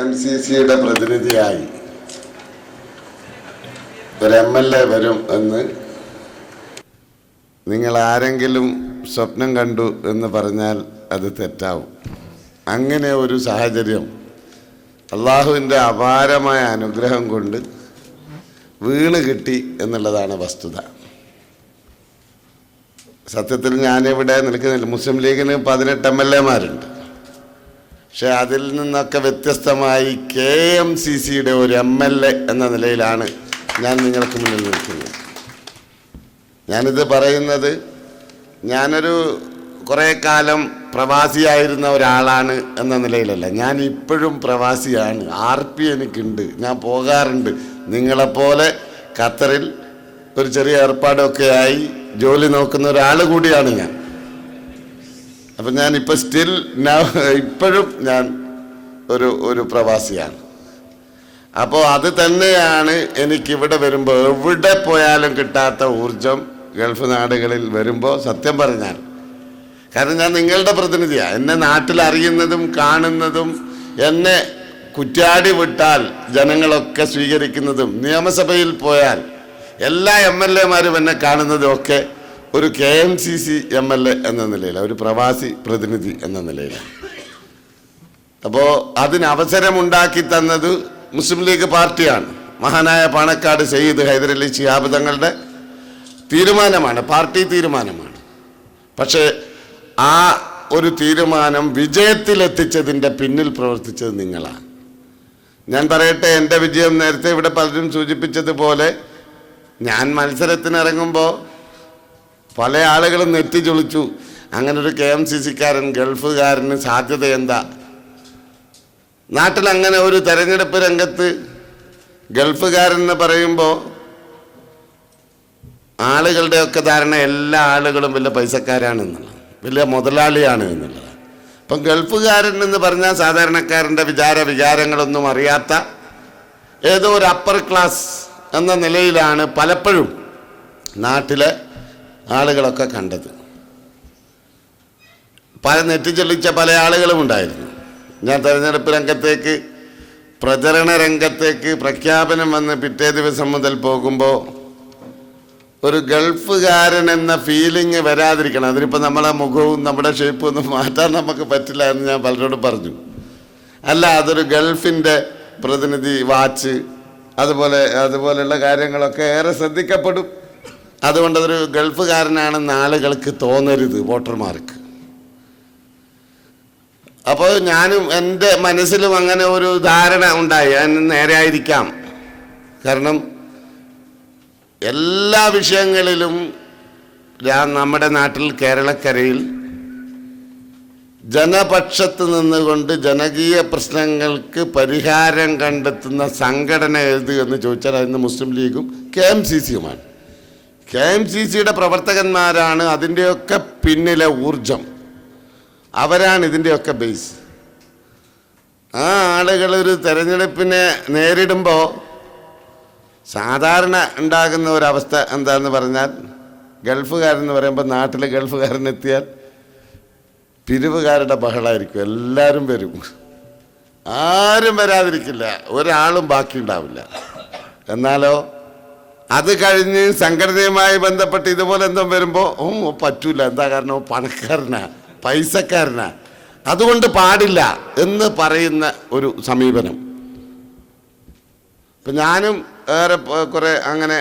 KMCCയുടെ പ്രതിനിധിയായി ഒരു MLA വരും എന്ന് നിങ്ങൾ ആരെങ്കിലും സ്വപ്നം കണ്ടു എന്ന് പറഞ്ഞാൽ അത് തെറ്റാവും. അങ്ങനെ ഒരു സാഹചര്യം അള്ളാഹുവിൻ്റെ അപാരമായ അനുഗ്രഹം കൊണ്ട് വീണ് കിട്ടി എന്നുള്ളതാണ് വസ്തുത. സത്യത്തിൽ ഞാനിവിടെ നിൽക്കുന്നില്ല. മുസ്ലിം ലീഗിന് 18 MLA-മാരുണ്ട്. പക്ഷെ അതിൽ നിന്നൊക്കെ വ്യത്യസ്തമായി KMCCയുടെ ഒരു MLA എന്ന നിലയിലാണ് ഞാൻ നിങ്ങൾക്ക് മുന്നിൽ നിൽക്കുന്നത്. ഞാനിത് പറയുന്നത് ഞാനൊരു കുറേ കാലം പ്രവാസിയായിരുന്ന ഒരാളാണ് എന്ന നിലയിലല്ല. ഞാൻ ഇപ്പോഴും പ്രവാസിയാണ്. RP എനിക്കുണ്ട്, ഞാൻ പോകാറുണ്ട്. നിങ്ങളെപ്പോലെ ഖത്തറിൽ ഒരു ചെറിയ ഏർപ്പാടൊക്കെ ആയി ജോലി നോക്കുന്ന ഒരാൾ കൂടിയാണ് ഞാൻ. അപ്പം ഞാനിപ്പോൾ ഇപ്പോഴും ഞാൻ ഒരു പ്രവാസിയാണ്. അപ്പോൾ അത് തന്നെയാണ് എനിക്കിവിടെ വരുമ്പോൾ എവിടെ പോയാലും കിട്ടാത്ത ഊർജം ഗൾഫ് നാടുകളിൽ വരുമ്പോൾ. സത്യം പറഞ്ഞാൽ കാരണം ഞാൻ നിങ്ങളുടെ പ്രതിനിധിയാണ്. എന്നെ നാട്ടിൽ അറിയുന്നതും കാണുന്നതും എന്നെ കുറ്റ്യാടി വിട്ടാൽ ജനങ്ങളൊക്കെ സ്വീകരിക്കുന്നതും നിയമസഭയിൽ പോയാൽ എല്ലാ MLA-മാരും എന്നെ കാണുന്നതും ഒക്കെ ഒരു KMCC MLA എന്ന നിലയിലാണ്, ഒരു പ്രവാസി പ്രതിനിധി എന്ന നിലയിലാണ്. അപ്പോൾ അതിന് അവസരമുണ്ടാക്കി തന്നത് മുസ്ലിം ലീഗ് പാർട്ടിയാണ്. മഹാനായ പാണക്കാട് സയ്യിദ് ഹൈദരലി ശിഹാബ് തങ്ങളുടെ തീരുമാനമാണ്, പാർട്ടി തീരുമാനമാണ്. പക്ഷേ ആ ഒരു തീരുമാനം വിജയത്തിലെത്തിച്ചതിൻ്റെ പിന്നിൽ പ്രവർത്തിച്ചത് നിങ്ങളാണ്. ഞാൻ പറയട്ടെ, എൻ്റെ വിജയം നേരത്തെ ഇവിടെ പലരും സൂചിപ്പിച്ചതുപോലെ ഞാൻ മത്സരത്തിനിറങ്ങുമ്പോൾ പല ആളുകളും നെറ്റിച്ചൊളിച്ചു. അങ്ങനെ ഒരു KMCC-കാരൻ ഗൾഫുകാരന് സാധ്യത എന്താ? നാട്ടിൽ അങ്ങനെ ഒരു തെരഞ്ഞെടുപ്പ് രംഗത്ത് ഗൾഫുകാരൻ എന്ന് പറയുമ്പോൾ ആളുകളുടെയൊക്കെ ധാരണ എല്ലാ ആളുകളും വലിയ പൈസക്കാരാണെന്നുള്ളത്, വലിയ മുതലാളിയാണ് എന്നുള്ളത്. അപ്പം ഗൾഫുകാരൻ എന്ന് പറഞ്ഞാൽ സാധാരണക്കാരൻ്റെ വികാരങ്ങളൊന്നും അറിയാത്ത ഏതോ ഒരു അപ്പർ ക്ലാസ് എന്ന നിലയിലാണ് പലപ്പോഴും നാട്ടിലെ ആളുകളൊക്കെ കണ്ടത്. പല നെറ്റിച്ചൊല്ലിച്ച പല ആളുകളും ഉണ്ടായിരുന്നു. ഞാൻ തെരഞ്ഞെടുപ്പ് രംഗത്തേക്ക്, പ്രചരണ രംഗത്തേക്ക് പ്രഖ്യാപനം വന്ന് പിറ്റേ ദിവസം മുതൽ പോകുമ്പോൾ ഒരു ഗൾഫുകാരൻ എന്ന ഫീലിംഗ് വരാതിരിക്കണം. അതിനിപ്പോൾ നമ്മളെ മുഖവും നമ്മുടെ ഷേപ്പും ഒന്നും മാറ്റാൻ നമുക്ക് പറ്റില്ല എന്ന് ഞാൻ പലരോടും പറഞ്ഞു. അല്ല, അതൊരു ഗൾഫിൻ്റെ പ്രതിനിധി, വാച്ച്, അതുപോലെയുള്ള കാര്യങ്ങളൊക്കെ ഏറെ ശ്രദ്ധിക്കപ്പെടും. അതുകൊണ്ട് അതൊരു ഗൾഫുകാരനാണെന്ന് ആളുകൾക്ക് തോന്നരുത്, വോട്ടർമാർക്ക്. അപ്പോൾ ഞാനും എൻ്റെ മനസ്സിലും അങ്ങനെ ഒരു ധാരണ ഉണ്ടായി. അതിന് നേരെ ആയിരിക്കാം. കാരണം എല്ലാ വിഷയങ്ങളിലും നമ്മുടെ നാട്ടിൽ കേരളക്കരയിൽ ജനപക്ഷത്ത് നിന്നുകൊണ്ട് ജനകീയ പ്രശ്നങ്ങൾക്ക് പരിഹാരം കണ്ടെത്തുന്ന സംഘടന ഏത് എന്ന് ചോദിച്ചാൽ അതിന് മുസ്ലിം ലീഗും KMCC-യുമാണ്. KMCC-യുടെ പ്രവർത്തകന്മാരാണ് അതിൻ്റെയൊക്കെ പിന്നിലെ ഊർജം. അവരാണ് ഇതിൻ്റെയൊക്കെ ബേസ്. ആ ആളുകളൊരു തെരഞ്ഞെടുപ്പിനെ നേരിടുമ്പോൾ സാധാരണ ഉണ്ടാകുന്ന ഒരവസ്ഥ എന്താണെന്ന് പറഞ്ഞാൽ, ഗൾഫുകാരെന്ന് പറയുമ്പോൾ നാട്ടിൽ ഗൾഫുകാരനെത്തിയാൽ പിരിവുകാരുടെ ബഹളമായിരിക്കും. എല്ലാവരും വരും, ആരും വരാതിരിക്കില്ല, ഒരാളും ബാക്കി ഉണ്ടാവില്ല. എന്നാലോ അത് കഴിഞ്ഞ് സംഘടനയുമായി ബന്ധപ്പെട്ട് ഇതുപോലെ എന്തോ വരുമ്പോൾ പറ്റൂല. എന്താ കാരണം? പണക്കാരനാ, പൈസക്കാരനാ, അതുകൊണ്ട് പാടില്ല എന്ന് പറയുന്ന ഒരു സമീപനം. ഇപ്പം ഞാനും ഏറെ കുറേ അങ്ങനെ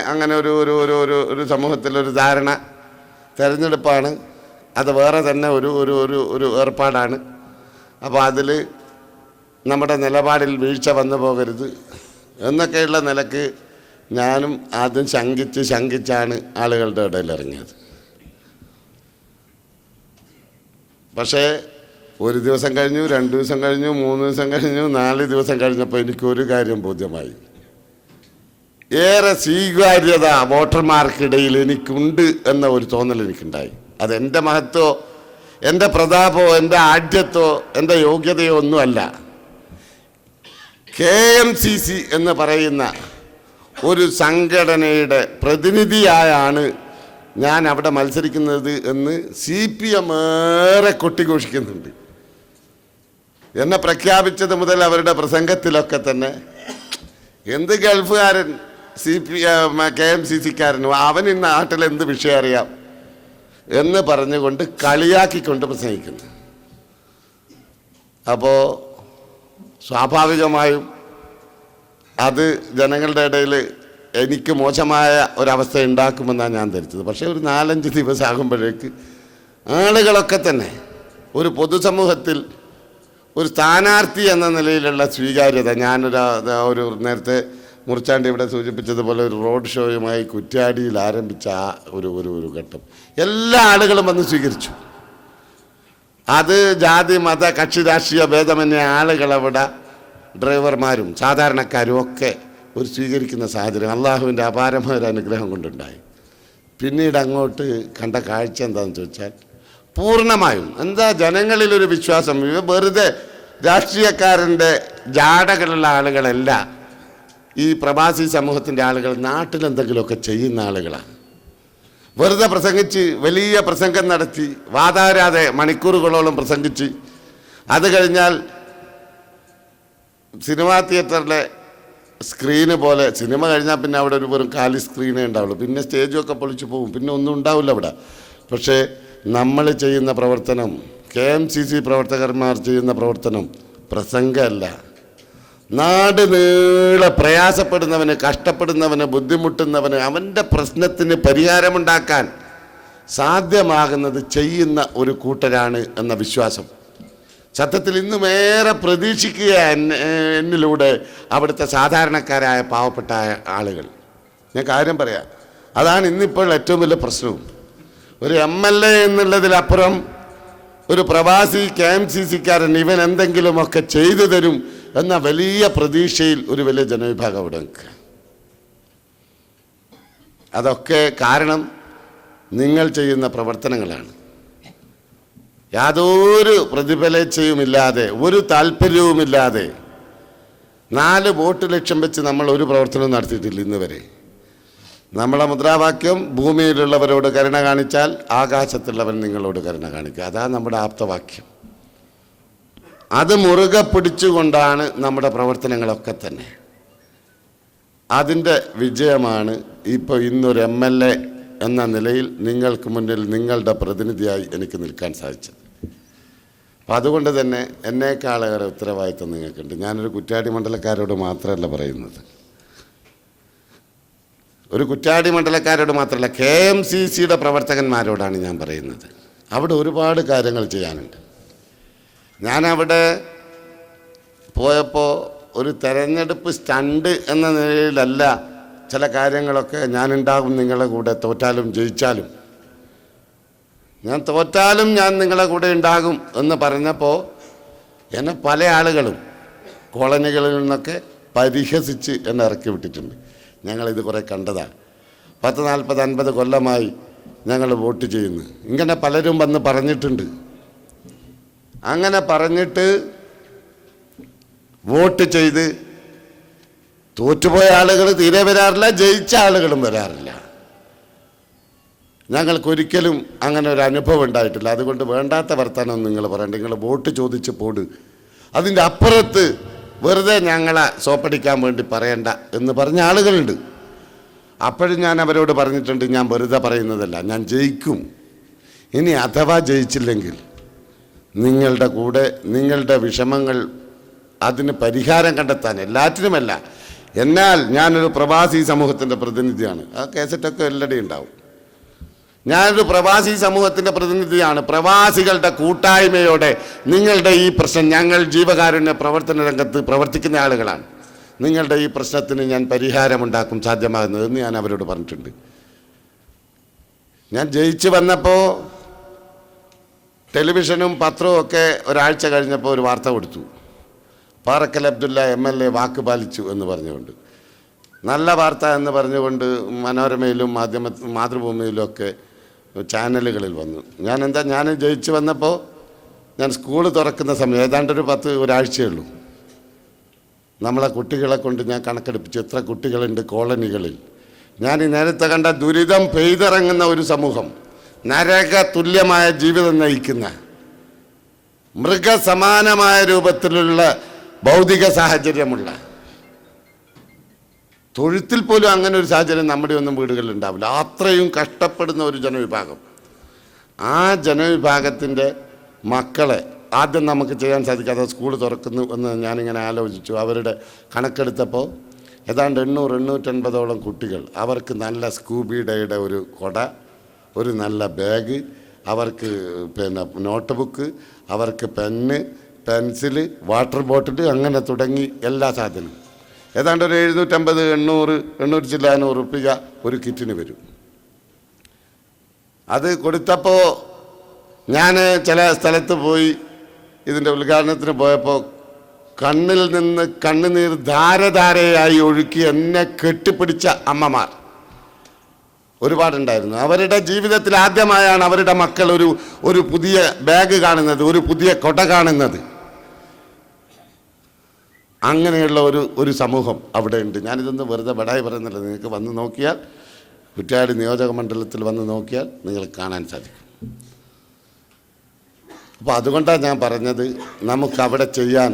ഒരു സമൂഹത്തിലൊരു ധാരണ, തിരഞ്ഞെടുപ്പാണ്, അത് വേറെ തന്നെ ഒരു ഏർപ്പാടാണ്. അപ്പോൾ അതിൽ നമ്മുടെ നിലപാടിൽ വീഴ്ച വന്നു പോകരുത് എന്നൊക്കെയുള്ള നിലക്ക് ഞാനും ആദ്യം ശങ്കിച്ചാണ് ആളുകളുടെ ഇടയിൽ ഇറങ്ങിയത്. പക്ഷേ ഒരു ദിവസം കഴിഞ്ഞു, 2 ദിവസം കഴിഞ്ഞു, 3 ദിവസം കഴിഞ്ഞു, 4 ദിവസം കഴിഞ്ഞപ്പോൾ എനിക്കൊരു കാര്യം ബോധ്യമായി. ഏറെ സ്വീകാര്യത വോട്ടർമാർക്കിടയിൽ എനിക്കുണ്ട് എന്ന ഒരു തോന്നൽ എനിക്കുണ്ടായി. അതെൻ്റെ മഹത്വമോ എൻ്റെ പ്രതാപമോ എൻ്റെ ആഢ്യത്തോ എൻ്റെ യോഗ്യതയോ ഒന്നുമല്ല. KMCC എന്ന് പറയുന്ന ഒരു സംഘടനയുടെ പ്രതിനിധിയായാണ് ഞാൻ അവിടെ മത്സരിക്കുന്നത് എന്ന് CPM ഏറെ കൊട്ടിഘോഷിക്കുന്നുണ്ട്. എന്നെ പ്രഖ്യാപിച്ചത് മുതൽ അവരുടെ പ്രസംഗത്തിലൊക്കെ തന്നെ എന്ത് ഗൾഫുകാരൻ KMCC-കാരനും അവൻ ഈ നാട്ടിൽ എന്ത് വിഷയം അറിയാം എന്ന് പറഞ്ഞുകൊണ്ട് കളിയാക്കിക്കൊണ്ട് പ്രസംഗിക്കുന്നു. അപ്പോൾ സ്വാഭാവികമായും അത് ജനങ്ങളുടെ ഇടയിൽ എനിക്ക് മോശമായ ഒരവസ്ഥ ഉണ്ടാക്കുമെന്നാണ് ഞാൻ ധരിച്ചത്. പക്ഷേ ഒരു 4-5 ദിവസമാകുമ്പോഴേക്ക് ആളുകളൊക്കെ തന്നെ ഒരു പൊതുസമൂഹത്തിൽ ഒരു സ്ഥാനാർത്ഥി എന്ന നിലയിലുള്ള സ്വീകാര്യത, ഞാനൊരു നേരത്തെ മുറിച്ചാണ്ടി ഇവിടെ സൂചിപ്പിച്ചതുപോലെ ഒരു റോഡ് ഷോയുമായി കുറ്റ്യാടിയിൽ ആരംഭിച്ച ആ ഒരു ഘട്ടം എല്ലാ ആളുകളും വന്ന് സ്വീകരിച്ചു. അത് ജാതി മത കക്ഷി രാഷ്ട്രീയ ഭേദമന്യേ ആളുകളവിടെ ഡ്രൈവർമാരും സാധാരണക്കാരും ഒക്കെ ഒരു സ്വീകരിക്കുന്ന സാഹചര്യം അള്ളാഹുവിൻ്റെ അപാരമായ ഒരു അനുഗ്രഹം കൊണ്ടുണ്ടായി. പിന്നീട് അങ്ങോട്ട് കണ്ട കാഴ്ച എന്താണെന്ന് ചോദിച്ചാൽ പൂർണ്ണമായും ജനങ്ങളിലൊരു വിശ്വാസം. വെറുതെ രാഷ്ട്രീയക്കാരൻ്റെ ജാടകളുള്ള ആളുകളല്ല ഈ പ്രവാസി സമൂഹത്തിൻ്റെ ആളുകൾ. നാട്ടിലെന്തെങ്കിലുമൊക്കെ ചെയ്യുന്ന ആളുകളാണ്. വെറുതെ പ്രസംഗിച്ച് വലിയ പ്രസംഗം നടത്തി വാതാരാതെ മണിക്കൂറുകളോളം പ്രസംഗിച്ച് അത് കഴിഞ്ഞാൽ സിനിമാ തിയേറ്ററിലെ സ്ക്രീന് പോലെ സിനിമ കഴിഞ്ഞാൽ പിന്നെ അവിടെ ഒരു വെറും കാലി സ്ക്രീനേ ഉണ്ടാവുള്ളൂ. പിന്നെ സ്റ്റേജൊക്കെ പൊളിച്ചു പോകും, പിന്നെ ഒന്നും ഉണ്ടാവില്ല അവിടെ. പക്ഷേ നമ്മൾ ചെയ്യുന്ന പ്രവർത്തനം, KMCC പ്രവർത്തകന്മാർ ചെയ്യുന്ന പ്രവർത്തനം പ്രസംഗമല്ല. നാട് നീളെ പ്രയാസപ്പെടുന്നവന്, കഷ്ടപ്പെടുന്നവന്, ബുദ്ധിമുട്ടുന്നവന് അവൻ്റെ പ്രശ്നത്തിന് പരിഹാരമുണ്ടാക്കാൻ സാധ്യമാകുന്നത് ചെയ്യുന്ന ഒരു കൂട്ടരാണ് എന്ന വിശ്വാസം സത്യത്തിൽ ഇന്നുമേറെ പ്രതീക്ഷിക്കുക എന്നിലൂടെ അവിടുത്തെ സാധാരണക്കാരായ പാവപ്പെട്ട ആളുകൾ. ഞാൻ കാര്യം പറയാം, അതാണ് ഇന്നിപ്പോൾ ഏറ്റവും വലിയ പ്രശ്നവും. ഒരു MLA എന്നുള്ളതിലപ്പുറം ഒരു പ്രവാസി KMCC-കാരൻ ഇവൻ എന്തെങ്കിലുമൊക്കെ ചെയ്തു തരും എന്ന വലിയ പ്രതീക്ഷയിൽ ഒരു വലിയ ജനവിഭാഗം അവിടെ നിൽക്കുക. അതൊക്കെ കാരണം നിങ്ങൾ ചെയ്യുന്ന പ്രവർത്തനങ്ങളാണ്. യാതൊരു പ്രതിഫലേച്ഛയുമില്ലാതെ, ഒരു താല്പര്യവുമില്ലാതെ 4 വോട്ട് ലക്ഷ്യം വെച്ച് നമ്മൾ ഒരു പ്രവർത്തനവും നടത്തിയിട്ടില്ല ഇന്ന് വരെ. നമ്മളെ മുദ്രാവാക്യം ഭൂമിയിലുള്ളവരോട് കരുണ കാണിച്ചാൽ ആകാശത്തുള്ളവൻ നിങ്ങളോട് കരുണ കാണിക്കുക. അതാണ് നമ്മുടെ ആപ്തവാക്യം. അത് മുറുകെ പിടിച്ചുകൊണ്ടാണ് നമ്മുടെ പ്രവർത്തനങ്ങളൊക്കെ തന്നെ. അതിൻ്റെ വിജയമാണ് ഇപ്പോൾ ഇന്നൊരു MLA എന്ന നിലയിൽ നിങ്ങൾക്ക് മുന്നിൽ നിങ്ങളുടെ പ്രതിനിധിയായി എനിക്ക് നിൽക്കാൻ സാധിച്ചത്. അപ്പം അതുകൊണ്ട് തന്നെ എന്നേക്കാളേറെ ഉത്തരവാദിത്വം നിങ്ങൾക്കുണ്ട്. ഞാനൊരു കുറ്റ്യാടി മണ്ഡലക്കാരോട് മാത്രമല്ല പറയുന്നത്, ഒരു കുറ്റ്യാടി മണ്ഡലക്കാരോട് മാത്രമല്ല KMCC-യുടെ പ്രവർത്തകന്മാരോടാണ് ഞാൻ പറയുന്നത്. അവിടെ ഒരുപാട് കാര്യങ്ങൾ ചെയ്യാനുണ്ട്. ഞാനവിടെ പോയപ്പോൾ ഒരു തെരഞ്ഞെടുപ്പ് സ്റ്റണ്ട് എന്ന നിലയിലല്ല ചില കാര്യങ്ങളൊക്കെ ഞാനുണ്ടാകും നിങ്ങളുടെ കൂടെ, തോറ്റാലും ജയിച്ചാലും. ഞാൻ തോറ്റാലും ഞാൻ നിങ്ങളുടെ കൂടെ ഉണ്ടാകും എന്ന് പറഞ്ഞപ്പോൾ എന്നെ പല ആളുകളും കോളനികളിൽ നിന്നൊക്കെ പരിഹസിച്ച് എന്നെ ഇറക്കി വിട്ടിട്ടുണ്ട്. ഞങ്ങളിത് കുറേ കണ്ടതാണ്. 10, 40, 50 കൊല്ലമായി ഞങ്ങൾ വോട്ട് ചെയ്യുന്നു. ഇങ്ങനെ പലരും വന്ന് പറഞ്ഞിട്ടുണ്ട്. അങ്ങനെ പറഞ്ഞിട്ട് വോട്ട് ചെയ്ത് തോറ്റുപോയ ആളുകൾ തീരെ വരാറില്ല, ജയിച്ച ആളുകളും വരാറില്ല. ഞങ്ങൾക്കൊരിക്കലും അങ്ങനെ ഒരു അനുഭവം ഉണ്ടായിട്ടില്ല. അതുകൊണ്ട് വേണ്ടാത്ത വർത്തമാനം നിങ്ങൾ പറയണ്ട. നിങ്ങൾ വോട്ട് ചോദിച്ച് പോട്, അതിൻ്റെ അപ്പുറത്ത് വെറുതെ ഞങ്ങളെ സോപ്പടിക്കാൻ വേണ്ടി പറയണ്ട എന്ന് പറഞ്ഞ ആളുകളുണ്ട്. അപ്പോഴും ഞാൻ അവരോട് പറഞ്ഞിട്ടുണ്ട്, ഞാൻ വെറുതെ പറയുന്നതല്ല, ഞാൻ ജയിക്കും. ഇനി അഥവാ ജയിച്ചില്ലെങ്കിൽ നിങ്ങളുടെ കൂടെ നിങ്ങളുടെ വിഷമങ്ങൾ അതിന് പരിഹാരം കണ്ടെത്താൻ, എല്ലാറ്റിനുമല്ല, എന്നാൽ ഞാനൊരു പ്രവാസി സമൂഹത്തിൻ്റെ പ്രതിനിധിയാണ്. ആ കേസറ്റൊക്കെ എല്ലാവരുടെയും ഉണ്ടാവും. ഞാനൊരു പ്രവാസി സമൂഹത്തിൻ്റെ പ്രതിനിധിയാണ്. പ്രവാസികളുടെ കൂട്ടായ്മയോടെ നിങ്ങളുടെ ഈ പ്രശ്നം, ഞങ്ങൾ ജീവകാരുണ്യ പ്രവർത്തന രംഗത്ത് പ്രവർത്തിക്കുന്ന ആളുകളാണ്, നിങ്ങളുടെ ഈ പ്രശ്നത്തിന് ഞാൻ പരിഹാരമുണ്ടാക്കും സാധ്യമാകുന്നതെന്ന് ഞാൻ അവരോട് പറഞ്ഞിട്ടുണ്ട്. ഞാൻ ജയിച്ചു വന്നപ്പോൾ ടെലിവിഷനും പത്രവും ഒക്കെ ഒരാഴ്ച കഴിഞ്ഞപ്പോൾ ഒരു വാർത്ത കൊടുത്തു, പാറക്കൽ അബ്ദുള്ള MLA വാക്ക് പാലിച്ചു എന്ന് പറഞ്ഞുകൊണ്ട്. നല്ല വാർത്ത എന്ന് പറഞ്ഞുകൊണ്ട് മനോരമയിലും മാതൃഭൂമിയിലും ഒക്കെ ചാനലുകളിൽ വന്നു. ഞാൻ ജയിച്ചു വന്നപ്പോൾ ഞാൻ സ്കൂൾ തുറക്കുന്ന സമയം ഏതാണ്ടൊരു ഒരാഴ്ചയുള്ളൂ. നമ്മളെ കുട്ടികളെ കൊണ്ട് ഞാൻ കണക്കെടുപ്പിച്ചു എത്ര കുട്ടികളുണ്ട് കോളനികളിൽ. ഞാൻ ഈ നേരത്തെ കണ്ട ദുരിതം പെയ്തിറങ്ങുന്ന ഒരു സമൂഹം, നരക തുല്യമായ ജീവിതം നയിക്കുന്ന മൃഗസമാനമായ രൂപത്തിലുള്ള ഭൗതിക സാഹചര്യമുള്ള, തൊഴുത്തിൽ പോലും അങ്ങനെ ഒരു സാഹചര്യം നമ്മുടെ ഒന്നും വീടുകളിൽ ഉണ്ടാവില്ല. അത്രയും കഷ്ടപ്പെടുന്ന ഒരു ജനവിഭാഗം. ആ ജനവിഭാഗത്തിൻ്റെ മക്കളെ ആദ്യം നമുക്ക് ചെയ്യാൻ സാധിക്കാതെ സ്കൂൾ തുറക്കുന്നു എന്ന് ഞാനിങ്ങനെ ആലോചിച്ചു. അവരുടെ കണക്കെടുത്തപ്പോൾ ഏതാണ്ട് 800-850 കുട്ടികൾ, അവർക്ക് നല്ല സ്കൂബി ഡേയുടെ ഒരു കൊട, ഒരു നല്ല ബാഗ്, അവർക്ക് നോട്ട് ബുക്ക്, അവർക്ക് പെന്ന്, പെൻസില്, വാട്ടർ ബോട്ടിൽ, അങ്ങനെ തുടങ്ങി എല്ലാ സാധനവും ഏതാണ്ട് ഒരു 750-800 ചില്ലാനൂറ് റുപ്യ ഒരു കിറ്റിന് വരും. അത് കൊടുത്തപ്പോൾ ഞാൻ ചില സ്ഥലത്ത് പോയി ഇതിൻ്റെ ഉദ്ഘാടനത്തിന് പോയപ്പോൾ കണ്ണിൽ നിന്ന് കണ്ണുനീർ ധാരധാരയായി ഒഴുക്കി എന്നെ കെട്ടിപ്പിടിച്ച അമ്മമാർ ഒരുപാടുണ്ടായിരുന്നു. അവരുടെ ജീവിതത്തിൽ ആദ്യമായാണ് അവരുടെ മക്കൾ ഒരു പുതിയ ബാഗ് കാണുന്നത്, ഒരു പുതിയ കൊട കാണുന്നത്. അങ്ങനെയുള്ള ഒരു സമൂഹം അവിടെ ഉണ്ട്. ഞാനിതൊന്ന് വെറുതെ ബടായി പറയുന്നില്ല. നിങ്ങൾക്ക് വന്ന് നോക്കിയാൽ, കുറ്റ്യാടി നിയോജക മണ്ഡലത്തിൽ വന്ന് നോക്കിയാൽ നിങ്ങൾക്ക് കാണാൻ സാധിക്കും. അപ്പോൾ അതുകൊണ്ടാണ് ഞാൻ പറഞ്ഞത്, നമുക്കവിടെ ചെയ്യാൻ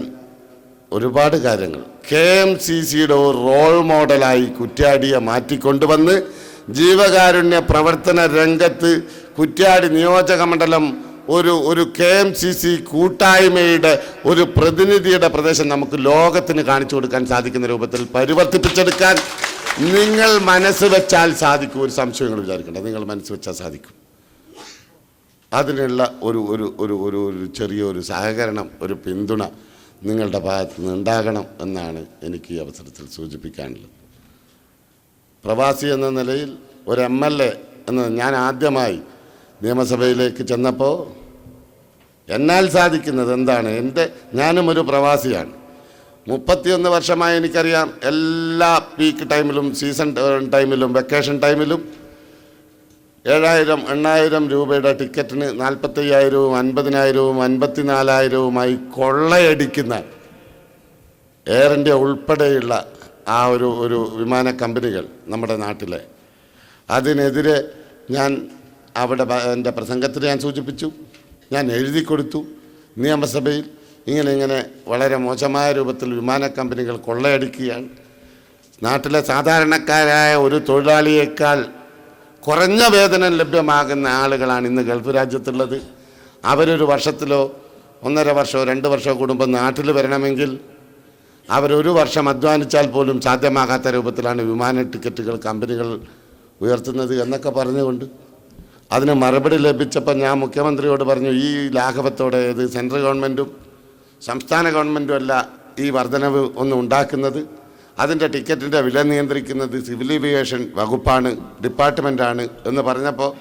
ഒരുപാട് കാര്യങ്ങൾ. KMCCയുടെ ഒരു റോൾ മോഡലായി കുറ്റ്യാടിയെ മാറ്റിക്കൊണ്ടുവന്ന് ജീവകാരുണ്യ പ്രവർത്തന രംഗത്ത് കുറ്റ്യാടി നിയോജക മണ്ഡലം ഒരു KMCC കൂട്ടായ്മയുടെ ഒരു പ്രതിനിധിയുടെ പ്രദേശം നമുക്ക് ലോകത്തിന് കാണിച്ചു കൊടുക്കാൻ സാധിക്കുന്ന രൂപത്തിൽ പരിവർത്തിപ്പിച്ചെടുക്കാൻ നിങ്ങൾ മനസ്സ് വെച്ചാൽ സാധിക്കും. ഒരു സംശയങ്ങൾ വിചാരിക്കേണ്ട, നിങ്ങൾ മനസ്സ് വെച്ചാൽ സാധിക്കും. അതിനുള്ള ഒരു ചെറിയൊരു സഹകരണം, ഒരു പിന്തുണ നിങ്ങളുടെ ഭാഗത്ത് നിന്ന് ഉണ്ടാകണം എന്നാണ് എനിക്ക് ഈ അവസരത്തിൽ സൂചിപ്പിക്കാനുള്ളത്. പ്രവാസി എന്ന നിലയിൽ ഒരു MLA എന്ന് ഞാൻ ആദ്യമായി നിയമസഭയിലേക്ക് ചെന്നപ്പോൾ എന്നാൽ സാധിക്കുന്നത് എന്താണ്? ഞാനും ഒരു പ്രവാസിയാണ്. 31 വർഷമായി എനിക്കറിയാം. എല്ലാ പീക്ക് ടൈമിലും, സീസൺ ടൈമിലും, വെക്കേഷൻ ടൈമിലും 7,000-8,000 രൂപയുടെ ടിക്കറ്റിന് 45,000-വും 50,000-വും 54,000-വുമായി കൊള്ളയടിക്കുന്ന എയർ ഇന്ത്യ ഉൾപ്പെടെയുള്ള ആ ഒരു വിമാന കമ്പനികൾ നമ്മുടെ നാട്ടിലെ, അതിനെതിരെ ഞാൻ അവിടെ എൻ്റെ പ്രസംഗത്തിൽ ഞാൻ സൂചിപ്പിച്ചു. ഞാൻ എഴുതി കൊടുത്തു നിയമസഭയിൽ. ഇങ്ങനെ വളരെ മോശമായ രൂപത്തിൽ വിമാന കമ്പനികൾ കൊള്ളയടിക്കുകയാണ്. നാട്ടിലെ സാധാരണക്കാരായ ഒരു തൊഴിലാളിയേക്കാൾ കുറഞ്ഞ വേതനം ലഭ്യമാകുന്ന ആളുകളാണ് ഇന്ന് ഗൾഫ് രാജ്യത്തുള്ളത്. അവരൊരു വർഷത്തിലോ 1.5 വർഷമോ 2 വർഷമോ കൂടുമ്പോൾ നാട്ടിൽ വരണമെങ്കിൽ അവരൊരു വർഷം അധ്വാനിച്ചാൽ പോലും സാധ്യമാകാത്ത രൂപത്തിലാണ് വിമാന ടിക്കറ്റുകൾ കമ്പനികൾ ഉയർത്തുന്നത് എന്നൊക്കെ പറഞ്ഞുകൊണ്ട് അതിന് മറുപടി ലഭിച്ചപ്പോൾ ഞാൻ മുഖ്യമന്ത്രിയോട് പറഞ്ഞു, ഈ ലാഘവത്തോടെ ഇത് സെൻട്രൽ ഗവൺമെൻറ്റും സംസ്ഥാന ഗവൺമെൻറ്റും അല്ല ഈ വർധനവ് ഒന്നും ഉണ്ടാക്കുന്നത്. അതിൻ്റെ ടിക്കറ്റിൻ്റെ വില നിയന്ത്രിക്കുന്നത് സിവിൽ ഏവിയേഷൻ വകുപ്പാണ്, ഡിപ്പാർട്ട്മെൻറ്റാണ് എന്ന് പറഞ്ഞപ്പോൾ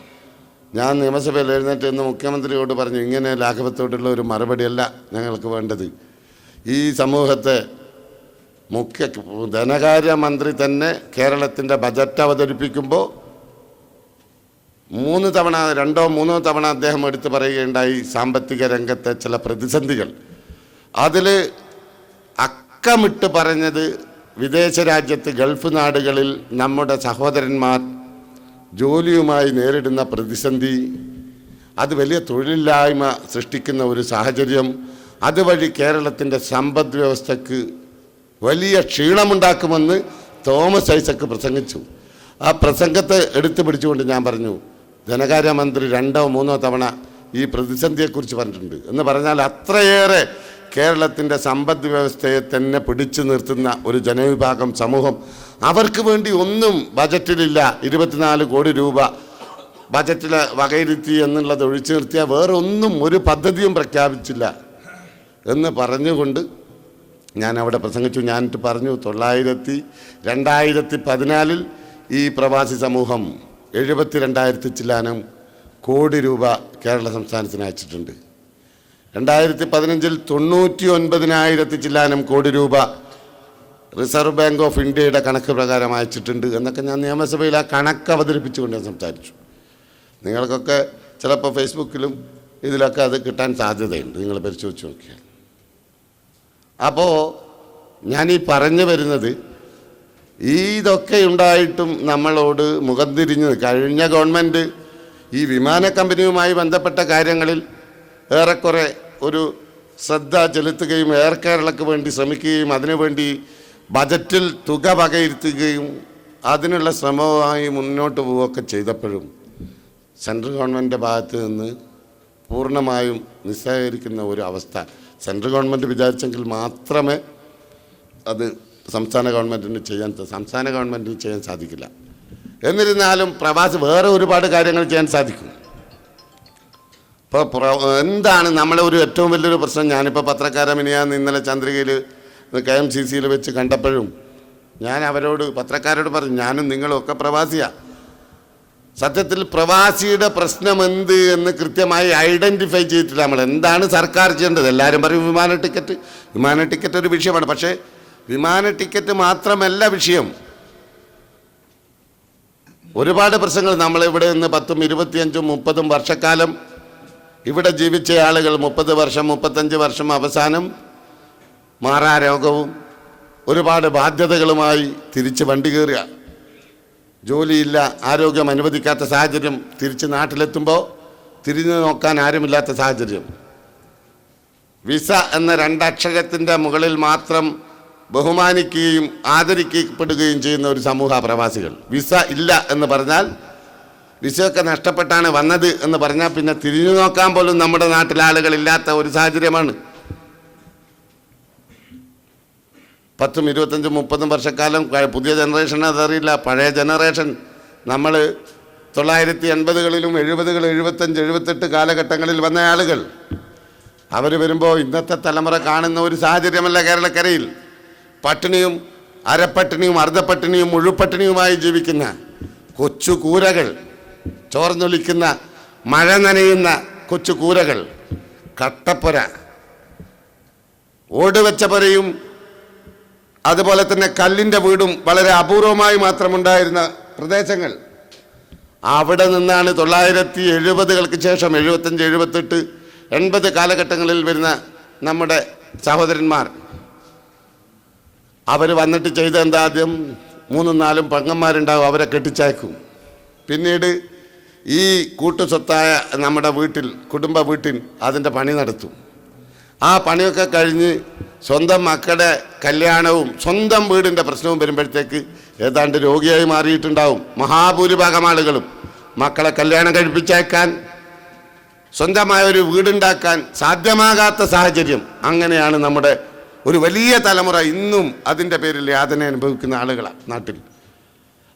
ഞാൻ നിയമസഭയിൽ എഴുന്നേറ്റ് എന്ന് മുഖ്യമന്ത്രിയോട് പറഞ്ഞു, ഇങ്ങനെ ലാഘവത്തോടുള്ള ഒരു മറുപടിയല്ല ഞങ്ങൾക്ക് വേണ്ടത്. ഈ സമൂഹത്തെ ധനകാര്യമന്ത്രി തന്നെ കേരളത്തിൻ്റെ ബജറ്റ് അവതരിപ്പിക്കുമ്പോൾ 2 തവണ അദ്ദേഹം എടുത്തു പറയുകയുണ്ടായി സാമ്പത്തിക രംഗത്തെ ചില പ്രതിസന്ധികൾ. അതിൽ അക്കമിട്ട് പറഞ്ഞത് വിദേശ രാജ്യത്ത് ഗൾഫ് നാടുകളിൽ നമ്മുടെ സഹോദരന്മാർ ജോലിയുമായി നേരിടുന്ന പ്രതിസന്ധി, അത് വലിയ തൊഴിലില്ലായ്മ സൃഷ്ടിക്കുന്ന ഒരു സാഹചര്യം, അതുവഴി കേരളത്തിൻ്റെ സമ്പദ് വ്യവസ്ഥയ്ക്ക് വലിയ ക്ഷീണമുണ്ടാക്കുമെന്ന് തോമസ് ഐസക്ക് പ്രസംഗിച്ചു. ആ പ്രസംഗത്തെ എടുത്തു പിടിച്ചുകൊണ്ട് ഞാൻ പറഞ്ഞു, ധനകാര്യമന്ത്രി 2-3 തവണ ഈ പ്രതിസന്ധിയെക്കുറിച്ച് പറഞ്ഞിട്ടുണ്ട് എന്ന് പറഞ്ഞാൽ അത്രയേറെ കേരളത്തിൻ്റെ സമ്പദ് വ്യവസ്ഥയെ തന്നെ പിടിച്ചു നിർത്തുന്ന ഒരു ജനവിഭാഗം സമൂഹം, അവർക്ക് വേണ്ടി ഒന്നും ബജറ്റിലില്ല. 24 കോടി രൂപ ബജറ്റിൽ വകയിരുത്തി എന്നുള്ളത് ഒഴിച്ചു നിർത്തിയാൽ വേറെ ഒന്നും ഒരു പദ്ധതിയും പ്രഖ്യാപിച്ചില്ല എന്ന് പറഞ്ഞുകൊണ്ട് ഞാൻ അവിടെ പ്രസംഗിച്ചു. ഞാനിട്ട് പറഞ്ഞു, 2014 ഈ പ്രവാസി സമൂഹം 72,000 ചില്ലാനം കോടി രൂപ കേരള സംസ്ഥാനത്തിന് അയച്ചിട്ടുണ്ട്. 2015 99,000 ചില്ലാനം കോടി രൂപ റിസർവ് ബാങ്ക് ഓഫ് ഇന്ത്യയുടെ കണക്ക് പ്രകാരം അയച്ചിട്ടുണ്ട് എന്നൊക്കെ ഞാൻ നിയമസഭയിൽ ആ കണക്ക് അവതരിപ്പിച്ചുകൊണ്ട് ഞാൻ സംസാരിച്ചു. നിങ്ങൾക്കൊക്കെ ചിലപ്പോൾ ഫേസ്ബുക്കിലും ഇതിലൊക്കെ അത് കിട്ടാൻ സാധ്യതയുണ്ട്, നിങ്ങൾ പരിശോധിച്ച് നോക്കിയാൽ. അപ്പോൾ ഞാനീ പറഞ്ഞു വരുന്നത്, ഇതൊക്കെ ഉണ്ടായിട്ടും നമ്മളോട് മുഖം തിരിഞ്ഞ് കഴിഞ്ഞ ഗവൺമെൻറ് ഈ വിമാന കമ്പനിയുമായി ബന്ധപ്പെട്ട കാര്യങ്ങളിൽ ഏറെക്കുറെ ഒരു ശ്രദ്ധ ചെലുത്തുകയും എയർ കേരളയ്ക്ക് വേണ്ടി ശ്രമിക്കുകയും അതിനുവേണ്ടി ബജറ്റിൽ തുക വകയിരുത്തുകയും അതിനുള്ള ശ്രമവുമായി മുന്നോട്ട് പോവുകയൊക്കെ ചെയ്തപ്പോഴും സെൻട്രൽ ഗവൺമെൻറ്റിൻ്റെ ഭാഗത്ത് നിന്ന് പൂർണ്ണമായും നിസ്സഹകരിക്കുന്ന ഒരു അവസ്ഥ സെൻട്രൽ ഗവൺമെൻറ് വിചാരിച്ചെങ്കിൽ മാത്രമേ അത് സംസ്ഥാന ഗവൺമെൻറ്റിന് ചെയ്യാൻ സാധിക്കില്ല. എന്നിരുന്നാലും വേറെ ഒരുപാട് കാര്യങ്ങൾ ചെയ്യാൻ സാധിക്കും. ഇപ്പോൾ എന്താണ് നമ്മളെ ഒരു ഏറ്റവും വലിയൊരു പ്രശ്നം? ഞാനിപ്പോൾ പത്രക്കാരമിനിയാന്ന് ഇന്നലെ ചന്ദ്രികയിൽ KMCC വെച്ച് കണ്ടപ്പോഴും ഞാൻ പത്രക്കാരോട് പറഞ്ഞു, ഞാനും നിങ്ങളും ഒക്കെ പ്രവാസിയാണ്. സത്യത്തിൽ പ്രവാസിയുടെ പ്രശ്നം എന്ത് എന്ന് കൃത്യമായി ഐഡൻറ്റിഫൈ ചെയ്തിട്ടില്ല. നമ്മൾ എന്താണ് സർക്കാർ ചെയ്യേണ്ടത്? എല്ലാവരും പറയും വിമാന ടിക്കറ്റ് ഒരു വിഷയമാണ്. പക്ഷേ വിമാന ടിക്കറ്റ് മാത്രമല്ല വിഷയം. ഒരുപാട് പ്രശ്നങ്ങൾ നമ്മളിവിടെ നിന്ന് 10, 25, 30 വർഷക്കാലം ഇവിടെ ജീവിച്ച ആളുകൾ 30 വർഷം 35 വർഷം അവസാനം മാറാരോഗവും ഒരുപാട് ബാധ്യതകളുമായി തിരിച്ച് വണ്ടി കയറുക, ജോലിയില്ല, ആരോഗ്യം അനുവദിക്കാത്ത സാഹചര്യം, തിരിച്ച് നാട്ടിലെത്തുമ്പോൾ തിരിഞ്ഞു നോക്കാൻ ആരുമില്ലാത്ത സാഹചര്യം. വിസ എന്ന 2 അക്ഷരത്തിൻ്റെ മുകളിൽ മാത്രം ബഹുമാനിക്കുകയും ആദരിക്കപ്പെടുകയും ചെയ്യുന്ന ഒരു സമൂഹ പ്രവാസികൾ. വിസ ഇല്ല എന്ന് പറഞ്ഞാൽ, വിസയൊക്കെ നഷ്ടപ്പെട്ടാണ് വന്നത് എന്ന് പറഞ്ഞാൽ പിന്നെ തിരിഞ്ഞു നോക്കാൻ പോലും നമ്മുടെ നാട്ടിലെ ആളുകളില്ലാത്ത ഒരു സാഹചര്യമാണ്. 10, 25, 30 വർഷക്കാലം പുതിയ ജനറേഷൻ അതറിയില്ല. പഴയ ജനറേഷൻ നമ്മൾ 1980കളിലും 70, 75, 78 കാലഘട്ടങ്ങളിൽ വന്ന ആളുകൾ, അവർ വരുമ്പോൾ ഇന്നത്തെ തലമുറ കാണുന്ന ഒരു സാഹചര്യമല്ല കേരളക്കരയിൽ. പട്ടിണിയും അരപ്പട്ടിണിയും അർദ്ധപ്പട്ടിണിയും മുഴുപ്പട്ടിണിയുമായി ജീവിക്കുന്ന കൊച്ചു കൂരകൾ, ചോർന്നൊലിക്കുന്ന മഴ നനയുന്ന കൊച്ചു കൂരകൾ, കട്ടപ്പുര, ഓടുവെച്ച പുരയും അതുപോലെ തന്നെ കല്ലിൻ്റെ വീടും വളരെ അപൂർവമായി മാത്രമുണ്ടായിരുന്ന പ്രദേശങ്ങൾ. അവിടെ നിന്നാണ് 1970-കൾക്ക് ശേഷം 75, 78, 80 കാലഘട്ടങ്ങളിൽ വരുന്ന നമ്മുടെ സഹോദരന്മാർ. അവർ വന്നിട്ട് ചെയ്ത എന്താ? ആദ്യം 3, 4 പെങ്ങന്മാരുണ്ടാവും, അവരെ കെട്ടിച്ചയക്കും. പിന്നീട് ഈ കൂട്ടുസ്വത്തായ നമ്മുടെ കുടുംബ വീട്ടിൽ അതിൻ്റെ പണി നടത്തും. ആ പണിയൊക്കെ കഴിഞ്ഞ് സ്വന്തം മക്കളുടെ കല്യാണവും സ്വന്തം വീടിൻ്റെ പ്രശ്നവും വരുമ്പോഴത്തേക്ക് ഏതാണ്ട് രോഗിയായി മാറിയിട്ടുണ്ടാവും മഹാഭൂരിഭാഗം ആളുകളും. മക്കളെ കല്യാണം കഴിപ്പിച്ചേക്കാൻ, സ്വന്തമായ ഒരു വീടുണ്ടാക്കാൻ സാധ്യമാകാത്ത സാഹചര്യം. അങ്ങനെയാണ് നമ്മുടെ ഒരു വലിയ തലമുറ ഇന്നും അതിൻ്റെ പേരിൽ യാതന അനുഭവിക്കുന്ന ആളുകളാണ് നാട്ടിൽ.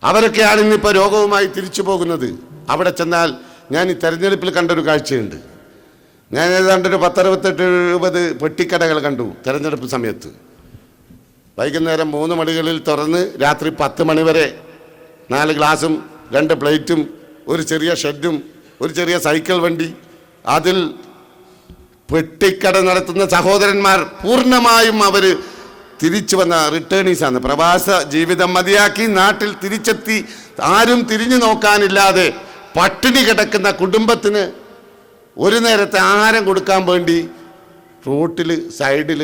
അവരൊക്കെയാണ് ഇന്നിപ്പോൾ രോഗവുമായി തിരിച്ചു പോകുന്നത്. അവിടെ ചെന്നാൽ ഞാൻ ഈ തെരഞ്ഞെടുപ്പിൽ കണ്ടൊരു കാഴ്ചയുണ്ട്. ഞാൻ ഏതാണ്ട് ഒരു 10, 68, 70 പെട്ടിക്കടകൾ കണ്ടു തെരഞ്ഞെടുപ്പ് സമയത്ത്. വൈകുന്നേരം 3 മണികളിൽ തുറന്ന് രാത്രി 10 മണി വരെ 4 ഗ്ലാസും 2 പ്ലേറ്റും ഒരു ചെറിയ ഷെഡും ഒരു ചെറിയ സൈക്കിൾ വണ്ടി, അതിൽ പെട്ടിക്കട നടത്തുന്ന സഹോദരന്മാർ പൂർണ്ണമായും അവർ തിരിച്ചു വന്ന റിട്ടേണീസാണ്. പ്രവാസ ജീവിതം മതിയാക്കി നാട്ടിൽ തിരിച്ചെത്തി ആരും തിരിഞ്ഞു നോക്കാനില്ലാതെ പട്ടിണി കിടക്കുന്ന കുടുംബത്തിന് ഒരു നേരത്തെ ആഹാരം കൊടുക്കാൻ വേണ്ടി റോട്ടിൽ സൈഡിൽ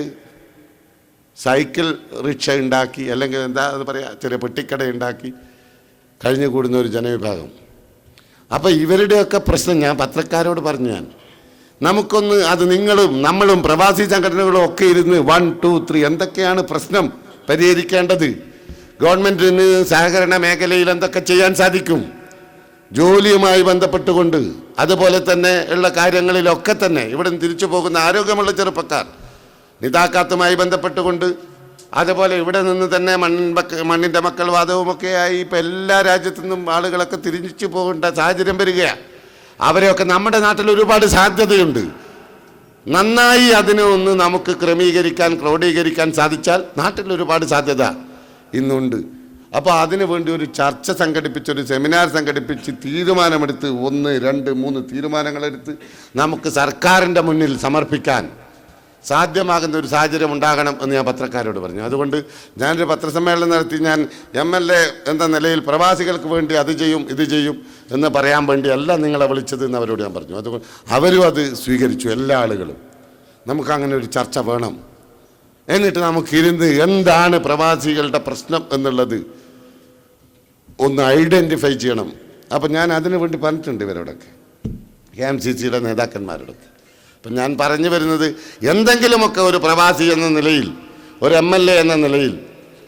സൈക്കിൾ റിക്ഷ ഉണ്ടാക്കി, അല്ലെങ്കിൽ എന്താ അത് പറയുക, ചെറിയ പെട്ടിക്കട ഉണ്ടാക്കി കഴിഞ്ഞു കൂടുന്ന ഒരു ജനവിഭാഗം. അപ്പോൾ ഇവരുടെയൊക്കെ പ്രശ്നം ഞാൻ പത്രക്കാരോട് പറഞ്ഞു, നമുക്കൊന്ന് അത് നമ്മളും പ്രവാസി സംഘടനകളും ഒക്കെ ഇരുന്ന് 1, 2, 3 എന്തൊക്കെയാണ് പ്രശ്നം പരിഹരിക്കേണ്ടത്, ഗവൺമെൻറ്റിന് സഹകരണ മേഖലയിൽ എന്തൊക്കെ ചെയ്യാൻ സാധിക്കും, ജോലിയുമായി ബന്ധപ്പെട്ടുകൊണ്ട് അതുപോലെ തന്നെ ഉള്ള കാര്യങ്ങളിലൊക്കെ തന്നെ ഇവിടെ നിന്ന് തിരിച്ചു പോകുന്ന ആരോഗ്യമുള്ള ചെറുപ്പക്കാർ, നിതാക്കാത്തുമായി ബന്ധപ്പെട്ടുകൊണ്ട്, അതുപോലെ ഇവിടെ നിന്ന് തന്നെ മണ്ണിൻ്റെ മക്കൾ വാദവുമൊക്കെയായി ഇപ്പോൾ എല്ലാ രാജ്യത്തു നിന്നും ആളുകളൊക്കെ തിരിച്ചു പോകേണ്ട സാഹചര്യം വരികയാണ്. അവരെയൊക്കെ നമ്മുടെ നാട്ടിൽ ഒരുപാട് സാധ്യതയുണ്ട്. നന്നായി അതിനെ ഒന്ന് നമുക്ക് ക്രോഡീകരിക്കാൻ സാധിച്ചാൽ നാട്ടിൽ ഒരുപാട് സാധ്യത ഇന്നുണ്ട്. അപ്പോൾ അതിനു വേണ്ടി ഒരു ചർച്ച സംഘടിപ്പിച്ച്, ഒരു സെമിനാർ സംഘടിപ്പിച്ച് തീരുമാനമെടുത്ത് 1, 2, 3 തീരുമാനങ്ങളെടുത്ത് നമുക്ക് സർക്കാരിൻ്റെ മുന്നിൽ സമർപ്പിക്കാൻ സാധ്യമാകുന്ന ഒരു സാഹചര്യം ഉണ്ടാകണം എന്ന് ഞാൻ പത്രക്കാരോട് പറഞ്ഞു. അതുകൊണ്ട് ഞാനൊരു പത്രസമ്മേളനം നടത്തി. ഞാൻ MLA എന്ന നിലയിൽ പ്രവാസികൾക്ക് വേണ്ടി അത് ചെയ്യും ഇത് ചെയ്യും എന്ന് പറയാൻ വേണ്ടിയല്ല നിങ്ങളെ വിളിച്ചത് എന്ന് അവരോട് ഞാൻ പറഞ്ഞു. അതുകൊണ്ട് അവരും അത് സ്വീകരിച്ചു, എല്ലാ ആളുകളും. നമുക്കങ്ങനെ ഒരു ചർച്ച വേണം. എന്നിട്ട് നമുക്കിരുന്ന് എന്താണ് പ്രവാസികളുടെ പ്രശ്നം എന്നുള്ളത് ഒന്ന് ഐഡൻറ്റിഫൈ ചെയ്യണം. അപ്പം ഞാൻ അതിനു വേണ്ടി പറഞ്ഞിട്ടുണ്ട് ഇവരോടൊക്കെ, KMCCയുടെ നേതാക്കന്മാരോടൊക്കെ. അപ്പം ഞാൻ പറഞ്ഞു വരുന്നത്, എന്തെങ്കിലുമൊക്കെ ഒരു പ്രവാസി എന്ന നിലയിൽ, ഒരു MLA എന്ന നിലയിൽ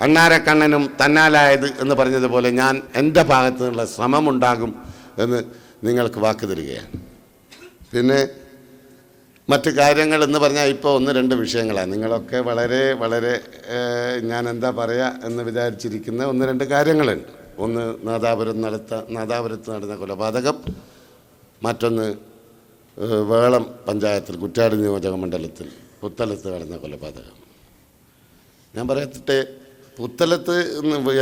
അണ്ണാരക്കണ്ണനും തന്നാലായത് എന്ന് പറഞ്ഞതുപോലെ ഞാൻ എൻ്റെ ഭാഗത്തു നിന്നുള്ള ശ്രമമുണ്ടാകും എന്ന് നിങ്ങൾക്ക് വാക്ക് തരികയാണ്. പിന്നെ മറ്റ് കാര്യങ്ങൾ എന്ന് പറഞ്ഞാൽ ഇപ്പോൾ 1-2 വിഷയങ്ങളാണ്. നിങ്ങളൊക്കെ വളരെ വളരെ ഞാൻ എന്താ പറയുക എന്ന് വിചാരിച്ചിരിക്കുന്ന 1-2 കാര്യങ്ങളുണ്ട്. ഒന്ന് നാദാപുരത്ത് നടന്ന കൊലപാതകം, മറ്റൊന്ന് വേളം പഞ്ചായത്തിൽ കുറ്റ്യാടി നിയോജക മണ്ഡലത്തിൽ പുത്തലത്ത് നടന്ന കൊലപാതകം. ഞാൻ പറയട്ടെ, പുത്തലത്ത്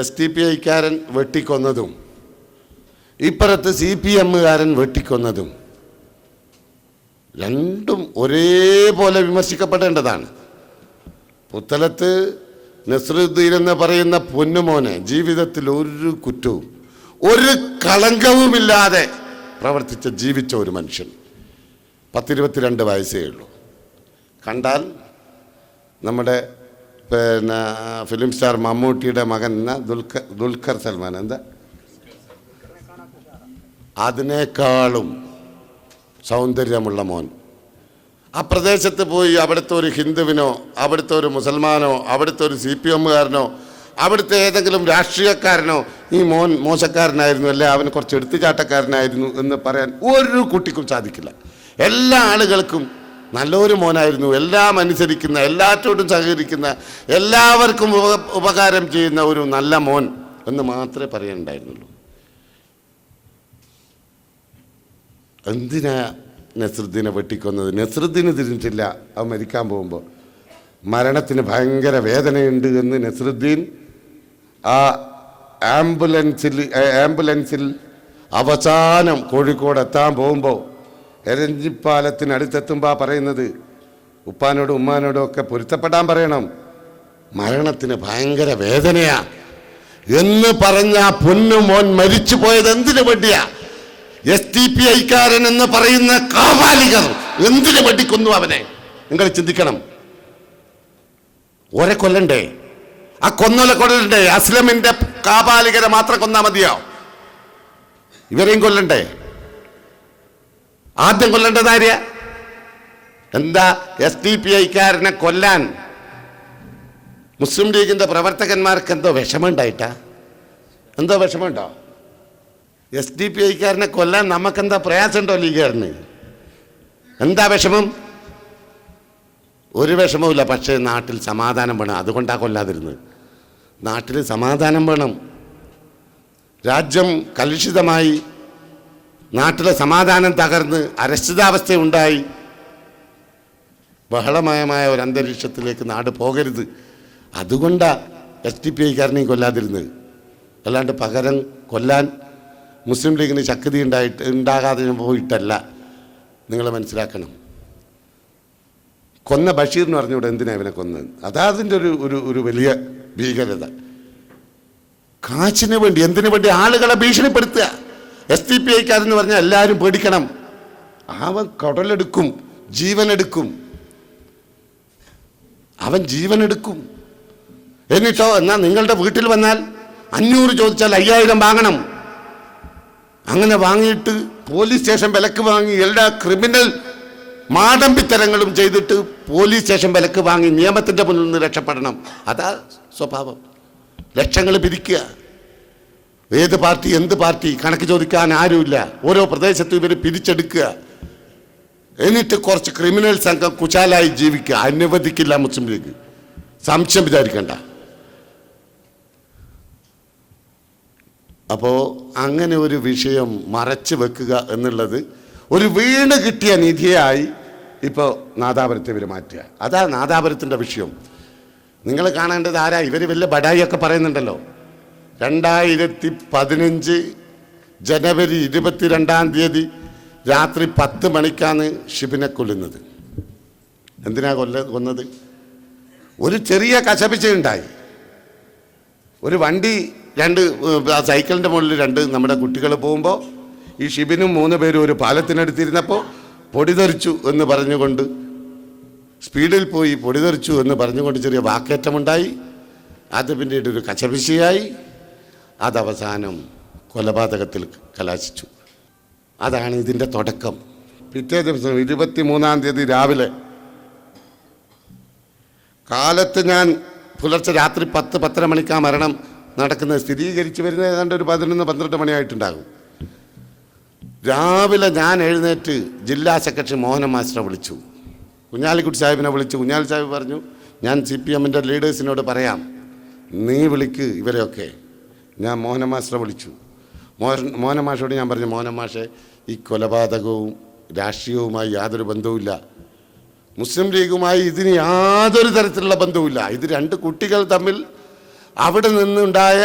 SDPIക്കാരൻ വെട്ടിക്കൊന്നതും ഇപ്പുറത്ത് CPMകാരൻ വെട്ടിക്കൊന്നതും രണ്ടും ഒരേപോലെ വിമർശിക്കപ്പെടേണ്ടതാണ്. പുത്തലത്ത് നസ്രുദ്ദീൻ എന്ന് പറയുന്ന പൊന്നുമോനെ ജീവിതത്തിൽ ഒരു കുറ്റവും ഒരു കളങ്കവുമില്ലാതെ ജീവിച്ച ഒരു മനുഷ്യൻ, 10-22 വയസ്സേ ഉള്ളൂ. കണ്ടാൽ നമ്മുടെ ഫിലിം സ്റ്റാർ മമ്മൂട്ടിയുടെ മകൻ ദുൽഖർ സൽമാൻ, എന്താ അതിനേക്കാളും സൗന്ദര്യമുള്ള മോൻ. ആ പ്രദേശത്ത് പോയി അവിടുത്തെ ഒരു ഹിന്ദുവിനോ അവിടുത്തെ ഒരു മുസൽമാനോ അവിടുത്തെ ഒരു CPMകാരനോ അവിടുത്തെ ഏതെങ്കിലും രാഷ്ട്രീയക്കാരനോ ഈ മോൻ മോശക്കാരനായിരുന്നു, അല്ലെ അവന് കുറച്ച് എടുത്തുചാട്ടക്കാരനായിരുന്നു എന്ന് പറയാൻ ഒരു കുട്ടിക്കും സാധിക്കില്ല. എല്ലാ ആളുകൾക്കും നല്ലൊരു മോനായിരുന്നു, എല്ലാം അനുസരിക്കുന്ന, എല്ലാറ്റോടും സഹകരിക്കുന്ന, എല്ലാവർക്കും ഉപകാരം ചെയ്യുന്ന ഒരു നല്ല മോൻ എന്ന് മാത്രമേ പറയാനുണ്ടായിരുന്നുള്ളൂ. എന്തിനാ നസ്രുദ്ദീനെ വെട്ടിക്കൊന്നത്? നസ്രുദ്ദീന് തിരിഞ്ഞിട്ടില്ല. അവൻ മരിക്കാൻ പോകുമ്പോൾ മരണത്തിന് ഭയങ്കര വേദനയുണ്ട് എന്ന് നസ്രുദ്ദീൻ ആ ആംബുലൻസിൽ അവസാനം കോഴിക്കോട് എത്താൻ പോകുമ്പോൾ എരഞ്ഞിപ്പാലത്തിനടുത്തെത്തുമ്പോൾ പറയുന്നത്, ഉപ്പാനോടും ഉമ്മാനോടും ഒക്കെ പൊരുത്തപ്പെടാൻ പറയണം, മരണത്തിന് ഭയങ്കര വേദനയാ എന്ന് പറഞ്ഞ പൊന്നു മോൻ മരിച്ചു പോയത് എന്തിനു വേണ്ടിയാ? SDPIക്കാരൻ എന്ന് പറയുന്ന കാപാലികർ എന്തിനു വെട്ടിക്കൊന്നു അവനെ? നിങ്ങൾ ചിന്തിക്കണം. ഒരെ കൊല്ലണ്ടേ? ആ കൊല്ലണ്ടേ? അസ്ലമിന്റെ കാപാലികരെ മാത്രം കൊന്നാ മതിയോ? ഇവരെയും കൊല്ലണ്ടേ? ആദ്യം കൊല്ലേണ്ടതാര്യ? എന്താ SDPIക്കാരനെ കൊല്ലാൻ മുസ്ലിം ലീഗിന്റെ പ്രവർത്തകന്മാർക്ക് എന്തോ വിഷമമുണ്ടായിട്ടാ? എന്തോ വിഷമമുണ്ടോ? SDPIക്കാരനെ കൊല്ലാൻ നമുക്കെന്താ പ്രയാസമുണ്ടോ? ലീഗുകാരന് എന്താ വിഷമം? ഒരു വിഷമവുമില്ല. പക്ഷേ നാട്ടിൽ സമാധാനം വേണം, അതുകൊണ്ടാണ് കൊല്ലാതിരുന്നത്. നാട്ടിൽ സമാധാനം വേണം. രാജ്യം കലുഷിതമായി, നാട്ടിലെ സമാധാനം തകർന്ന് അരക്ഷിതാവസ്ഥയുണ്ടായി, ബഹളമയമായ ഒരു അന്തരീക്ഷത്തിലേക്ക് നാട് പോകരുത്. അതുകൊണ്ടാണ് SDPIക്കാരനെയും കൊല്ലാതിരുന്നത്. അല്ലാണ്ട് പകരം കൊല്ലാൻ മുസ്ലിം ലീഗിന് ശക്തി ഉണ്ടാകാതെ പോയിട്ടല്ല. നിങ്ങൾ മനസ്സിലാക്കണം. കൊന്ന ബഷീറിന് പറഞ്ഞൂടെ എന്തിനാ ഇവനെ കൊന്നത്? അതതിൻ്റെ ഒരു വലിയ ഭീകരത. കാശിന് വേണ്ടി, എന്തിനു വേണ്ടി? ആളുകളെ ഭീഷണിപ്പെടുത്തുക. SDPIക്കാരെന്ന് പറഞ്ഞാൽ എല്ലാവരും പേടിക്കണം. അവൻ കടലെടുക്കും, ജീവനെടുക്കും. അവൻ ജീവനെടുക്കും. എന്നിട്ടോ എന്നാൽ നിങ്ങളുടെ വീട്ടിൽ വന്നാൽ 500 ചോദിച്ചാൽ 5000 വാങ്ങണം. അങ്ങനെ വാങ്ങിയിട്ട് പോലീസ് സ്റ്റേഷൻ വിലക്ക് വാങ്ങി എല്ലാ ക്രിമിനൽ മാടമ്പിത്തരങ്ങളും ചെയ്തിട്ട് പോലീസ് സ്റ്റേഷൻ വിലക്ക് വാങ്ങി നിയമത്തിൻ്റെ മുന്നിൽ നിന്ന് രക്ഷപ്പെടണം. അതാ സ്വഭാവം. ലക്ഷങ്ങൾ പിരിക്കുക. ഏത് പാർട്ടി, എന്ത് പാർട്ടി, കണക്ക് ചോദിക്കാൻ ആരുമില്ല. ഓരോ പ്രദേശത്തും ഇവർ പിരിച്ചെടുക്കുക. എന്നിട്ട് കുറച്ച് ക്രിമിനൽ സംഘം കുശാലായി ജീവിക്കുക. അനുവദിക്കില്ല മുസ്ലിം ലീഗ്. സംശയം വിചാരിക്കണ്ട. അപ്പോൾ അങ്ങനെ ഒരു വിഷയം മറച്ചു വെക്കുക എന്നുള്ളത് ഒരു വീണ് കിട്ടിയ നിധിയായി ഇപ്പോൾ നാദാപുരത്തെ ഇവർ മാറ്റുക. അതാ നാദാപുരത്തിൻ്റെ വിഷയം. നിങ്ങൾ കാണേണ്ടത് ആരാ? ഇവർ വലിയ ബഡായിയൊക്കെ പറയുന്നുണ്ടല്ലോ. 2015 ജനുവരി 22 രാത്രി 10 മണിക്കാണ് ഷിബിനെ കൊല്ലുന്നത്. എന്തിനാ കൊന്നത്? ഒരു ചെറിയ കശപിശയുണ്ടായി. ഒരു വണ്ടി, 2 സൈക്കിളിൻ്റെ മുകളിൽ 2 നമ്മുടെ കുട്ടികൾ പോകുമ്പോൾ ഈ ഷിബിനും 3 പേരും ഒരു പാലത്തിനടുത്തിരുന്നപ്പോൾ പൊടിതെറിച്ചു എന്ന് പറഞ്ഞുകൊണ്ട്, സ്പീഡിൽ പോയി പൊടിതെറിച്ചു എന്ന് പറഞ്ഞുകൊണ്ട് ചെറിയ വാക്കേറ്റമുണ്ടായി. അത് പിന്നീട് ഒരു കശപിശയായി. അതവസാനം കൊലപാതകത്തിൽ കലാശിച്ചു. അതാണ് ഇതിൻ്റെ തുടക്കം. പിറ്റേ ദിവസം 23-ാം തീയതി രാവിലെ കാലത്ത് ഞാൻ പുലർച്ചെ രാത്രി 10-10:30 മണിക്കാ മരണം നടക്കുന്നത്. സ്ഥിരീകരിച്ച് വരുന്നത് ഏതാണ്ട് ഒരു 11-12 മണിയായിട്ടുണ്ടാകും. രാവിലെ ഞാൻ എഴുന്നേറ്റ് ജില്ലാ സെക്രട്ടറി മോഹനൻ മാസ്റ്ററെ വിളിച്ചു, കുഞ്ഞാലിക്കുട്ടി സാഹിബിനെ വിളിച്ചു. കുഞ്ഞാലി സാഹിബ് പറഞ്ഞു, ഞാൻ CPM-ൻ്റെ ലീഡേഴ്സിനോട് പറയാം, നീ വിളിക്ക് ഇവരെയൊക്കെ. ഞാൻ മോഹനൻ മാസ്റ്ററെ വിളിച്ചു. മോഹനൻ മാഷോട് ഞാൻ പറഞ്ഞു, മോഹനൻ മാഷെ, ഈ കൊലപാതകവും രാഷ്ട്രീയവുമായി യാതൊരു ബന്ധവുമില്ല, മുസ്ലിം ലീഗുമായി ഇതിന് യാതൊരു തരത്തിലുള്ള ബന്ധവുമില്ല. ഇത് രണ്ട് കുട്ടികൾ തമ്മിൽ അവിടെ നിന്നുണ്ടായ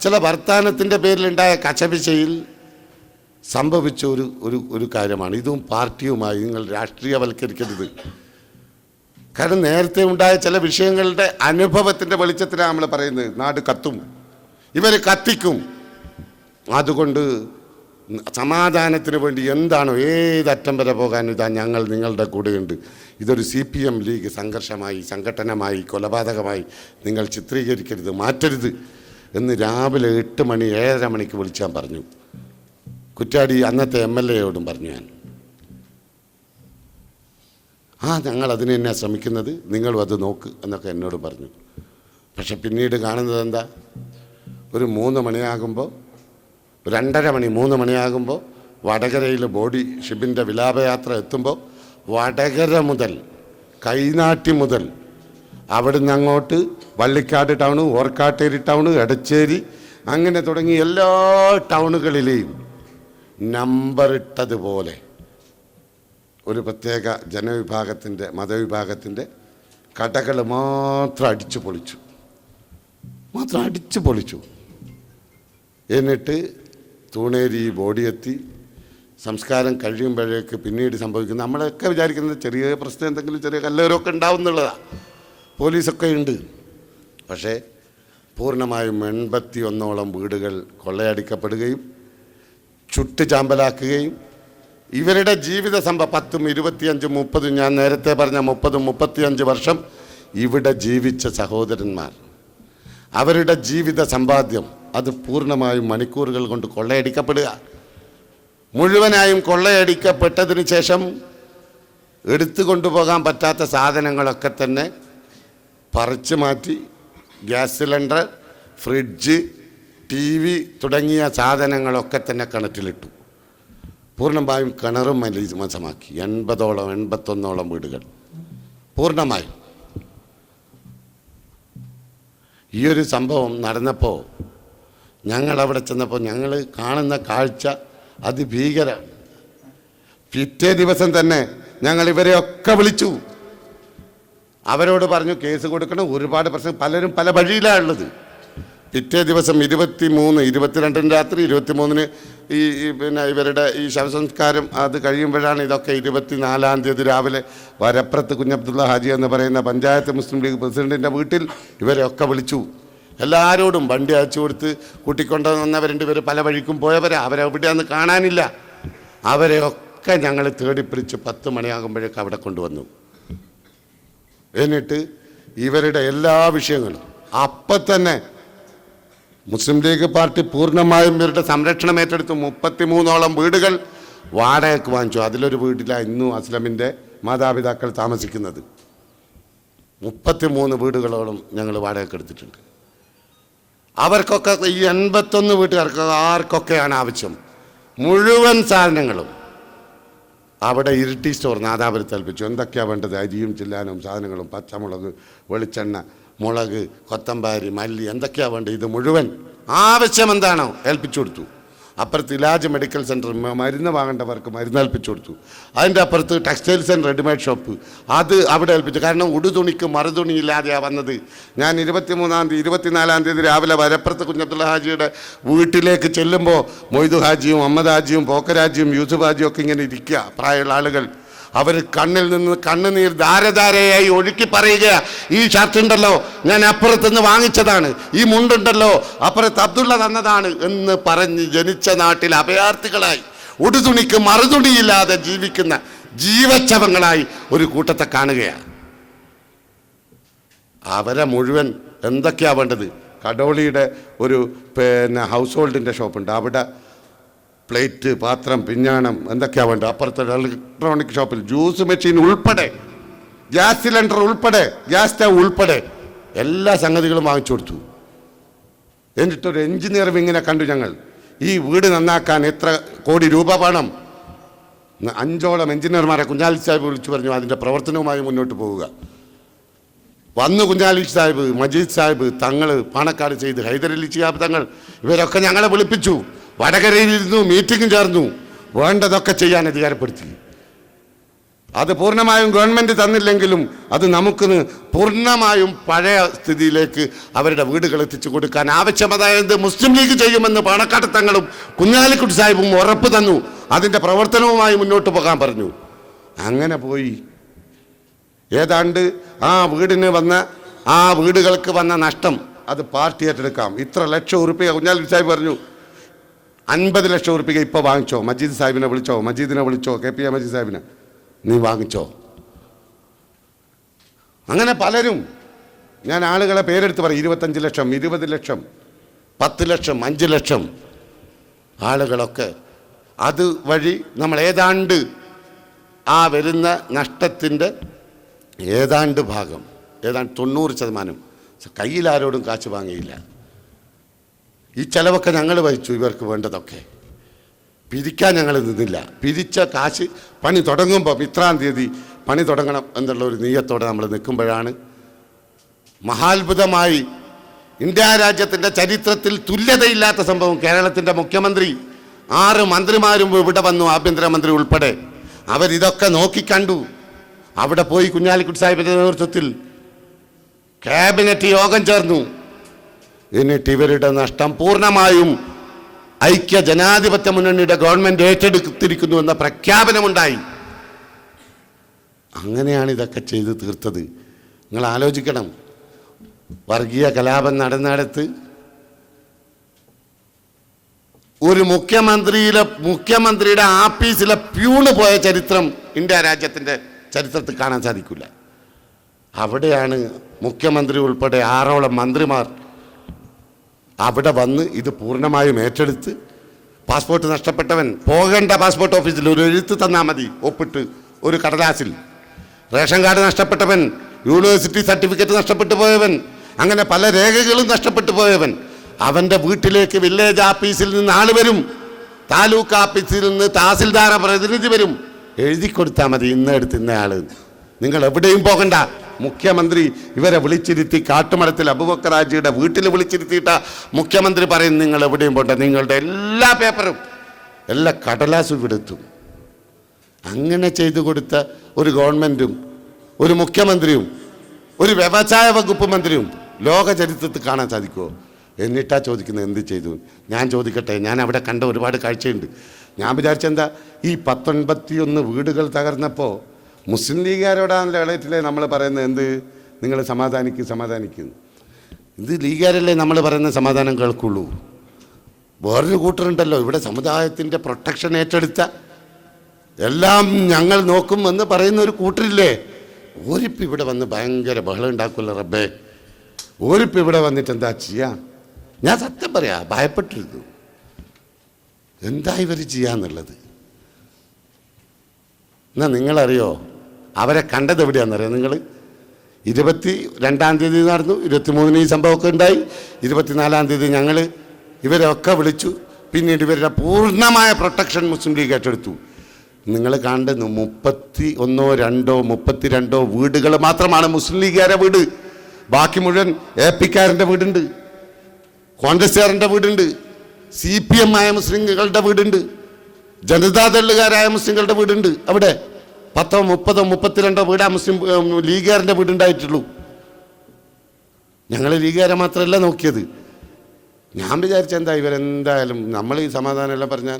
ചില വർത്തമാനത്തിൻ്റെ പേരിലുണ്ടായ കച്ചപിച്ചയിൽ സംഭവിച്ച ഒരു കാര്യമാണ്. ഇതും പാർട്ടിയുമായി നിങ്ങൾ രാഷ്ട്രീയവൽക്കരിക്കരുത്. കാരണം നേരത്തെ ഉണ്ടായ ചില വിഷയങ്ങളുടെ അനുഭവത്തിൻ്റെ വെളിച്ചത്തിലാണ് നമ്മൾ പറയുന്നത്. നാട് കത്തും, ഇവർ കത്തിക്കും. അതുകൊണ്ട് സമാധാനത്തിന് വേണ്ടി എന്താണോ ഏതറ്റം വരെ പോകാൻ ഇതാ ഞങ്ങൾ നിങ്ങളുടെ കൂടെയുണ്ട്. ഇതൊരു CPM ലീഗ് സംഘർഷമായി, സംഘടനമായി, കൊലപാതകമായി നിങ്ങൾ ചിത്രീകരിക്കരുത്, മാറ്റരുത് എന്ന് രാവിലെ 8 മണി 7:30 മണിക്ക് വിളിച്ചാൻ പറഞ്ഞു. കുറ്റാടി അന്നത്തെ MLA-യോടും പറഞ്ഞു ഞാൻ. ഞങ്ങൾ അതിന് തന്നെ ശ്രമിക്കുന്നത്, നിങ്ങളും അത് നോക്ക് എന്നൊക്കെ എന്നോട് പറഞ്ഞു. പക്ഷെ പിന്നീട് കാണുന്നത് എന്താ, ഒരു 3 മണിയാകുമ്പോൾ, 2:30 മണി 3 മണിയാകുമ്പോൾ വടകരയിൽ ബോഡി ഷിബിൻ്റെ വിലാപയാത്ര എത്തുമ്പോൾ വടകര മുതൽ കൈനാട്ടി മുതൽ അവിടുന്ന് അങ്ങോട്ട് വള്ളിക്കാട് ടൗണ്, ഓർക്കാട്ടേരി ടൗണ്, എടച്ചേരി, അങ്ങനെ തുടങ്ങി എല്ലാ ടൗണുകളിലെയും നമ്പർ ഇട്ടതുപോലെ ഒരു പ്രത്യേക ജനവിഭാഗത്തിൻ്റെ മതവിഭാഗത്തിൻ്റെ കടകൾ മാത്രം അടിച്ചു പൊളിച്ചു. എന്നിട്ട് തൂണേരി ബോഡി എത്തി. സംസ്കാരം കഴിയുമ്പോഴേക്ക് പിന്നീട് സംഭവിക്കുന്നത് നമ്മളൊക്കെ വിചാരിക്കുന്നത് ചെറിയ പ്രശ്നം, എന്തെങ്കിലും ചെറിയ കല്ലേറൊക്കെ ഉണ്ടാവും എന്നുള്ളതാണ്. പോലീസൊക്കെ ഉണ്ട്. പക്ഷേ പൂർണ്ണമായും 81ഓളം വീടുകൾ കൊള്ളയടിക്കപ്പെടുകയും ചുട്ട് ചാമ്പലാക്കുകയും ഇവരുടെ ജീവിത 10, 25, 30, ഞാൻ നേരത്തെ പറഞ്ഞ 30, 35 വർഷം ഇവിടെ ജീവിച്ച സഹോദരന്മാർ, അവരുടെ ജീവിത സമ്പാദ്യം അത് പൂർണ്ണമായും മണിക്കൂറുകൾ കൊണ്ട് കൊള്ളയടിക്കപ്പെടുക. മുഴുവനായും കൊള്ളയടിക്കപ്പെട്ടതിന് ശേഷം എടുത്തു കൊണ്ടുപോകാൻ പറ്റാത്ത സാധനങ്ങളൊക്കെ തന്നെ പറിച്ചു മാറ്റി ഗ്യാസ് സിലിണ്ടർ, ഫ്രിഡ്ജ്, TV തുടങ്ങിയ സാധനങ്ങളൊക്കെ തന്നെ കിണറ്റിലിട്ടു. പൂർണ്ണമായും കിണറും മലിനമാക്കി. 81ഓളം വീടുകൾ പൂർണ്ണമായും. ഈ ഒരു സംഭവം നടന്നപ്പോൾ ഞങ്ങളവിടെ ചെന്നപ്പോൾ ഞങ്ങൾ കാണുന്ന കാഴ്ച അതിഭീകരമാണ്. പിറ്റേ ദിവസം തന്നെ ഞങ്ങൾ ഇവരെയൊക്കെ വിളിച്ചു. അവരോട് പറഞ്ഞു കേസ് കൊടുക്കണം, ഒരുപാട് പ്രശ്നം, പലരും പല വഴിയിലാണുള്ളത്. പിറ്റേ ദിവസം 22 രാത്രി 23 പിന്നെ ഇവരുടെ ഈ ശവസംസ്കാരം അത് കഴിയുമ്പോഴാണ് ഇതൊക്കെ 24-ാം തീയതി രാവിലെ വരപ്രത്ത് കുഞ്ഞബ്ദുള്ള ഹാജി എന്ന് പറയുന്ന പഞ്ചായത്ത് മുസ്ലിം ലീഗ് പ്രസിഡന്റിൻ്റെ വീട്ടിൽ ഇവരെയൊക്കെ വിളിച്ചു. എല്ലാവരോടും വണ്ടി അയച്ചു കൊടുത്ത് കൂട്ടിക്കൊണ്ടു വന്നവരുണ്ട്. ഇവർ പല വഴിക്കും പോയവരാ, അവരെവിടെയാന്ന് കാണാനില്ല. അവരെയൊക്കെ ഞങ്ങൾ തേടിപ്പിടിച്ച് 10 മണിയാകുമ്പോഴേക്ക് അവിടെ കൊണ്ടുവന്നു. എന്നിട്ട് ഇവരുടെ എല്ലാ വിഷയങ്ങളും അപ്പം തന്നെ മുസ്ലിം ലീഗ് പാർട്ടി പൂർണ്ണമായും ഇവരുടെ സംരക്ഷണം ഏറ്റെടുത്തു. 33ഓളം വീടുകൾ വാടകയ്ക്ക് വാങ്ങിച്ചു. അതിലൊരു വീട്ടിലാണ് ഇന്നും അസ്ലമിൻ്റെ മാതാപിതാക്കൾ താമസിക്കുന്നത്. 33 വീടുകളോളം ഞങ്ങൾ വാടകയ്ക്ക് എടുത്തിട്ടുണ്ട്. അവർക്കൊക്കെ ഈ 81 വീട്ടുകാർക്ക് ആർക്കൊക്കെയാണ് ആവശ്യം മുഴുവൻ സാധനങ്ങളും അവിടെ ഇരിട്ടി സ്റ്റോർ നാദാപുരത്ത് ഏൽപ്പിച്ചു. എന്തൊക്കെയാണ് വേണ്ടത്, അരിയും ചില്ലാനും സാധനങ്ങളും, പച്ചമുളക്, വെളിച്ചെണ്ണ, മുളക്, കൊത്തമ്പാരി, മല്ലി, എന്തൊക്കെയാണ് വേണ്ടത് ഇത് മുഴുവൻ ആവശ്യം എന്താണോ ഏൽപ്പിച്ചു കൊടുത്തു. അപ്പുറത്ത് ഇലാജ് മെഡിക്കൽ സെൻറ്റർ, മരുന്ന് വാങ്ങേണ്ടവർക്ക് മരുന്ന് ഏൽപ്പിച്ചു കൊടുത്തു. അതിൻ്റെ അപ്പുറത്ത് ടെക്സ്റ്റൈൽസ് ആൻഡ് റെഡിമെയ്ഡ് ഷോപ്പ്, അത് അവിടെ ഏൽപ്പിച്ചു. കാരണം ഉടുതുണിക്ക് മറുതുണി ഇല്ലാതെയാണ് വന്നത്. ഞാൻ 23-ാം തീയതി 24-ാം തീയതി രാവിലെ വരപ്പുറത്ത് കുഞ്ഞബ്ദുള്ള ഹാജിയുടെ വീട്ടിലേക്ക് ചെല്ലുമ്പോൾ മൊയ്തു ഹാജിയും അഹമ്മദ് ഹാജിയും പോക്കരാജിയും യൂസുഫ് ഹാജിയും ഒക്കെ ഇങ്ങനെ ഇരിക്കുക, പ്രായമുള്ള ആളുകൾ. അവർ കണ്ണിൽ നിന്ന് കണ്ണുനീർ ധാരധാരയായി ഒഴുക്കി പറയുക, ഈ ഷർട്ട് ഉണ്ടല്ലോ ഞാൻ അപ്പുറത്തുനിന്ന് വാങ്ങിച്ചതാണ്, ഈ മുണ്ടുണ്ടല്ലോ അപ്പുറത്ത് അബ്ദുള്ള തന്നതാണ് എന്ന് പറഞ്ഞ് ജനിച്ച നാട്ടിൽ അഭയാർത്ഥികളായി ഉടുതുണിക്ക് മറുതുണിയില്ലാതെ ജീവിക്കുന്ന ജീവച്ഛവങ്ങളായി ഒരു കൂട്ടത്തെ കാണുകയാണ്. അവരെ മുഴുവൻ എന്തൊക്കെയാണ് വേണ്ടത്. കടോളിയുടെ ഒരു ഹൗസ് ഹോൾഡിൻ്റെ ഷോപ്പുണ്ട്, അവിടെ പ്ലേറ്റ്, പാത്രം, പിഞ്ഞാണം എന്തൊക്കെയാണ് വേണ്ടത്. അപ്പുറത്തെ ഇലക്ട്രോണിക് ഷോപ്പിൽ ജ്യൂസ് മെഷീൻ ഉൾപ്പെടെ, ഗ്യാസ് സിലിണ്ടർ ഉൾപ്പെടെ, ഗ്യാസ് സ്റ്റവ് ഉൾപ്പെടെ എല്ലാ സംഗതികളും വാങ്ങിച്ചു കൊടുത്തു. എന്നിട്ടൊരു എഞ്ചിനീയർ ഇങ്ങനെ കണ്ടു ഞങ്ങൾ. ഈ വീട് നന്നാക്കാൻ എത്ര കോടി രൂപ വേണം? 5ഓളം എഞ്ചിനീയർമാരെ കുഞ്ഞാലി സാഹിബ് വിളിച്ചു പറഞ്ഞു അതിൻ്റെ പ്രവർത്തനവുമായി മുന്നോട്ട് പോവുക. വന്നു കുഞ്ഞാലി സാഹിബ്, മജീദ് സാഹിബ്, തങ്ങൾ, പാണക്കാട് ചെയ്ത് ഹൈദരലി ശിഹാബ് തങ്ങൾ, ഇവരൊക്കെ ഞങ്ങളെ വിളിപ്പിച്ചു. വടകരയിലിരുന്നു, മീറ്റിംഗ് ചേർന്നു, വേണ്ടതൊക്കെ ചെയ്യാൻ അധികാരപ്പെടുത്തി. അത് പൂർണ്ണമായും ഗവൺമെൻറ് തന്നില്ലെങ്കിലും അത് നമുക്ക് പൂർണ്ണമായും പഴയ സ്ഥിതിയിലേക്ക് അവരുടെ വീടുകൾ എത്തിച്ചു കൊടുക്കാൻ ആവശ്യമതായത് മുസ്ലിം ലീഗ് ചെയ്യുമെന്ന് പാണക്കാട് തങ്ങളും കുഞ്ഞാലിക്കുട്ടി സാഹിബും ഉറപ്പ് തന്നു. അതിൻ്റെ പ്രവർത്തനവുമായി മുന്നോട്ട് പോകാൻ പറഞ്ഞു. അങ്ങനെ പോയി. ഏതാണ്ട് ആ വീടുകൾക്ക് വന്ന നഷ്ടം അത് പാർട്ടി ഏറ്റെടുക്കാം. ഇത്ര ലക്ഷം ഉറുപ്പിക കുഞ്ഞാലിക്കുട്ടി സാഹിബ് പറഞ്ഞു. 50 ലക്ഷം ഉറുപ്പിക ഇപ്പോൾ വാങ്ങിച്ചോ, മജീദ് സാഹിബിനെ വിളിച്ചോ, മജീദിനെ വിളിച്ചോ, KP മജീദ് സാഹിബിനെ നീ വാങ്ങിച്ചോ. അങ്ങനെ പലരും, ഞാൻ ആളുകളെ പേരെടുത്ത് പറയും, 25 ലക്ഷം, 20 ലക്ഷം, 10 ലക്ഷം, 5 ലക്ഷം ആളുകളൊക്കെ അത് വഴി നമ്മൾ ഏതാണ്ട് ആ വരുന്ന നഷ്ടത്തിൻ്റെ ഏതാണ്ട് ഭാഗം, ഏതാണ്ട് 90% കയ്യിലാരോടും കാശ് വാങ്ങിയില്ല. ഈ ചെലവൊക്കെ ഞങ്ങൾ വഹിച്ചു. ഇവർക്ക് വേണ്ടതൊക്കെ പിരിക്കാൻ ഞങ്ങൾ നിന്നില്ല. പിരിച്ച കാശ് പണി തുടങ്ങുമ്പോൾ ഇത്രാം തീയതി പണി തുടങ്ങണം എന്നുള്ള ഒരു നീയത്തോടെ നമ്മൾ നിൽക്കുമ്പോഴാണ് മഹാത്ഭുതമായി ഇന്ത്യ രാജ്യത്തിൻ്റെ ചരിത്രത്തിൽ തുല്യതയില്ലാത്ത സംഭവം. കേരളത്തിൻ്റെ മുഖ്യമന്ത്രി 6 മന്ത്രിമാരും ഇവിടെ വന്നു, ആഭ്യന്തരമന്ത്രി ഉൾപ്പെടെ. അവരിതൊക്കെ നോക്കിക്കണ്ടു. അവിടെ പോയി കുഞ്ഞാലിക്കുട്ടി സാഹിബിൻ്റെ നേതൃത്വത്തിൽ ക്യാബിനറ്റ് യോഗം ചേർന്നു. എന്നിട്ട് ഇവരുടെ നഷ്ടം പൂർണ്ണമായും ഐക്യ ജനാധിപത്യ മുന്നണിയുടെ ഗവൺമെൻറ് ഏറ്റെടുത്തിരിക്കുന്നു എന്ന പ്രഖ്യാപനമുണ്ടായി. അങ്ങനെയാണ് ഇതൊക്കെ ചെയ്ത് തീർത്തത്. നിങ്ങൾ ആലോചിക്കണം, വർഗീയ കലാപം നടന്നിടത്ത് ഒരു മുഖ്യമന്ത്രിയുടെ ആഫീസിലെ പ്യൂണ് പോയ ചരിത്രം ഇന്ത്യ രാജ്യത്തിൻ്റെ ചരിത്രത്തിൽ കാണാൻ സാധിക്കില്ല. അവിടെയാണ് മുഖ്യമന്ത്രി ഉൾപ്പെടെ 6ഓളം മന്ത്രിമാർ അവിടെ വന്ന് ഇത് പൂർണ്ണമായും ഏറ്റെടുത്ത്. പാസ്പോർട്ട് നഷ്ടപ്പെട്ടവൻ പോകേണ്ട പാസ്പോർട്ട് ഓഫീസിൽ ഒരു എഴുത്ത് തന്നാൽ മതി, ഒപ്പിട്ട് ഒരു കടലാസിൽ. റേഷൻ കാർഡ് നഷ്ടപ്പെട്ടവൻ, യൂണിവേഴ്സിറ്റി സർട്ടിഫിക്കറ്റ് നഷ്ടപ്പെട്ടു പോയവൻ, അങ്ങനെ പല രേഖകളും നഷ്ടപ്പെട്ടു പോയവൻ, അവൻ്റെ വീട്ടിലേക്ക് വില്ലേജ് ഓഫീസിൽ നിന്ന് ആൾ വരും, താലൂക്ക് ഓഫീസിൽ നിന്ന് തഹസിൽദാർ പ്രതിനിധി വരും. എഴുതി കൊടുത്താൽ മതി ഇന്നെടുത്ത് ഇന്നയാൾ. നിങ്ങൾ എവിടെയും പോകണ്ട. മുഖ്യമന്ത്രി ഇവരെ വിളിച്ചിരുത്തി കാട്ടുമരത്തിൽ അബൂബക്കർ ഹാജിയുടെ വീട്ടിൽ വിളിച്ചിരുത്തിയിട്ട മുഖ്യമന്ത്രി പറയും നിങ്ങൾ എവിടെയും പോകണ്ട, നിങ്ങളുടെ എല്ലാ പേപ്പറും എല്ലാ കടലാസും എടുത്തു. അങ്ങനെ ചെയ്തു കൊടുത്ത ഒരു ഗവൺമെൻറ്റും ഒരു മുഖ്യമന്ത്രിയും ഒരു വ്യവസായ വകുപ്പ് മന്ത്രിയും ലോക ചരിത്രത്തിൽ കാണാൻ സാധിക്കുമോ? എന്നിട്ടാ ചോദിക്കുന്നത് എന്ത് ചെയ്തു. ഞാൻ ചോദിക്കട്ടെ, ഞാൻ അവിടെ കണ്ട ഒരുപാട് കാഴ്ചയുണ്ട്. ഞാൻ വിചാരിച്ചെന്താ, ഈ 181 വീടുകൾ തകർന്നപ്പോൾ മുസ്ലിം ലീഗുകാരോടാണല്ലോ ഇളയറ്റിലെ നമ്മൾ പറയുന്നത് എന്ത്, നിങ്ങൾ സമാധാനിക്കുന്നു. ഇത് ലീഗുകാരല്ലേ നമ്മൾ പറയുന്ന സമാധാനം കേൾക്കുള്ളൂ. വേറൊരു കൂട്ടരുണ്ടല്ലോ ഇവിടെ സമുദായത്തിൻ്റെ പ്രൊട്ടക്ഷൻ ഏറ്റെടുത്ത എല്ലാം ഞങ്ങൾ നോക്കും എന്ന് പറയുന്ന ഒരു കൂട്ടരില്ലേ, ഓരിപ്പം ഇവിടെ വന്ന് ഭയങ്കര ബഹളം ഉണ്ടാക്കുമല്ലോ റബ്ബേ. ഓരിപ്പം ഇവിടെ വന്നിട്ട് എന്താ ചെയ്യാ? ഞാൻ സത്യം പറയാ, ഭയപ്പെട്ടിരുന്നു എന്താ ഇവർ ചെയ്യാന്നുള്ളത്. എന്നാ നിങ്ങളറിയോ അവരെ കണ്ടത് എവിടെയാണെന്നറിയോ? നിങ്ങൾ 22-ാം തീയതി നടന്നു, 23-ന് ഈ സംഭവമൊക്കെ ഉണ്ടായി, 24-ാം തീയതി ഞങ്ങൾ ഇവരൊക്കെ വിളിച്ചു. പിന്നീട് ഇവരുടെ പൂർണ്ണമായ പ്രൊട്ടക്ഷൻ മുസ്ലിം ലീഗ് ഏറ്റെടുത്തു. നിങ്ങൾ കണ്ടെന്നു 32 വീടുകൾ മാത്രമാണ് മുസ്ലിം ലീഗുകാരുടെ വീട്. ബാക്കി മുഴുവൻ APക്കാരൻ്റെ വീടുണ്ട്, കോൺഗ്രസ്സുകാരൻ്റെ വീടുണ്ട്, CPM ആയ മുസ്ലിങ്ങളുടെ വീടുണ്ട്, ജനതാദളുകാരായ മുസ്ലിങ്ങളുടെ വീടുണ്ട്. അവിടെ 10, 30, 32 വീടാ മുസ്ലിം ലീഗുകാരൻ്റെ വീടുണ്ടായിട്ടുള്ളൂ. ഞങ്ങൾ ലീഗുകാരെ മാത്രമല്ല നോക്കിയത്. ഞാൻ വിചാരിച്ചെന്താ ഇവരെന്തായാലും നമ്മൾ ഈ സമാധാനമെല്ലാം പറഞ്ഞാൽ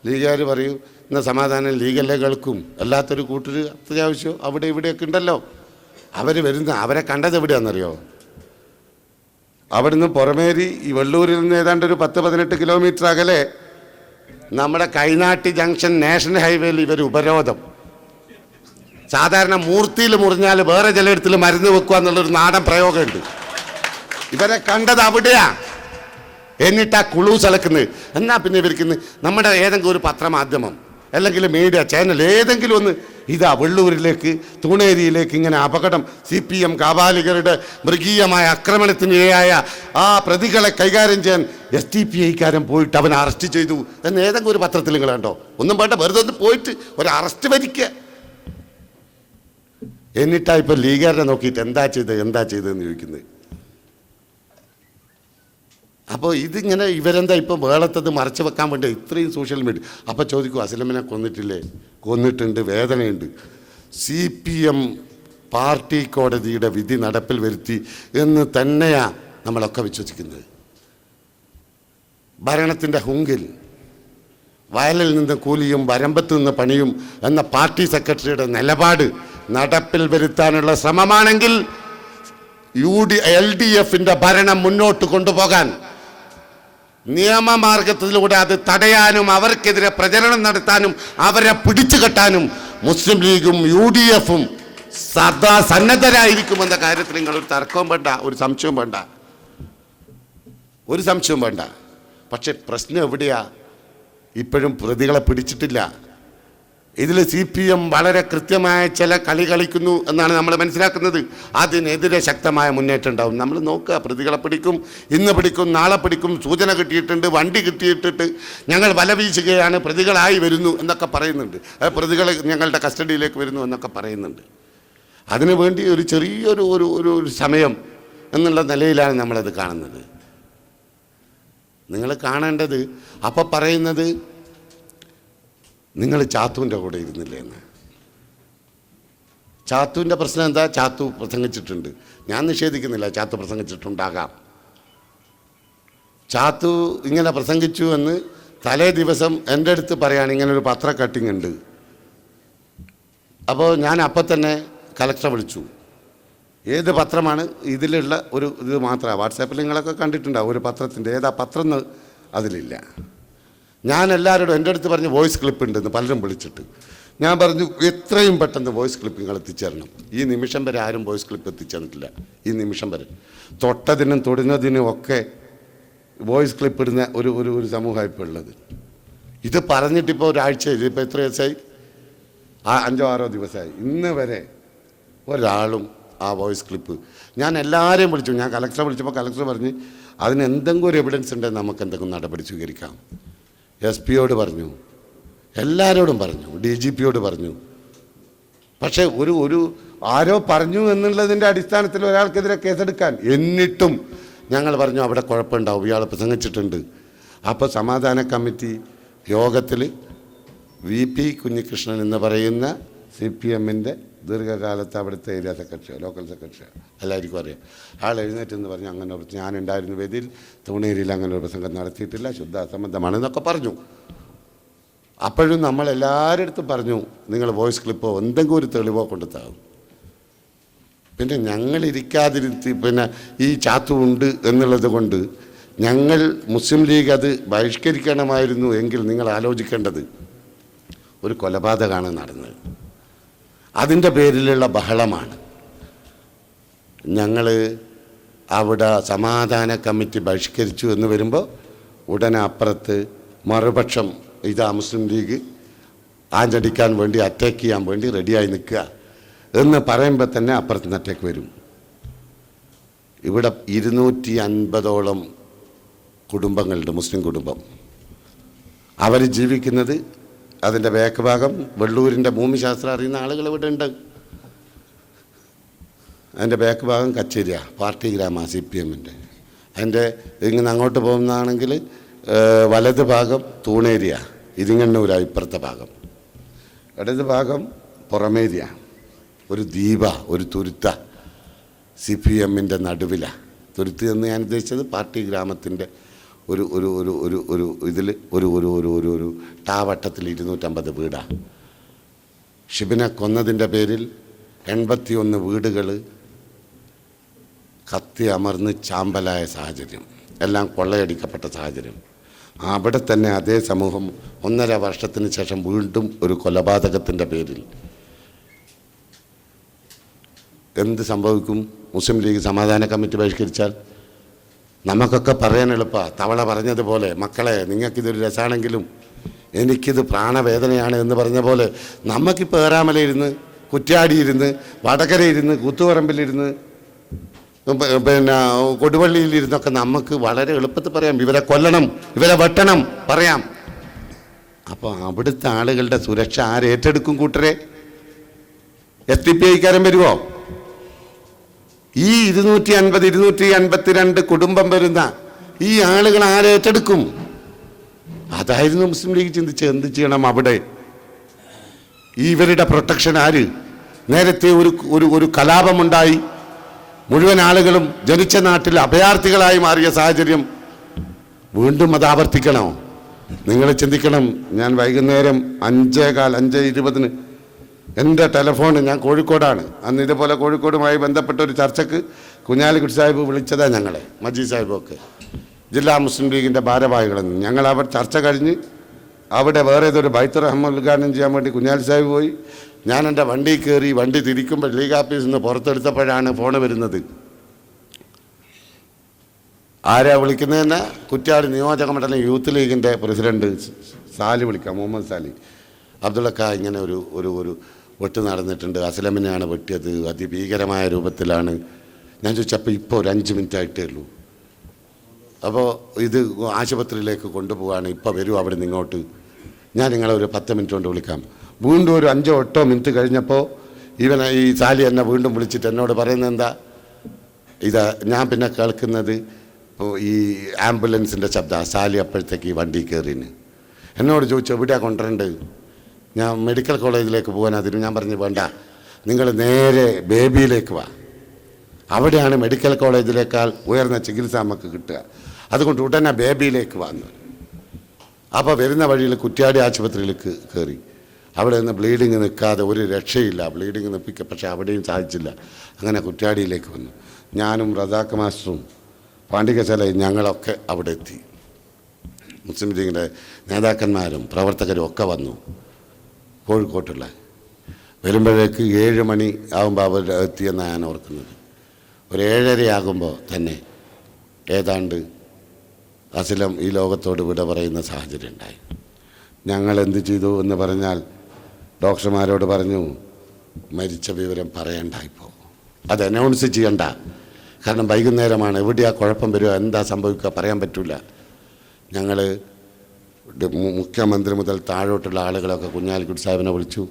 ലീഗുകാർ പറയും എന്നാൽ സമാധാനം ലീഗല്ലേ കേൾക്കും, അല്ലാത്തൊരു കൂട്ടർ അത്യാവശ്യം അവിടെ ഇവിടെയൊക്കെ ഉണ്ടല്ലോ. അവർ അവരെ കണ്ടത് എവിടെയാണെന്നറിയോ? അവിടുന്ന് പുറമേരി ഈ വെള്ളൂരിൽ നിന്ന് ഏതാണ്ട് ഒരു 10-18 കിലോമീറ്റർ അകലെ നമ്മുടെ കൈനാട്ടി ജംഗ്ഷൻ നാഷണൽ ഹൈവേയിൽ ഇവർ ഉപരോധം. സാധാരണ മൂർത്തിയിൽ മുറിഞ്ഞാൽ വേറെ ചിലയിടത്തിൽ മരുന്ന് വെക്കുക എന്നുള്ളൊരു നാടൻ പ്രയോഗമുണ്ട്. ഇവരെ കണ്ടത് അവിടെയാ. എന്നിട്ട് ആ കുളൂസ് അളക്കുന്നത്. എന്നാൽ പിന്നെ ഇവർക്കിന്ന് നമ്മുടെ ഏതെങ്കിലും ഒരു പത്രമാധ്യമം അല്ലെങ്കിൽ മീഡിയ ചാനൽ ഏതെങ്കിലും ഒന്ന് ഇതാ വെള്ളൂരിലേക്ക് തൂണേരിയിലേക്ക് ഇങ്ങനെ അപകടം CPM കാബാലികരുടെ മൃഗീയമായ ആക്രമണത്തിനിരയായ ആ പ്രതികളെ കൈകാര്യം ചെയ്യാൻ SDPIക്കാരൻ പോയിട്ട് അവൻ അറസ്റ്റ് ചെയ്തു എന്ന് ഏതെങ്കിലും ഒരു പത്രത്തിൽ നിങ്ങൾ കണ്ടോ? ഒന്നും വേണ്ട, വെറുതെ ഒന്ന് പോയിട്ട് ഒരു അറസ്റ്റ് വരിക്കുക. എന്നിട്ടാ ഇപ്പം ലീഗുകാരനെ നോക്കിയിട്ട് എന്താ ചെയ്തതെന്ന് ചോദിക്കുന്നത്. അപ്പോൾ ഇതിങ്ങനെ ഇവരെന്താ ഇപ്പം വേളത്തത് മറച്ചു വെക്കാൻ വേണ്ടി ഇത്രയും സോഷ്യൽ മീഡിയ. അപ്പോൾ ചോദിക്കും, അസ്ലമിനെ കൊന്നിട്ടില്ലേ? കൊന്നിട്ടുണ്ട്, വേദനയുണ്ട്. CPM പാർട്ടി കോടതിയുടെ വിധി നടപ്പിൽ വരുത്തി എന്ന് തന്നെയാണ് നമ്മളൊക്കെ വിശ്വസിക്കുന്നത്. ഭരണത്തിൻ്റെ ഹുങ്കിൽ വയലിൽ നിന്ന് കൂലിയും വരമ്പത്ത് നിന്ന് പണിയും എന്ന പാർട്ടി സെക്രട്ടറിയുടെ നിലപാട് നടപ്പിൽ വരുത്താനുള്ള ശ്രമമാണെങ്കിൽ LDFിൻ്റെ ഭരണം മുന്നോട്ട് കൊണ്ടുപോകാൻ നിയമമാർഗത്തിലൂടെ അത് തടയാനും അവർക്കെതിരെ പ്രചരണം നടത്താനും അവരെ പിടിച്ചു കെട്ടാനും മുസ്ലിം ലീഗും UDFും സദാ സന്നദ്ധരായിരിക്കുമെന്ന കാര്യത്തിൽ നിങ്ങൾ ഒരു തർക്കവും വേണ്ട, ഒരു സംശയവും വേണ്ട. പക്ഷെ പ്രശ്നം എവിടെയാ? ഇപ്പോഴും പ്രതികളെ പിടിച്ചിട്ടില്ല. ഇതിൽ CPM വളരെ കൃത്യമായ ചില കളി കളിക്കുന്നു എന്നാണ് നമ്മൾ മനസ്സിലാക്കുന്നത്. അതിനെതിരെ ശക്തമായ മുന്നേറ്റം ഉണ്ടാവും. നമ്മൾ നോക്കുക, പ്രതികളെ പിടിക്കും, ഇന്ന് പിടിക്കും, നാളെ പിടിക്കും, സൂചന കിട്ടിയിട്ടുണ്ട്, വണ്ടി കിട്ടിയിട്ടിട്ട് ഞങ്ങൾ വല വീശുകയാണ്, പ്രതികളായി വരുന്നു എന്നൊക്കെ പറയുന്നുണ്ട്, പ്രതികൾ ഞങ്ങളുടെ കസ്റ്റഡിയിലേക്ക് വരുന്നു എന്നൊക്കെ പറയുന്നുണ്ട്. അതിനുവേണ്ടി ഒരു ചെറിയൊരു ഒരു സമയം എന്നുള്ള നിലയിലാണ് നമ്മളത് കാണുന്നത്. നിങ്ങൾ കാണേണ്ടത് അപ്പം പറയുന്നത് നിങ്ങൾ ചാത്തുവിൻ്റെ കൂടെ ഇരുന്നില്ലേ എന്ന്. ചാത്തുവിൻ്റെ പ്രശ്നം എന്താ? ചാത്തു പ്രസംഗിച്ചിട്ടുണ്ട്, ഞാൻ നിഷേധിക്കുന്നില്ല, ചാത്തു പ്രസംഗിച്ചിട്ടുണ്ടാകാം. ചാത്തു ഇങ്ങനെ പ്രസംഗിച്ചു എന്ന് തലേ ദിവസം എൻ്റെ അടുത്ത് പറയുകയാണ്, ഇങ്ങനൊരു പത്ര കട്ടിങ് ഉണ്ട്. അപ്പോൾ ഞാൻ അപ്പം തന്നെ കലക്ടറെ വിളിച്ചു. ഏത് പത്രമാണ്? ഇതിലുള്ള ഒരു ഇത് മാത്രമാണ്. വാട്സാപ്പിൽ നിങ്ങളൊക്കെ കണ്ടിട്ടുണ്ടാവും ഒരു പത്രത്തിൻ്റെ. ഏതാ പത്രം എന്ന് അതിലില്ല. ഞാൻ എല്ലാവരോടും എൻ്റെ അടുത്ത് പറഞ്ഞ് വോയിസ് ക്ലിപ്പ് ഉണ്ടെന്ന് പലരും വിളിച്ചിട്ട് ഞാൻ പറഞ്ഞു, എത്രയും പെട്ടെന്ന് വോയിസ് ക്ലിപ്പ് നിങ്ങൾ എത്തിച്ചേരണം. ഈ നിമിഷം വരെ ആരും വോയിസ് ക്ലിപ്പ് എത്തിച്ചേർന്നിട്ടില്ല. ഈ നിമിഷം വരെ തൊട്ടതിനും തൊടുന്നതിനും ഒക്കെ വോയിസ് ക്ലിപ്പ് ഇടുന്ന ഒരു സമൂഹം ഇപ്പോൾ ഉള്ളത്. ഇത് പറഞ്ഞിട്ടിപ്പോൾ ഒരാഴ്ച, ഇതിപ്പോൾ എത്ര ദിവസമായി? 5-6 ദിവസമായി. ഇന്ന് വരെ ഒരാളും ആ വോയിസ് ക്ലിപ്പ്. ഞാൻ എല്ലാവരെയും വിളിച്ചു. ഞാൻ കലക്ടറെ വിളിച്ചപ്പോൾ കലക്ടർ പറഞ്ഞ് അതിന് എന്തെങ്കിലും ഒരു എവിഡൻസ് ഉണ്ടെങ്കിൽ നമുക്ക് എന്തെങ്കിലും നടപടി സ്വീകരിക്കാം. SP-യോട് പറഞ്ഞു, എല്ലാവരോടും പറഞ്ഞു, DGP-യോട് പറഞ്ഞു. പക്ഷേ ഒരു ആരോ പറഞ്ഞു എന്നുള്ളതിൻ്റെ അടിസ്ഥാനത്തിൽ ഒരാൾക്കെതിരെ കേസെടുക്കാൻ. എന്നിട്ടും ഞങ്ങൾ പറഞ്ഞു അവിടെ കുഴപ്പമുണ്ടാവും, ഇയാൾ പ്രസംഗിച്ചിട്ടുണ്ട്. അപ്പോൾ സമാധാന കമ്മിറ്റി യോഗത്തിൽ VP കുഞ്ഞികൃഷ്ണൻ എന്ന് പറയുന്ന CPM-ൻ്റെ ദീർഘകാലത്ത് അവിടുത്തെ ഏരിയ സെക്രട്ടറിയോ ലോക്കൽ സെക്രട്ടറിയോ എല്ലാവർക്കും അറിയാം. ആൾ എഴുന്നേറ്റെന്ന് പറഞ്ഞു, അങ്ങനെ ഞാനുണ്ടായിരുന്ന വേദിയിൽ തൂണേരിയിൽ അങ്ങനെ ഒരു പ്രസംഗം നടത്തിയിട്ടില്ല, ശുദ്ധ അസംബന്ധമാണെന്നൊക്കെ പറഞ്ഞു. അപ്പോഴും നമ്മൾ എല്ലാവരുടെ അടുത്തും പറഞ്ഞു, നിങ്ങൾ വോയിസ് ക്ലിപ്പോ എന്തെങ്കിലും ഒരു തെളിവോ കൊണ്ടുത്താകും. പിന്നെ ഞങ്ങളിരിക്കാതിരുത്തി പിന്നെ ഈ ചാത്തു ഉണ്ട് എന്നുള്ളത് കൊണ്ട് ഞങ്ങൾ മുസ്ലിം ലീഗ് അത് ബഹിഷ്കരിക്കണമായിരുന്നു എങ്കിൽ നിങ്ങൾ ആലോചിക്കേണ്ടത് ഒരു കൊലപാതകമാണ് നടന്നത്. അതിൻ്റെ പേരിലുള്ള ബഹളമാണ്. ഞങ്ങൾ അവിടെ സമാധാന കമ്മിറ്റി ബഹിഷ്കരിച്ചു എന്ന് വരുമ്പോൾ ഉടനെ അപ്പുറത്ത് മറുപക്ഷം ഇതാ മുസ്ലിം ലീഗ് ആഞ്ഞടിക്കാൻ വേണ്ടി അറ്റാക്ക് ചെയ്യാൻ വേണ്ടി റെഡിയായി നിൽക്കുക എന്ന് പറയുമ്പോൾ തന്നെ അപ്പുറത്ത് നിന്ന് അറ്റാക്ക് വരും. ഇവിടെ 250ഓളം കുടുംബങ്ങളുണ്ട്, മുസ്ലിം കുടുംബം. അവർ ജീവിക്കുന്നത് അതിൻ്റെ ബാക്ക് ഭാഗം വെള്ളൂരിൻ്റെ ഭൂമിശാസ്ത്രം അറിയുന്ന ആളുകൾ ഇവിടെ ഉണ്ട്. അതിൻ്റെ ബാക്ക് ഭാഗം കച്ചേരിയ പാർട്ടി ഗ്രാമ CPM-ൻ്റെ. അതിൻ്റെ ഇങ്ങനെ അങ്ങോട്ട് പോകുന്നതാണെങ്കിൽ വലത് ഭാഗം തൂണേരിയ ഇരിങ്ങണ്ണൂര, ഇപ്പുറത്തെ ഭാഗം ഇടത് ഭാഗം പുറമേരിയ. ഒരു ദ്വീപ, ഒരു തുരുത്ത CPM-ൻ്റെ നടുവിലാണ്. തുരുത്ത് എന്ന് ഞാൻ ഉദ്ദേശിച്ചത് പാർട്ടി ഗ്രാമത്തിൻ്റെ ഒരു ഒരു ഒരു ഒരു ഒരു ഇതിൽ ഒരു ഒരു ഒരു ഒരു ഒരു ടാവട്ടത്തിൽ 250 വീടാണ്. ഷിബിനെ കൊന്നതിൻ്റെ പേരിൽ 81 വീടുകൾ കത്തി അമർന്ന് ചാമ്പലായ സാഹചര്യം, എല്ലാം കൊള്ളയടിക്കപ്പെട്ട സാഹചര്യം. അവിടെ തന്നെ അതേ സമൂഹം 1.5 വർഷത്തിന് ശേഷം വീണ്ടും ഒരു കൊലപാതകത്തിൻ്റെ പേരിൽ എന്ത് സംഭവിക്കും? മുസ്ലിം ലീഗ് സമാധാന കമ്മിറ്റി ബഹിഷ്കരിച്ചാൽ നമുക്കൊക്കെ പറയാൻ എളുപ്പമാണ്. തവള പറഞ്ഞതുപോലെ, മക്കളെ നിങ്ങൾക്കിതൊരു രസമാണെങ്കിലും എനിക്കിത് പ്രാണവേദനയാണ് എന്ന് പറഞ്ഞ പോലെ നമുക്കിപ്പോൾ ഏറാമലയിരുന്ന്, കുറ്റ്യാടിയിരുന്ന്, വടകരയിരുന്ന്, കൂത്തുപറമ്പിലിരുന്ന്, പിന്നെ കൊടുവള്ളിയിലിരുന്നൊക്കെ നമുക്ക് വളരെ എളുപ്പത്തിൽ പറയാം. ഇവരെ കൊല്ലണം, ഇവരെ വെട്ടണം പറയാം. അപ്പോൾ അവിടുത്തെ ആളുകളുടെ സുരക്ഷ ആരേറ്റെടുക്കും കൂട്ടരെ? SDPIക്കാരൻ വരുമോ? ഈ 250, 252 കുടുംബം വരുന്ന ഈ ആളുകൾ ആരേറ്റെടുക്കും? അതായിരുന്നു മുസ്ലിം ലീഗ് ചിന്തിച്ച് എന്ത് ചെയ്യണം അവിടെ. ഇവരുടെ പ്രൊട്ടക്ഷൻ ആര്? നേരത്തെ ഒരു കലാപമുണ്ടായി, മുഴുവൻ ആളുകളും ജനിച്ച നാട്ടിൽ അഭയാർത്ഥികളായി മാറിയ സാഹചര്യം വീണ്ടും അത് ആവർത്തിക്കണോ? നിങ്ങൾ ചിന്തിക്കണം. ഞാൻ വൈകുന്നേരം 5:20 എൻ്റെ ടെലിഫോൺ, ഞാൻ കോഴിക്കോടാണ്, അന്ന് ഇതുപോലെ കോഴിക്കോടുമായി ബന്ധപ്പെട്ട ഒരു ചർച്ചയ്ക്ക് കുഞ്ഞാലിക്കുട്ടി സാഹിബ് വിളിച്ചതാണ് ഞങ്ങളെ, മജീദ് സാഹിബൊക്കെ ജില്ലാ മുസ്ലിം ലീഗിൻ്റെ ഭാരവാഹികളെന്ന്. ഞങ്ങൾ അവർ ചർച്ച കഴിഞ്ഞ് അവിടെ വേറെ ഏതൊരു ബൈത്തുർ റഹ്മാൻ ഉദ്ഘാടനം ചെയ്യാൻ വേണ്ടി കുഞ്ഞാലി സാഹിബ് പോയി. ഞാൻ എൻ്റെ വണ്ടി കയറി, വണ്ടി തിരിക്കുമ്പോൾ ലീഗ് ഓഫീസിൽ നിന്ന് പുറത്തെടുത്തപ്പോഴാണ് ഫോൺ വരുന്നത്. ആരാ വിളിക്കുന്നതെന്ന്? കുറ്റ്യാടി നിയോജക മണ്ഡലം യൂത്ത് ലീഗിൻ്റെ പ്രസിഡന്റ് സാലി വിളിക്കാം, മുഹമ്മദ് സാലി. അബ്ദുള്ളക്ക ഇങ്ങനെ ഒരു വെട്ട് നടന്നിട്ടുണ്ട്, അസ്ലമിനെയാണ് വെട്ടിയത്, അതിഭീകരമായ രൂപത്തിലാണ്. ഞാൻ ചോദിച്ചപ്പോൾ ഇപ്പോൾ ഒരു 5 മിനിറ്റ് ആയിട്ടേ ഉള്ളൂ. അപ്പോൾ ഇത് ആശുപത്രിയിലേക്ക് കൊണ്ടുപോവാണ്, ഇപ്പോൾ വരും അവിടെ നിന്ന് ഇങ്ങോട്ട്, ഞാൻ നിങ്ങളെ ഒരു 10 മിനിറ്റ് കൊണ്ട് വിളിക്കാം. വീണ്ടും ഒരു 5-8 മിനിറ്റ് കഴിഞ്ഞപ്പോൾ ഈ സാലി എന്നെ വീണ്ടും വിളിച്ചിട്ട് എന്നോട് പറയുന്നത് എന്താ, ഇതാ ഞാൻ പിന്നെ കേൾക്കുന്നത് ഈ ആംബുലൻസിൻ്റെ ശബ്ദം. സാലി അപ്പോഴത്തേക്ക് ഈ വണ്ടി കയറിന് എന്നോട് ചോദിച്ചു എവിടെയാണ് കൊണ്ടുവരേണ്ടത്? ഞാൻ മെഡിക്കൽ കോളേജിലേക്ക് പോകാൻ. അതിന് ഞാൻ പറഞ്ഞു വേണ്ട, നിങ്ങൾ നേരെ ബേബിയിലേക്ക് വാ, അവിടെയാണ് മെഡിക്കൽ കോളേജിലേക്കാൾ ഉയർന്ന ചികിത്സ നമുക്ക് കിട്ടുക, അതുകൊണ്ട് ഉടനെ ബേബിയിലേക്ക് വന്നു. അപ്പോൾ വരുന്ന വഴിയിൽ കുറ്റ്യാടി ആശുപത്രിയിലേക്ക് കയറി. അവിടെ നിന്ന് ബ്ലീഡിങ് നിൽക്കാതെ ഒരു രക്ഷയില്ല, ബ്ലീഡിങ് നിൽപ്പിക്കുക, പക്ഷേ അവിടെയും സാധിച്ചില്ല. അങ്ങനെ കുറ്റ്യാടിയിലേക്ക് വന്നു. ഞാനും റസാഖ് മാസ്റ്ററും പാണ്ഡികശാലയും ഞങ്ങളൊക്കെ അവിടെ എത്തി. മുസ്ലിം ലീഗിൻ്റെ നേതാക്കന്മാരും പ്രവർത്തകരും ഒക്കെ വന്നു കോഴിക്കോട്ടുള്ള. വരുമ്പോഴേക്ക് 7 മണി ആകുമ്പോൾ അവർ എത്തിയെന്നാണ് ഞാൻ ഓർക്കുന്നത്. ഒരു 7:30 ആകുമ്പോൾ തന്നെ ഏതാണ്ട് അസ്ലം ഈ ലോകത്തോട് വിട പറയുന്ന സാഹചര്യം ഉണ്ടായി. ഞങ്ങൾ എന്ത് ചെയ്തു എന്ന് പറഞ്ഞാൽ ഡോക്ടർമാരോട് പറഞ്ഞു, മരിച്ച വിവരം പറയണ്ടായിപ്പോൾ, അത് അനൗൺസ് ചെയ്യണ്ട, കാരണം വൈകുന്നേരമാണ്, എവിടെയാണ് കുഴപ്പം വരിക, എന്താ സംഭവിക്കുക പറയാൻ പറ്റില്ല. ഞങ്ങൾ മുഖ്യമന്ത്രി മുതൽ താഴോട്ടുള്ള ആളുകളൊക്കെ കുഞ്ഞാലിക്കുട്ടി സാഹിബിനെ വിളിച്ചു.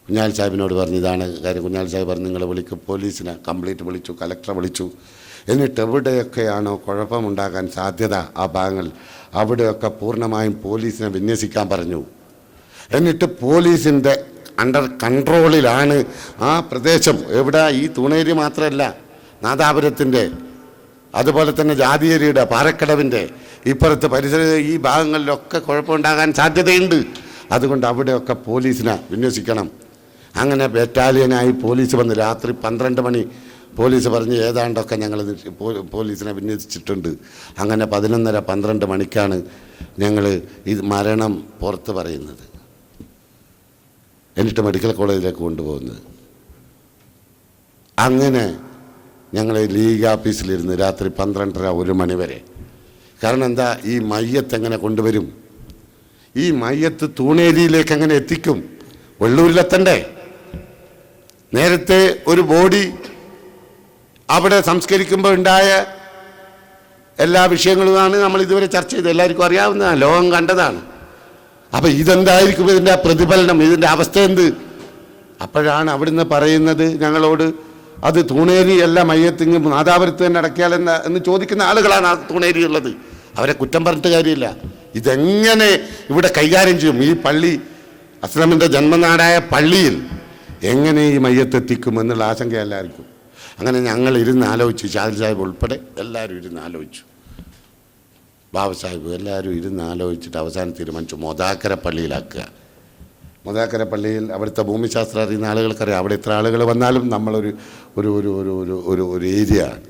കുഞ്ഞാലി സാഹിബിനോട് പറഞ്ഞു ഇതാണ് കാര്യം. കുഞ്ഞാലി സാഹിബ് പറഞ്ഞു നിങ്ങൾ വിളിക്കും, പോലീസിനെ കംപ്ലീറ്റ് വിളിച്ചു, കലക്ടറെ വിളിച്ചു. എന്നിട്ട് എവിടെയൊക്കെയാണോ കുഴപ്പമുണ്ടാകാൻ സാധ്യത ആ ഭാഗങ്ങൾ, അവിടെയൊക്കെ പൂർണ്ണമായും പോലീസിനെ വിന്യസിക്കാൻ പറഞ്ഞു. എന്നിട്ട് പോലീസിൻ്റെ അണ്ടർ കൺട്രോളിലാണ് ആ പ്രദേശം. എവിടെ? ഈ തൂണേരി മാത്രമല്ല, നാദാപുരത്തിൻ്റെ, അതുപോലെ തന്നെ ജാതിയേരിയുടെ, പാറക്കടവിൻ്റെ ഇപ്പുറത്ത് പരിസര ഈ ഭാഗങ്ങളിലൊക്കെ കുഴപ്പമുണ്ടാകാൻ സാധ്യതയുണ്ട്. അതുകൊണ്ട് അവിടെയൊക്കെ പോലീസിനെ വിന്യസിക്കണം. അങ്ങനെ ബറ്റാലിയനായി പോലീസ് വന്ന് രാത്രി 12 മണി പോലീസ് പറഞ്ഞ് ഏതാണ്ടൊക്കെ ഞങ്ങൾ പോലീസിനെ വിന്യസിച്ചിട്ടുണ്ട്. അങ്ങനെ 11:30-12 മണിക്കാണ് ഞങ്ങൾ ഇത് മരണം പുറത്ത് പറയുന്നത്. എന്നിട്ട് മെഡിക്കൽ കോളേജിലേക്ക് കൊണ്ടുപോകുന്നത്. അങ്ങനെ ഞങ്ങൾ ലീഗ് ഓഫീസിലിരുന്ന് രാത്രി 12:30-1 മണി വരെ. കാരണം എന്താ, ഈ മയ്യത്ത് എങ്ങനെ കൊണ്ടുവരും? ഈ മയ്യത്ത് തൂണേരിയിലേക്ക് എങ്ങനെ എത്തിക്കും? വെള്ളൂരിലെത്തണ്ടേ? നേരത്തെ ഒരു ബോഡി അവിടെ സംസ്കരിക്കുമ്പോൾ ഉണ്ടായ എല്ലാ വിഷയങ്ങളുമാണ് നമ്മൾ ഇതുവരെ ചർച്ച ചെയ്തത്, എല്ലാവർക്കും അറിയാവുന്നതാണ്, ലോകം കണ്ടതാണ്. അപ്പം ഇതെന്തായിരിക്കും ഇതിൻ്റെ പ്രതിഫലനം, ഇതിൻ്റെ അവസ്ഥ എന്ത്? അപ്പോഴാണ് അവിടുന്ന് പറയുന്നത് ഞങ്ങളോട്, അത് തൂണേരി അല്ല, മയ്യത്തിങ് നാദാപുരത്ത് തന്നെ എന്ന് ചോദിക്കുന്ന ആളുകളാണ് ആ തൂണേരി ഉള്ളത്. അവരെ കുറ്റം പറഞ്ഞിട്ട് കാര്യമില്ല. ഇതെങ്ങനെ ഇവിടെ കൈകാര്യം ചെയ്യും? ഈ പള്ളി, അസ്ലമിൻ്റെ ജന്മനാടായ പള്ളിയിൽ എങ്ങനെ ഈ മയ്യത്തെത്തിക്കും എന്നുള്ള ആശങ്ക എല്ലാവർക്കും. അങ്ങനെ ഞങ്ങൾ ഇരുന്ന് ആലോചിച്ചു, ഷാദിൽ സാഹിബ് ഉൾപ്പെടെ എല്ലാവരും ഇരുന്ന് ആലോചിച്ചു, ബാബ സാഹിബ് എല്ലാവരും ഇരുന്ന് ആലോചിച്ചിട്ട് അവസാനം തീരുമാനിച്ചു മൊദാക്കര പള്ളിയിലാക്കുക. മൊദാക്കര പള്ളിയിൽ അവിടുത്തെ ഭൂമിശാസ്ത്രം അറിയുന്ന ആളുകൾക്കറിയാം, അവിടെ ഇത്ര ആളുകൾ വന്നാലും നമ്മളൊരു ഒരു ഒരു ഒരു ഒരു ഒരു ഒരു ഏരിയ ആണ്,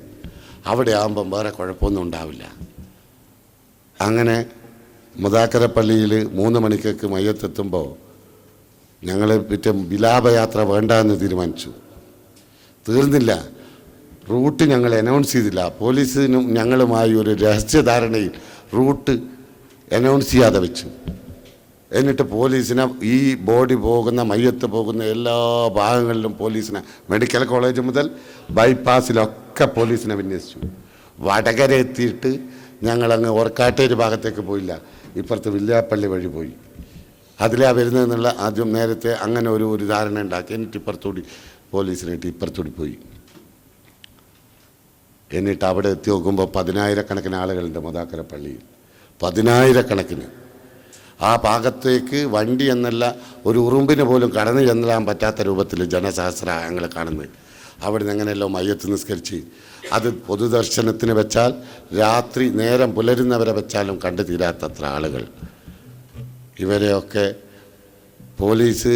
അവിടെ ആകുമ്പം വേറെ കുഴപ്പമൊന്നും ഉണ്ടാവില്ല. അങ്ങനെ മൊദാക്കര പള്ളിയിൽ 3 മണിക്കൊക്കെ മയ്യത്തെത്തുമ്പോൾ ഞങ്ങൾ പിറ്റേ വിലാപയാത്ര വേണ്ട എന്ന് തീരുമാനിച്ചു. തീർന്നില്ല, റൂട്ട് ഞങ്ങൾ അനൗൺസ് ചെയ്തില്ല. പോലീസിനും ഞങ്ങളുമായി ഒരു രഹസ്യധാരണയിൽ റൂട്ട് അനൗൺസ് ചെയ്യാതെ വെച്ചു. എന്നിട്ട് പോലീസിനെ ഈ ബോഡി പോകുന്ന മയ്യത്ത് പോകുന്ന എല്ലാ ഭാഗങ്ങളിലും പോലീസിനെ, മെഡിക്കൽ കോളേജ് മുതൽ ബൈപ്പാസിലൊക്കെ പോലീസിനെ വിന്യസിച്ചു. വടകര എത്തിയിട്ട് ഞങ്ങളങ്ങ് ഓർക്കാട്ടേരി ഭാഗത്തേക്ക് പോയില്ല, ഇപ്പുറത്ത് വില്യാപ്പള്ളി വഴി പോയി. അതിലാ വരുന്നതെന്നുള്ള ആദ്യം നേരത്തെ അങ്ങനെ ഒരു ധാരണ ഉണ്ടാക്കി. എന്നിട്ട് ഇപ്പുറത്തോടി പോലീസിനായിട്ട് ഇപ്പുറത്തോടി പോയി. എന്നിട്ട് അവിടെ എത്തി നോക്കുമ്പോൾ 10,000-കണക്കിന് ആളുകളുണ്ട് മുതാക്കര പള്ളിയിൽ, 10,000-കണക്കിന്. ആ ഭാഗത്തേക്ക് വണ്ടി എന്നല്ല ഒരു ഉറുമ്പിന് പോലും കടന്നു ചെല്ലാൻ പറ്റാത്ത രൂപത്തിൽ ജനസഹസ്രങ്ങൾ കാണുന്നത്. അവിടുന്ന് എങ്ങനെയല്ലോ മയ്യത്ത് നിസ്കരിച്ച് അത് പൊതുദർശനത്തിന് വെച്ചാൽ രാത്രി നേരം പുലരുന്നവരെ വെച്ചാലും കണ്ടു തീരാത്തത്ര ആളുകൾ. ഇവരെയൊക്കെ പോലീസ്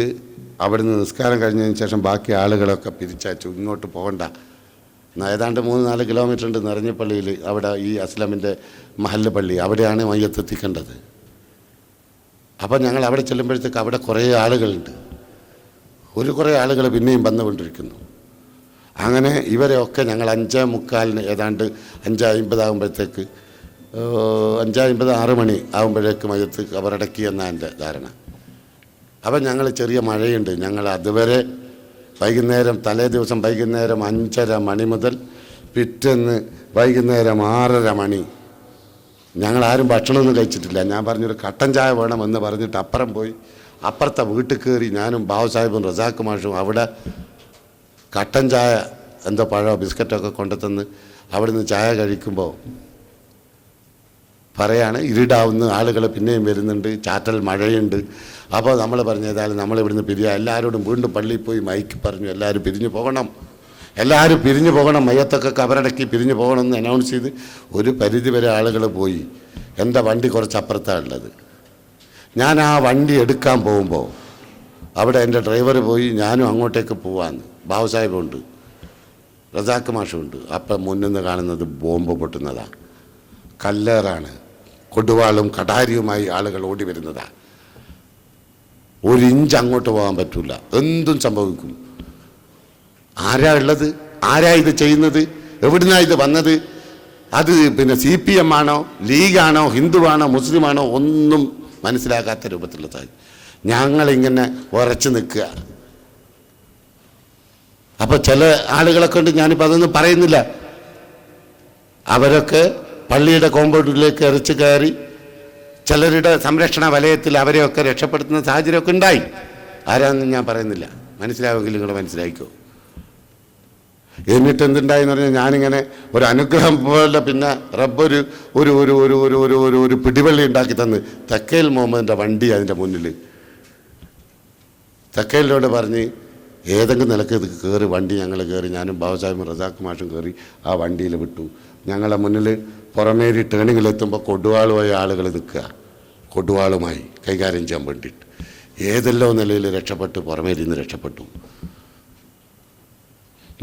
അവിടുന്ന് നിസ്കാരം കഴിഞ്ഞതിന് ശേഷം ബാക്കി ആളുകളൊക്കെ പിരിച്ചയച്ചു, ഇങ്ങോട്ട് പോകണ്ട. ഏതാണ്ട് 3-4 കിലോമീറ്റർ ഉണ്ട് നിറഞ്ഞപ്പള്ളിയിൽ, അവിടെ ഈ അസ്ലമിൻ്റെ മഹല്ല് പള്ളി, അവിടെയാണ് മയ്യത്തെത്തിക്കേണ്ടത്. അപ്പം ഞങ്ങൾ അവിടെ ചെല്ലുമ്പോഴത്തേക്ക് അവിടെ കുറേ ആളുകളുണ്ട്. കുറേ ആളുകൾ പിന്നെയും വന്നുകൊണ്ടിരിക്കുന്നു. അങ്ങനെ ഇവരെയൊക്കെ ഞങ്ങൾ 5:45 ഏതാണ്ട് 5:50 ആകുമ്പോഴത്തേക്ക് 5:50 6 മണി ആകുമ്പോഴേക്ക് മയ്യത്ത് കബറടക്കി എന്നാണ് എൻ്റെ ധാരണ. അപ്പം ഞങ്ങൾ ചെറിയ മഴയുണ്ട്. ഞങ്ങൾ അതുവരെ വൈകുന്നേരം, തലേ ദിവസം വൈകുന്നേരം 5:30 മണി മുതൽ പിറ്റേന്ന് വൈകുന്നേരം 6:30 മണി ഞങ്ങളാരും ഭക്ഷണമൊന്നും കഴിച്ചിട്ടില്ല. ഞാൻ പറഞ്ഞൊരു കട്ടൻ ചായ വേണമെന്ന് പറഞ്ഞിട്ട് അപ്പുറം പോയി, അപ്പുറത്തെ വീട്ടിൽ കയറി ഞാനും ബാബു സാഹിബും റസാഖ് മാഷും അവിടെ കട്ടൻ ചായ എന്തോ പഴമോ ബിസ്ക്കറ്റൊക്കെ കൊണ്ടുതന്ന് അവിടുന്ന് ചായ കഴിക്കുമ്പോൾ പറയാണ് ഇരുടാവുന്ന ആളുകൾ പിന്നെയും വരുന്നുണ്ട്, ചാറ്റൽ മഴയുണ്ട്. അപ്പോൾ നമ്മൾ പറഞ്ഞു ഏതായാലും നമ്മളിവിടുന്ന് പിരിയുക, എല്ലാവരോടും വീണ്ടും പള്ളിയിൽ പോയി മൈക്ക് പറഞ്ഞു എല്ലാവരും പിരിഞ്ഞു പോകണം, മയ്യത്തൊക്കെ കബറടക്കി പിരിഞ്ഞു പോകണമെന്ന് അനൗൺസ് ചെയ്ത് ഒരു പരിധി വരെ ആളുകൾ പോയി. എൻ്റെ വണ്ടി കുറച്ച് അപ്പുറത്താണ് ഉള്ളത്. ഞാൻ ആ വണ്ടി എടുക്കാൻ പോകുമ്പോൾ അവിടെ എൻ്റെ ഡ്രൈവർ പോയി, ഞാനും അങ്ങോട്ടേക്ക് പോവാന്ന്. ബാബു സാഹിബുണ്ട്, റസാഖ് മാഷുണ്ട്. അപ്പം മുന്നിൽ നിന്ന് കാണുന്നത് ബോംബ് പൊട്ടുന്നതാണ്, കല്ലേറാണ്, കൊടുവാളും കടാരിയുമായി ആളുകൾ ഓടി വരുന്നതാണ്. 1 ഇഞ്ച് അങ്ങോട്ട് പോകാൻ പറ്റില്ല, എന്തും സംഭവിക്കും. ആരാ ഉള്ളത്? ആരാ ഇത് ചെയ്യുന്നത്? എവിടുന്നാണ് ഇത് വന്നത്? അത് പിന്നെ CPM ആണോ, ലീഗാണോ, ഹിന്ദുവാണോ, മുസ്ലിമാണോ ഒന്നും മനസ്സിലാക്കാത്ത രൂപത്തിലുള്ളതായി ഞങ്ങളിങ്ങനെ ഉറച്ചു നിൽക്കുക. അപ്പോൾ ചില ആളുകളെ കൊണ്ട് ഞാനിപ്പോൾ അതൊന്നും പറയുന്നില്ല. അവരൊക്കെ പള്ളിയുടെ കോമ്പൗണ്ടിലേക്ക് എറിച്ച് കയറി ചിലരുടെ സംരക്ഷണ വലയത്തിൽ അവരെയൊക്കെ രക്ഷപ്പെടുത്തുന്ന സാഹചര്യമൊക്കെ ഉണ്ടായി. ആരാണെന്ന് ഞാൻ പറയുന്നില്ല, മനസ്സിലാവുമെങ്കിൽ നിങ്ങൾ മനസ്സിലാക്കിക്കോ. എന്നിട്ട് എന്തുണ്ടായെന്ന് പറഞ്ഞാൽ ഞാനിങ്ങനെ ഒരു അനുഗ്രഹം പോലെ പിന്നെ റബ്ബൊരു ഒരു ഒരു ഒരു ഒരു ഒരു ഒരു ഒരു പിടിവള്ളി ഉണ്ടാക്കി തന്ന് തക്കേൽ മുഹമ്മദിൻ്റെ വണ്ടി അതിൻ്റെ മുന്നിൽ തക്കേലിനോട് പറഞ്ഞ് ഏതെങ്കിലും നിലക്ക് ഇത് കയറി വണ്ടി ഞങ്ങൾ കയറി, ഞാനും ബാബു സാഹിബും റസാഖ് മാഷും കയറി ആ വണ്ടിയിൽ വിട്ടു. ഞങ്ങളെ മുന്നിൽ പുറമേരി ടേണിങ്ങിലെത്തുമ്പോൾ കൊടുവാളുമായി ആളുകൾ നിൽക്കുക, കൊടുവാളുമായി കൈകാര്യം ചെയ്യാൻ വേണ്ടിയിട്ട്. ഏതെല്ലോ നിലയിൽ രക്ഷപ്പെട്ടു, പുറമേരിയിൽ നിന്ന് രക്ഷപ്പെട്ടു.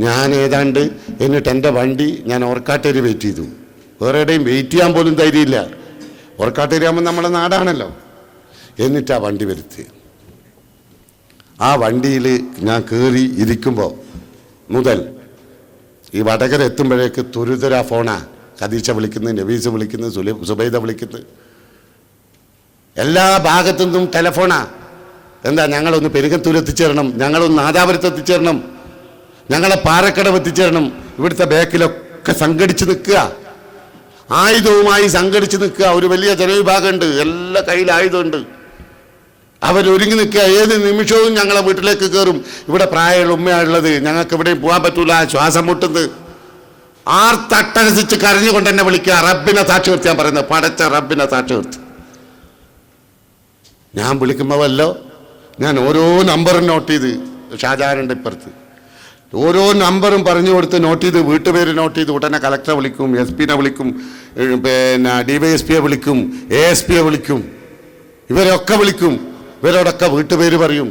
ഞാൻ ഏതാണ്ട് എന്നിട്ട് എൻ്റെ വണ്ടി ഞാൻ ഓർക്കാട്ടേരി വെയിറ്റ് ചെയ്തു. വേറെ എവിടെയും വെയിറ്റ് ചെയ്യാൻ പോലും ധൈര്യമില്ല. ഓർക്കാട്ടേരി ആകുമ്പോൾ നമ്മളെ നാടാണല്ലോ. എന്നിട്ട് ആ വണ്ടി വരുത്തി. ആ വണ്ടിയിൽ ഞാൻ കയറി ഇരിക്കുമ്പോൾ മുതൽ ഈ വടകര എത്തുമ്പോഴേക്ക് തുരുതുര ഫോണാ. ഖദീജ വിളിക്കുന്നത്, നബീസ് വിളിക്കുന്നത്, സുബൈദ വിളിക്കുന്നത്, എല്ലാ ഭാഗത്തു നിന്നും ടെലഫോണാ. എന്താ, ഞങ്ങളൊന്ന് പെരുകത്തൂർ എത്തിച്ചേരണം, ഞങ്ങളൊന്ന് നാദാപുരത്ത് എത്തിച്ചേരണം, ഞങ്ങളെ പാറക്കടവ് എത്തിച്ചേരണം. ഇവിടുത്തെ ബാക്കിലൊക്കെ സംഘടിച്ച് നിൽക്കുക, ആയുധവുമായി സംഘടിച്ച് നിൽക്കുക. ഒരു വലിയ ജനവിഭാഗമുണ്ട്, എല്ലാ കയ്യിൽ ആയുധമുണ്ട്. അവരൊരുങ്ങി നിൽക്കുക, ഏത് നിമിഷവും ഞങ്ങളെ വീട്ടിലേക്ക് കയറും. ഇവിടെ പ്രായമുള്ള ഉമ്മയാണുള്ളത്, ഞങ്ങൾക്ക് എവിടെയും പോകാൻ പറ്റൂല, ശ്വാസം മുട്ടുന്നത്. ആർത്തട്ടഹസിച്ച് കരഞ്ഞുകൊണ്ട് എന്നെ വിളിക്കുക. റബ്ബിനെ സാക്ഷി നിർത്തി ഞാൻ പറയുന്നത്, പടച്ച റബ്ബിനെ സാക്ഷി നിർത്തി. ഞാൻ വിളിക്കുമ്പോൾ വല്ലോ ഞാൻ ഓരോ നമ്പറും നോട്ട് ചെയ്ത്, ഷാജഹാനുണ്ട് ഇപ്പുറത്ത്, ഓരോ നമ്പറും പറഞ്ഞു കൊടുത്ത് നോട്ട് ചെയ്ത്, വീട്ടുപേര് നോട്ട് ചെയ്ത് ഉടനെ കളക്ടറെ വിളിക്കും, SP വിളിക്കും, പിന്നെ DYSP വിളിക്കും, ASP വിളിക്കും, ഇവരൊക്കെ വിളിക്കും. ഇവരോടൊക്കെ വീട്ടുപേര് പറയും,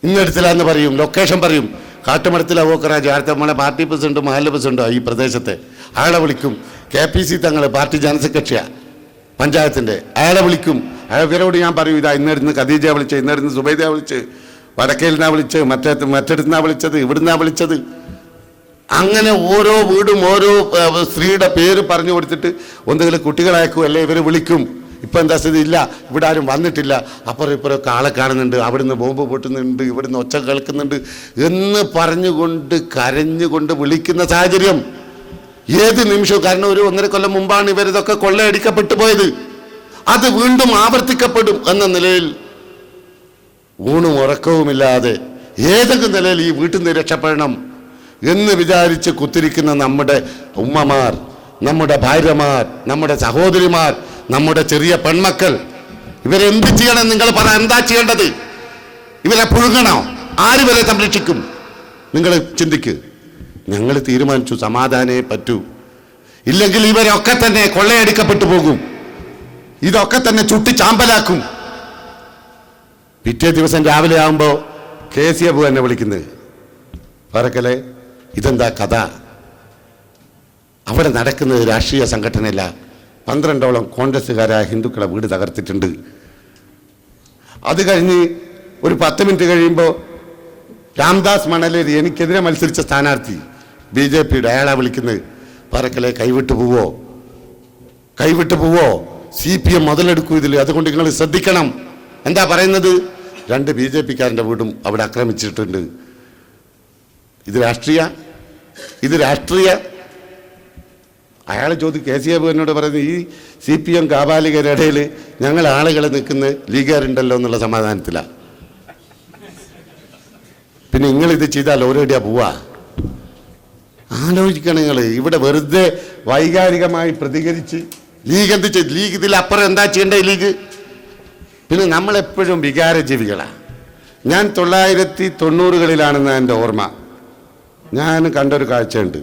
ഇന്നടത്തിലാന്ന് പറയും, ലൊക്കേഷൻ പറയും. കാട്ടുമടത്തിൽ അവോക്കറാജ് അടുത്ത നമ്മളെ പാർട്ടി പ്രസിഡന്റ് മഹല്ല് പ്രസിഡന്റോ ഈ പ്രദേശത്തെ അയാളെ വിളിക്കും. KPC തങ്ങൾ പാർട്ടി ജനറൽ സെക്രട്ടറിയാണ് പഞ്ചായത്തിൻ്റെ, അയാളെ വിളിക്കും. ഇവരോട് ഞാൻ പറയും, ഇതാ ഇന്നിരുന്ന് ഖദീജ വിളിച്ച്, ഇന്നിരുന്ന് സുബൈദ വിളിച്ച്, വടക്കയിൽ നിന്നാണ് വിളിച്ച്, മറ്റെടുത്തുനിന്നാണ് വിളിച്ചത്, ഇവിടുന്നാണ് വിളിച്ചത്. അങ്ങനെ ഓരോ വീടും ഓരോ സ്ത്രീയുടെ പേര് പറഞ്ഞു കൊടുത്തിട്ട് ഒന്നുകിൽ കുട്ടികളയക്കും അല്ലെ ഇവർ വിളിക്കും. ഇപ്പം എന്താ സ്ഥിതി? ഇല്ല, ഇവിടെ ആരും വന്നിട്ടില്ല, അപ്പുറം ഇപ്പുറമൊക്കെ ആളെ കാണുന്നുണ്ട്, അവിടുന്ന് ബോംബ് പൊട്ടുന്നുണ്ട്, ഇവിടുന്ന് ഒച്ച കേൾക്കുന്നുണ്ട് എന്ന് പറഞ്ഞുകൊണ്ട് കരഞ്ഞുകൊണ്ട് വിളിക്കുന്ന സാഹചര്യം ഏത് നിമിഷവും. കാരണം ഒരു 1.5 കൊല്ലം മുമ്പാണ് ഇവരിതൊക്കെ കൊള്ളയടിക്കപ്പെട്ടു പോയത്. അത് വീണ്ടും ആവർത്തിക്കപ്പെടും എന്ന നിലയിൽ ഊണും ഉറക്കവുമില്ലാതെ ഏതെങ്കിലും നിലയിൽ ഈ വീട്ടിൽ നിന്ന് രക്ഷപ്പെടണം എന്ന് വിചാരിച്ച് കുത്തിരിക്കുന്ന നമ്മുടെ ഉമ്മമാർ, നമ്മുടെ ഭാര്യമാർ, നമ്മുടെ സഹോദരിമാർ, നമ്മുടെ ചെറിയ പെൺമക്കൾ, ഇവരെന്ത് ചെയ്യണം? നിങ്ങൾ പറ, എന്താ ചെയ്യേണ്ടത്? ഇവരെ പുഴുങ്ങണോ? ആര് വരെ സംരക്ഷിക്കും? നിങ്ങൾ ചിന്തിക്ക്. ഞങ്ങൾ തീരുമാനിച്ചു സമാധാനേ പറ്റൂ, ഇല്ലെങ്കിൽ ഇവരൊക്കെ തന്നെ കൊള്ളയടിക്കപ്പെട്ടു പോകും, ഇതൊക്കെ തന്നെ ചുട്ടി ചാമ്പലാക്കും. പിറ്റേ ദിവസം രാവിലെ ആകുമ്പോൾ KC അബു എന്നെ വിളിക്കുന്നത്, പറക്കലെ ഇതെന്താ കഥ? അവിടെ നടക്കുന്നത് രാഷ്ട്രീയ സംഘടനയല്ല, 12ഓളം കോൺഗ്രസ്സുകാരായ ഹിന്ദുക്കളെ വീട് തകർത്തിട്ടുണ്ട്. അത് കഴിഞ്ഞ് ഒരു 10 മിനിറ്റ് കഴിയുമ്പോൾ രാംദാസ് മണലേരി, എനിക്കെതിരെ മത്സരിച്ച സ്ഥാനാർത്ഥി BJPയുടെ, അയാളാ വിളിക്കുന്നത്, പറക്കലെ കൈവിട്ടു പോവോ, CPM മുതലെടുക്കൂ ഇതിൽ, അതുകൊണ്ട് നിങ്ങൾ ശ്രദ്ധിക്കണം. എന്താ പറയുന്നത്? 2 BJPക്കാരൻ്റെ വീടും അവിടെ ആക്രമിച്ചിട്ടുണ്ട്. ഇത് രാഷ്ട്രീയ. അയാൾ KC അബു എന്നോട് പറയുന്നത്, ഈ CPM കാബാലികരുടെ ഇടയിൽ ഞങ്ങൾ ആളുകളെ നിൽക്കുന്ന ലീഗുകാരുണ്ടല്ലോ എന്നുള്ള സമാധാനത്തിലാണ്. പിന്നെ നിങ്ങളിത് ചെയ്താൽ ഓരോടിയാ പോവാ? ആലോചിക്കണം നിങ്ങൾ. ഇവിടെ വെറുതെ വൈകാരികമായി പ്രതികരിച്ച് ലീഗ് എന്ത് ചെയ്തു? ലീഗ് ഇതിലപ്പുറം എന്താ ചെയ്യേണ്ടത് ലീഗ്? പിന്നെ നമ്മളെപ്പോഴും വികാരജീവികളാണ്. ഞാൻ 1990കളിലാണെന്ന് എൻ്റെ ഓർമ്മ. ഞാൻ കണ്ടൊരു കാഴ്ചയുണ്ട്.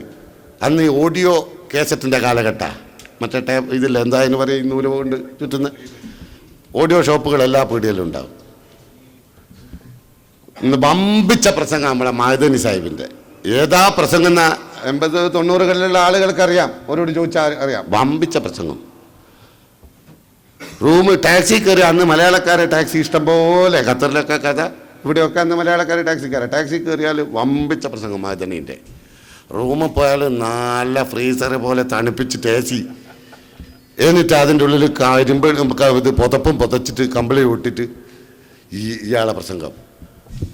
അന്ന് ഈ ഓഡിയോ കേസറ്റിൻ്റെ കാലഘട്ടമാണ്. മറ്റേ ഇതില്ല, എന്തായെന്ന് പറയും, നൂല് കൊണ്ട് ചുറ്റുന്ന ഓഡിയോ ഷോപ്പുകൾ എല്ലാ പീടികയിലും ഉണ്ടാവും. ഇന്ന് വമ്പിച്ച പ്രസംഗം നമ്മളെ മഅദനി സാഹിബിൻ്റെ. ഏതാ പ്രസംഗം എന്ന 80-90കളിലുള്ള ആളുകൾക്കറിയാം, അവരോട് ചോദിച്ചാൽ അറിയാം. വമ്പിച്ച പ്രസംഗം. ടാക്സി കയറി. അന്ന് മലയാളക്കാരെ ടാക്സി ഇഷ്ടം പോലെ, ഖത്തറിലൊക്കെ കഥ, ഇവിടെയൊക്കെ അന്ന് മലയാളക്കാരെ ടാക്സി കയറിയാൽ വമ്പിച്ച പ്രസംഗം മഅദനീൻ്റെ. റൂമിൽ പോയാൽ നല്ല ഫ്രീസർ പോലെ തണുപ്പിച്ചിട്ട് AC, എന്നിട്ട് അതിൻ്റെ ഉള്ളിൽ ഇത് പുതച്ചിട്ട് കമ്പിളി വിട്ടിട്ട് ഇയാളെ പ്രസംഗം.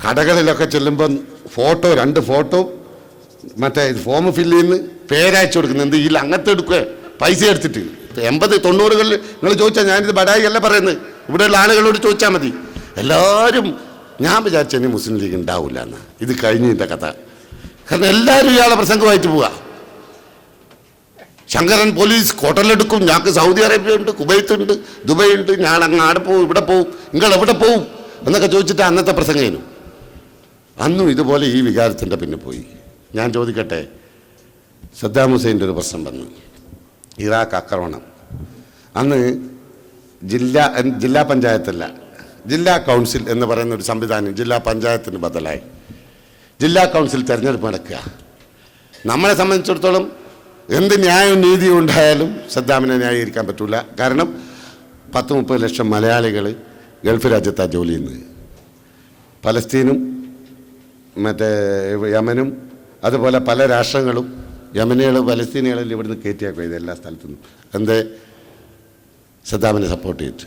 കടകളിലൊക്കെ ചെല്ലുമ്പം 2 ഫോട്ടോ മറ്റേ ഫോം ഫില്ല് ചെയ്യുന്ന പേരയച്ചു കൊടുക്കുന്നത്. എന്ത് ഇല്ല, അങ്ങനത്തെ എടുക്കുക പൈസ എടുത്തിട്ട്. 80-90കളിൽ നിങ്ങൾ ചോദിച്ചാൽ, ഞാനിത് ബഡായി അല്ല പറയുന്നത്, ഇവിടെയുള്ള ആളുകളോട് ചോദിച്ചാൽ മതി. എല്ലാവരും ഞാൻ വിചാരിച്ച ഇനി മുസ്ലിം ലീഗ് ഉണ്ടാവില്ല എന്ന്. ഇത് കഴിഞ്ഞതിൻ്റെ കഥ. കാരണം എല്ലാവരും ഇയാളെ പ്രസംഗമായിട്ട് പോവുക. ശങ്കരൻ പോലീസ് ഹോട്ടലെടുക്കും, ഞങ്ങൾക്ക് സൗദി അറേബ്യ ഉണ്ട്, കുവൈത്ത് ഉണ്ട്, ദുബായ് ഉണ്ട്, ഞാൻ അങ്ങ് ആടെ പോവും, ഇവിടെ പോവും, നിങ്ങൾ എവിടെ പോവും എന്നൊക്കെ ചോദിച്ചിട്ട് അന്നത്തെ പ്രസംഗം. അന്നും ഇതുപോലെ ഈ വികാരത്തിൻ്റെ പിന്നെ പോയി. ഞാൻ ചോദിക്കട്ടെ, സദ്ദാം ഹുസൈൻ്റെ ഒരു പ്രശ്നം വന്നു, ഇറാഖ് ആക്രമണം. അന്ന് ജില്ലാ പഞ്ചായത്തല്ല, ജില്ലാ കൗൺസിൽ എന്ന് പറയുന്ന ഒരു സംവിധാനം ജില്ലാ പഞ്ചായത്തിന് ബദലായി ജില്ലാ കൗൺസിൽ തെരഞ്ഞെടുപ്പ് നടക്കുക. നമ്മളെ സംബന്ധിച്ചിടത്തോളം എന്ത് ന്യായവും നീതിയും ഉണ്ടായാലും സദ്ദാമിനെ ന്യായീകരിക്കാൻ പറ്റില്ല. കാരണം 10-30 ലക്ഷം മലയാളികൾ ഗൾഫ് രാജ്യത്താണ് ജോലി ചെയ്യുന്നത്. പലസ്തീനും മറ്റേ യമനും അതുപോലെ പല രാഷ്ട്രങ്ങളും യമനികളും പലസ്തീനികളും ഇവിടുന്ന് കയറ്റിയാക്കുക ഇത് എല്ലാ സ്ഥലത്തു നിന്നും. എന്തേ? സദ്ദാമിനെ സപ്പോർട്ട് ചെയ്തിട്ട്.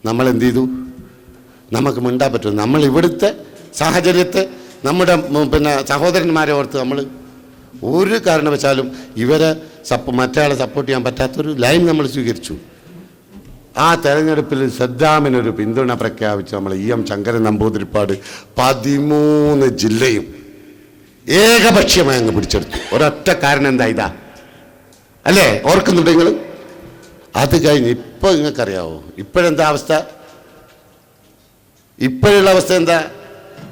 നമ്മളെന്ത് ചെയ്തു? നമുക്ക് മിണ്ടാൻ പറ്റും. നമ്മൾ ഇവിടുത്തെ സാഹചര്യത്തെ, നമ്മുടെ സഹോദരന്മാരെ ഓർത്ത് നമ്മൾ ഒരു കാരണവശാലും ഇവരെ മറ്റയാളെ സപ്പോർട്ട് ചെയ്യാൻ പറ്റാത്തൊരു ലൈൻ നമ്മൾ സ്വീകരിച്ചു. ആ തെരഞ്ഞെടുപ്പിൽ സദ്ദാമിനൊരു പിന്തുണ പ്രഖ്യാപിച്ച് നമ്മൾ EM ശങ്കരൻ നമ്പൂതിരിപ്പാട് 13 ജില്ലയും ഏകപക്ഷീയമായി അങ്ങ് പിടിച്ചെടുത്തു. ഒരൊറ്റ കാരണം എന്താ? ഇതാ അല്ലേ? ഓർക്കുന്നുണ്ട് നിങ്ങൾ? അത് കഴിഞ്ഞ് ഇപ്പോൾ നിങ്ങൾക്കറിയാവോ ഇപ്പോഴെന്താ അവസ്ഥ? ഇപ്പോഴുള്ള അവസ്ഥ എന്താ?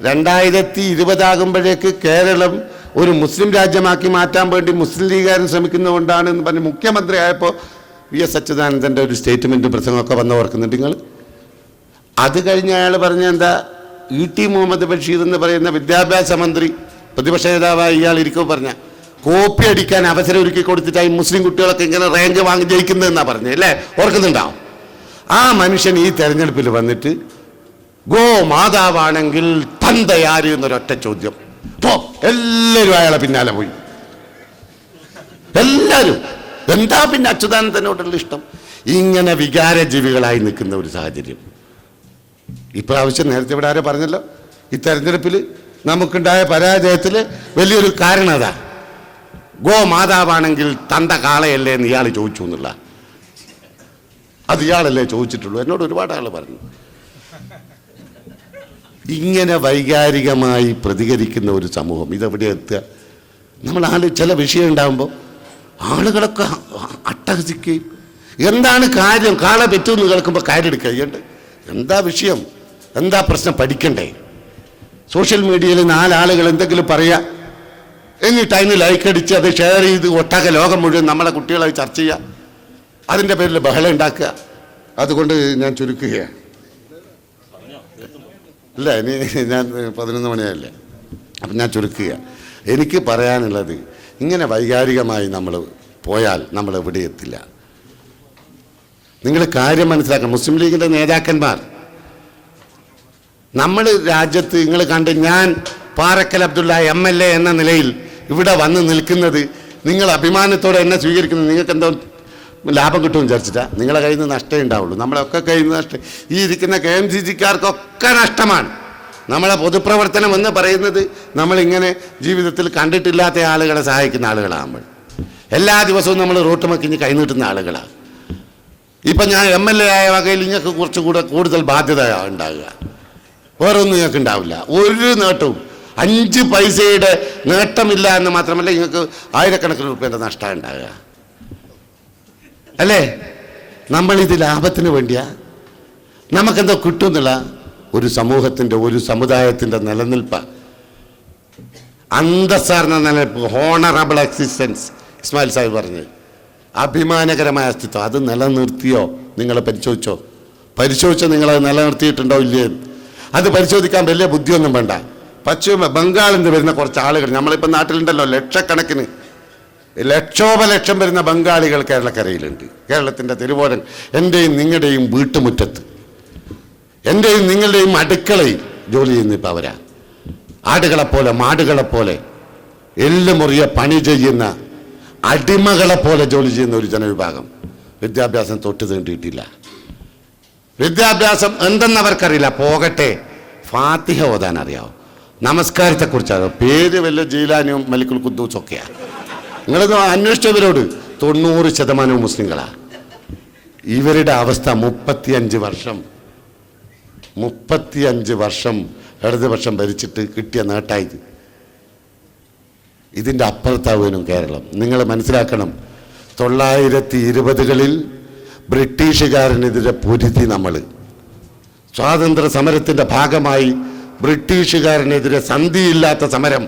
2020 ആകുമ്പോഴേക്ക് കേരളം ഒരു മുസ്ലിം രാജ്യമാക്കി മാറ്റാൻ വേണ്ടി മുസ്ലിം ലീഗുകാരൻ ശ്രമിക്കുന്നതുകൊണ്ടാണ് എന്ന് പറഞ്ഞ് മുഖ്യമന്ത്രി ആയപ്പോൾ VS അച്യുതാനന്ദൻ്റെ ഒരു സ്റ്റേറ്റ്മെൻറ്റ് പ്രസംഗമൊക്കെ വന്ന് ഓർക്കുന്നുണ്ട് നിങ്ങൾ? അത് കഴിഞ്ഞ് അയാൾ പറഞ്ഞ എന്താ? ET മുഹമ്മദ് ബഷീർ എന്ന് പറയുന്ന വിദ്യാഭ്യാസ മന്ത്രി, പ്രതിപക്ഷ നേതാവായി ഇയാൾ ഇരിക്കുമ്പോൾ പറഞ്ഞ കോപ്പി അടിക്കാൻ അവസരം ഒരുക്കി കൊടുത്തിട്ടായി മുസ്ലിം കുട്ടികളൊക്കെ ഇങ്ങനെ റാങ്ക് വാങ്ങി ജയിക്കുന്നതെന്നാണ് പറഞ്ഞത് അല്ലേ? ഓർക്കുന്നുണ്ടാവും? ആ മനുഷ്യൻ ഈ തെരഞ്ഞെടുപ്പിൽ വന്നിട്ട് ഗോ മാതാവാണെങ്കിൽ തന്തയാര് എന്നൊരൊറ്റ ചോദ്യം. എല്ലാവരും അയാളെ പിന്നാലെ പോയി. എല്ലാവരും. എന്താ പിന്നെ അച്യുതാനന്ദനോടുള്ള ഇഷ്ടം? ഇങ്ങനെ വികാരജീവികളായി നിൽക്കുന്ന ഒരു സാഹചര്യം ഇപ്രാവശ്യം. നേരത്തെ ഇവിടെ ആരോ പറഞ്ഞല്ലോ, ഈ തെരഞ്ഞെടുപ്പിൽ നമുക്കുണ്ടായ പരാജയത്തിൽ വലിയൊരു കാരണം അതാ. മാതാവാണെങ്കിൽ തന്ത കാളയല്ലേ എന്ന് ഇയാൾ ചോദിച്ചു എന്നുള്ള, അത് ഇയാളല്ലേ ചോദിച്ചിട്ടുള്ളൂ. എന്നോട് ഒരുപാട് ആൾ പറഞ്ഞു. ഇങ്ങനെ വൈകാരികമായി പ്രതികരിക്കുന്ന ഒരു സമൂഹം ഇതെവിടെ എത്തുക? നമ്മൾ ചില വിഷയം ഉണ്ടാകുമ്പോൾ ആളുകളൊക്കെ അട്ടഹസിക്കുകയും എന്താണ് കാര്യം, കാള പറ്റുമെന്ന് കേൾക്കുമ്പോൾ കാര്യമെടുക്കുക. എന്താ വിഷയം, എന്താ പ്രശ്നം, പഠിക്കണ്ടേ? സോഷ്യൽ മീഡിയയിൽ 4 ആളുകൾ എന്തെങ്കിലും പറയുക, എന്നിട്ട് അതിന് ലൈക്ക് അടിച്ച് അത് ഷെയർ ചെയ്ത് ഒട്ടാകെ ലോകം മുഴുവൻ നമ്മളെ കുട്ടികളായി ചർച്ച ചെയ്യുക, അതിൻ്റെ പേരിൽ ബഹളം ഉണ്ടാക്കുക. അതുകൊണ്ട് ഞാൻ ചുരുക്കുകയാണ്. ഇല്ല, ഇനി ഞാൻ 11 മണിയല്ലേ, അപ്പം ഞാൻ ചുരുക്കുക. എനിക്ക് പറയാനുള്ളത്, ഇങ്ങനെ വൈകാരികമായി നമ്മൾ പോയാൽ നമ്മൾ എവിടെ എത്തില്ല. നിങ്ങൾ കാര്യം മനസ്സിലാക്കണം. മുസ്ലിം ലീഗിൻ്റെ നേതാക്കന്മാർ നമ്മൾ രാജ്യത്ത് നിങ്ങൾ കണ്ട്, ഞാൻ പാറക്കൽ അബ്ദുള്ള MLA എന്ന നിലയിൽ ഇവിടെ വന്ന് നിൽക്കുന്നത്, നിങ്ങൾ അഭിമാനത്തോടെ എന്നെ സ്വീകരിക്കുന്നത് നിങ്ങൾക്ക് എന്തോ ലാഭം കിട്ടുമെന്ന് വിചാരിച്ചിട്ടാ? നിങ്ങളെ കയ്യിൽ നിന്ന് നഷ്ടമേ ഉണ്ടാവുള്ളൂ. നമ്മളൊക്കെ കയ്യിൽ നിന്ന് നഷ്ടം. ഈ ഇരിക്കുന്ന KMCC-ക്കാർക്കൊക്കെ നഷ്ടമാണ്. നമ്മളെ പൊതുപ്രവർത്തനം എന്ന് പറയുന്നത് നമ്മളിങ്ങനെ ജീവിതത്തിൽ കണ്ടിട്ടില്ലാത്ത ആളുകളെ സഹായിക്കുന്ന ആളുകളാകുമ്പോൾ എല്ലാ ദിവസവും നമ്മൾ റോട്ട് മക്കിഞ്ഞ് കൈനീട്ടുന്ന ആളുകളാണ്. ഇപ്പം ഞാൻ MLA ആയ വകയിൽ നിങ്ങൾക്ക് കുറച്ചുകൂടെ കൂടുതൽ ബാധ്യത ഉണ്ടാകുക. വേറൊന്നും നിങ്ങൾക്ക് ഉണ്ടാവില്ല, ഒരു നേട്ടവും. 5 പൈസയുടെ നേട്ടമില്ല എന്ന് മാത്രമല്ല, നിങ്ങൾക്ക് ആയിരക്കണക്കിന് രൂപയുടെ നഷ്ടം ഉണ്ടാകുക അല്ലേ? നമ്മളിത് ലാഭത്തിന് വേണ്ടിയാ? നമുക്കെന്തോ കിട്ടുമെന്നുള്ള ഒരു സമൂഹത്തിൻ്റെ, ഒരു സമുദായത്തിൻ്റെ നിലനിൽപ്പ്, അന്തസ്സാർന്ന നിലനിൽപ്പ്, ഹോണറബിൾ എക്സിസ്റ്റൻസ് ഇസ്മായിൽ സാഹിബ് പറഞ്ഞ്, അഭിമാനകരമായ അസ്തിത്വം, അത് നിലനിർത്തിയോ? നിങ്ങൾ പരിശോധിച്ചോ നിങ്ങളത് നിലനിർത്തിയിട്ടുണ്ടോ ഇല്ലേ? അത് പരിശോധിക്കാൻ വലിയ ബുദ്ധിയൊന്നും വേണ്ട. പശ്ചിമ ബംഗാളിൽ നിന്ന് വരുന്ന കുറച്ച് ആളുകൾ, നമ്മളിപ്പോൾ നാട്ടിലുണ്ടല്ലോ, ലക്ഷക്കണക്കിന് ലക്ഷോപലക്ഷം വരുന്ന ബംഗാളികൾ കേരളക്കരയിലുണ്ട്. കേരളത്തിൻ്റെ തെരുവോരം, എൻ്റെയും നിങ്ങളുടെയും വീട്ടുമുറ്റത്ത്, എൻ്റെയും നിങ്ങളുടെയും അടുക്കളയിൽ ജോലി ചെയ്യുന്ന ഇപ്പം അവരാ. ആടുകളെപ്പോലെ മാടുകളെപ്പോലെ എല്ലുമുറിയ പണി ചെയ്യുന്ന അടിമകളെപ്പോലെ ജോലി ചെയ്യുന്ന ഒരു ജനവിഭാഗം. വിദ്യാഭ്യാസം തൊട്ട് തീണ്ടിയിട്ടില്ല. വിദ്യാഭ്യാസം എന്തെന്നവർക്കറിയില്ല. പോകട്ടെ, ഫാത്തിഹ ഓതാൻ അറിയാവും, നമസ്കാരത്തെക്കുറിച്ചറിയാം. പേര് വല്ല ജീലാനിയും മലിക്കുൽ ഖുദ്ദൂസൊക്കെയാണ്. നിങ്ങളിത് അന്വേഷിച്ചവരോട് 90% മുസ്ലിങ്ങളാണ്. ഇവരുടെ അവസ്ഥ 35 വർഷം ഇടതുപക്ഷം ഭരിച്ചിട്ട് കിട്ടിയ നേട്ടായത്. ഇതിൻ്റെ അപ്പുറത്താവുകയും കേരളം. നിങ്ങൾ മനസ്സിലാക്കണം, 1920കളിൽ ബ്രിട്ടീഷുകാരനെതിരെ പൊരുതി നമ്മൾ. സ്വാതന്ത്ര്യ സമരത്തിൻ്റെ ഭാഗമായി ബ്രിട്ടീഷുകാരനെതിരെ സന്ധിയില്ലാത്ത സമരം.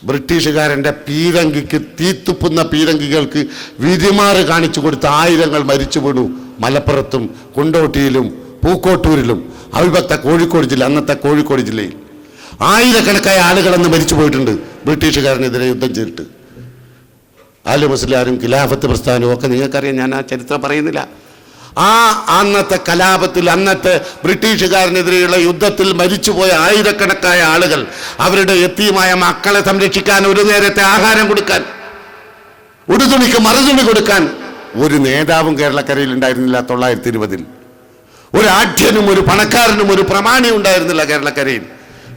ബ്രിട്ടീഷുകാരൻ്റെ പീരങ്കിക്ക്, തീത്തുപ്പുന്ന പീരങ്കികൾക്ക് വിരിമാറ് കാണിച്ചു കൊടുത്ത് ആയിരങ്ങൾ മരിച്ചു വീണു. മലപ്പുറത്തും കൊണ്ടോട്ടിയിലും പൂക്കോട്ടൂരിലും അവിഭക്ത കോഴിക്കോട് ജില്ല, അന്നത്തെ കോഴിക്കോട് ജില്ലയിൽ ആയിരക്കണക്കായ ആളുകളെന്ന് മരിച്ചു പോയിട്ടുണ്ട് ബ്രിട്ടീഷുകാരനെതിരെ യുദ്ധം ചെയ്തിട്ട്. ആലു മുസ്ലിയാരും ഖിലാഫത്ത് പ്രസ്ഥാനവും ഒക്കെ നിങ്ങൾക്കറിയാം, ഞാൻ ആ ചരിത്രം പറയുന്നില്ല. ആ അന്നത്തെ കലാപത്തിൽ, അന്നത്തെ ബ്രിട്ടീഷുകാരനെതിരെയുള്ള യുദ്ധത്തിൽ മരിച്ചുപോയ ആയിരക്കണക്കായ ആളുകൾ, അവരുടെ യതീമായ മക്കളെ സംരക്ഷിക്കാൻ, ഒരു നേരത്തെ ആഹാരം കൊടുക്കാൻ, ഉടുതുണിക്ക് മറുതുണി കൊടുക്കാൻ ഒരു നേതാവും കേരളക്കരയിൽ ഉണ്ടായിരുന്നില്ല. 1920-ൽ ഒരു ആഢ്യനും ഒരു പണക്കാരനും ഒരു പ്രമാണിയും ഉണ്ടായിരുന്നില്ല കേരളക്കരയിൽ.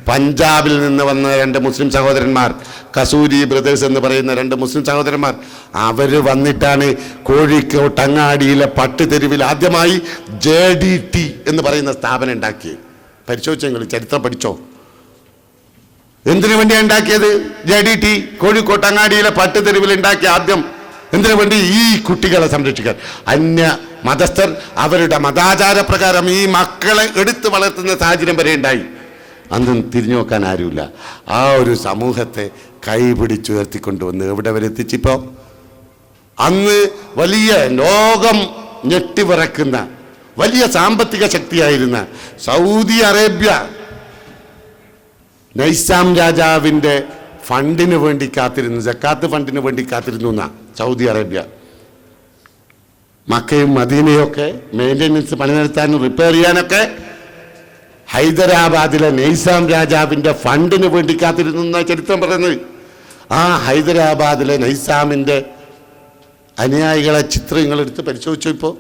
പഞ്ചാബിൽ നിന്ന് വന്ന 2 മുസ്ലിം സഹോദരന്മാർ, കസൂരി ബ്രദേഴ്സ് എന്ന് പറയുന്ന 2 മുസ്ലിം സഹോദരന്മാർ, അവർ വന്നിട്ടാണ് കോഴിക്കോട്ട് അങ്ങാടിയിലെ പട്ടുതെരുവിൽ ആദ്യമായി JDT എന്ന് പറയുന്ന സ്ഥാപനം ഉണ്ടാക്കിയത്. പരിശോധിച്ചോ, നിങ്ങൾ ചരിത്രം പഠിച്ചോ? എന്തിനു വേണ്ടിയാണ് ഉണ്ടാക്കിയത്? JDT കോഴിക്കോട്ട് അങ്ങാടിയിലെ പട്ടുതെരുവിൽ ഉണ്ടാക്കിയ ആദ്യം എന്തിനു വേണ്ടി? ഈ കുട്ടികളെ സംരക്ഷിക്കാൻ. അന്യ മതസ്ഥർ അവരുടെ മതാചാര പ്രകാരം ഈ മക്കളെ എടുത്തു വളർത്തുന്ന സാഹചര്യം വരെ ഉണ്ടായി. അന്നും തിരിഞ്ഞു നോക്കാൻ ആരുമില്ല. ആ ഒരു സമൂഹത്തെ കൈപിടിച്ചുയർത്തിക്കൊണ്ടുവന്ന് എവിടെ വരെ എത്തിച്ചിപ്പോൾ? അന്ന് വലിയ ലോകം ഞെട്ടിവിറക്കുന്ന വലിയ സാമ്പത്തിക ശക്തിയായിരുന്ന സൗദി അറേബ്യ നൈസാം രാജാവിൻ്റെ ഫണ്ടിന് വേണ്ടി കാത്തിരുന്നു, സക്കാത്ത് ഫണ്ടിന് വേണ്ടി കാത്തിരുന്നു എന്നാ സൗദി അറേബ്യ. മക്കയും മദീനയൊക്കെ മെയിൻ്റെനൻസ് പണി നടത്താനും റിപ്പയർ ചെയ്യാനൊക്കെ ഹൈദരാബാദിലെ നൈസാം രാജാവിൻ്റെ ഫണ്ടിന് വേണ്ടി കാത്തിരുന്നു എന്നാ ചരിത്രം പറയുന്നത്. ആ ഹൈദരാബാദിലെ നൈസാമിൻ്റെ അനുയായികളെ ചിത്രങ്ങളെടുത്ത് പരിശോധിച്ചു. ഇപ്പോൾ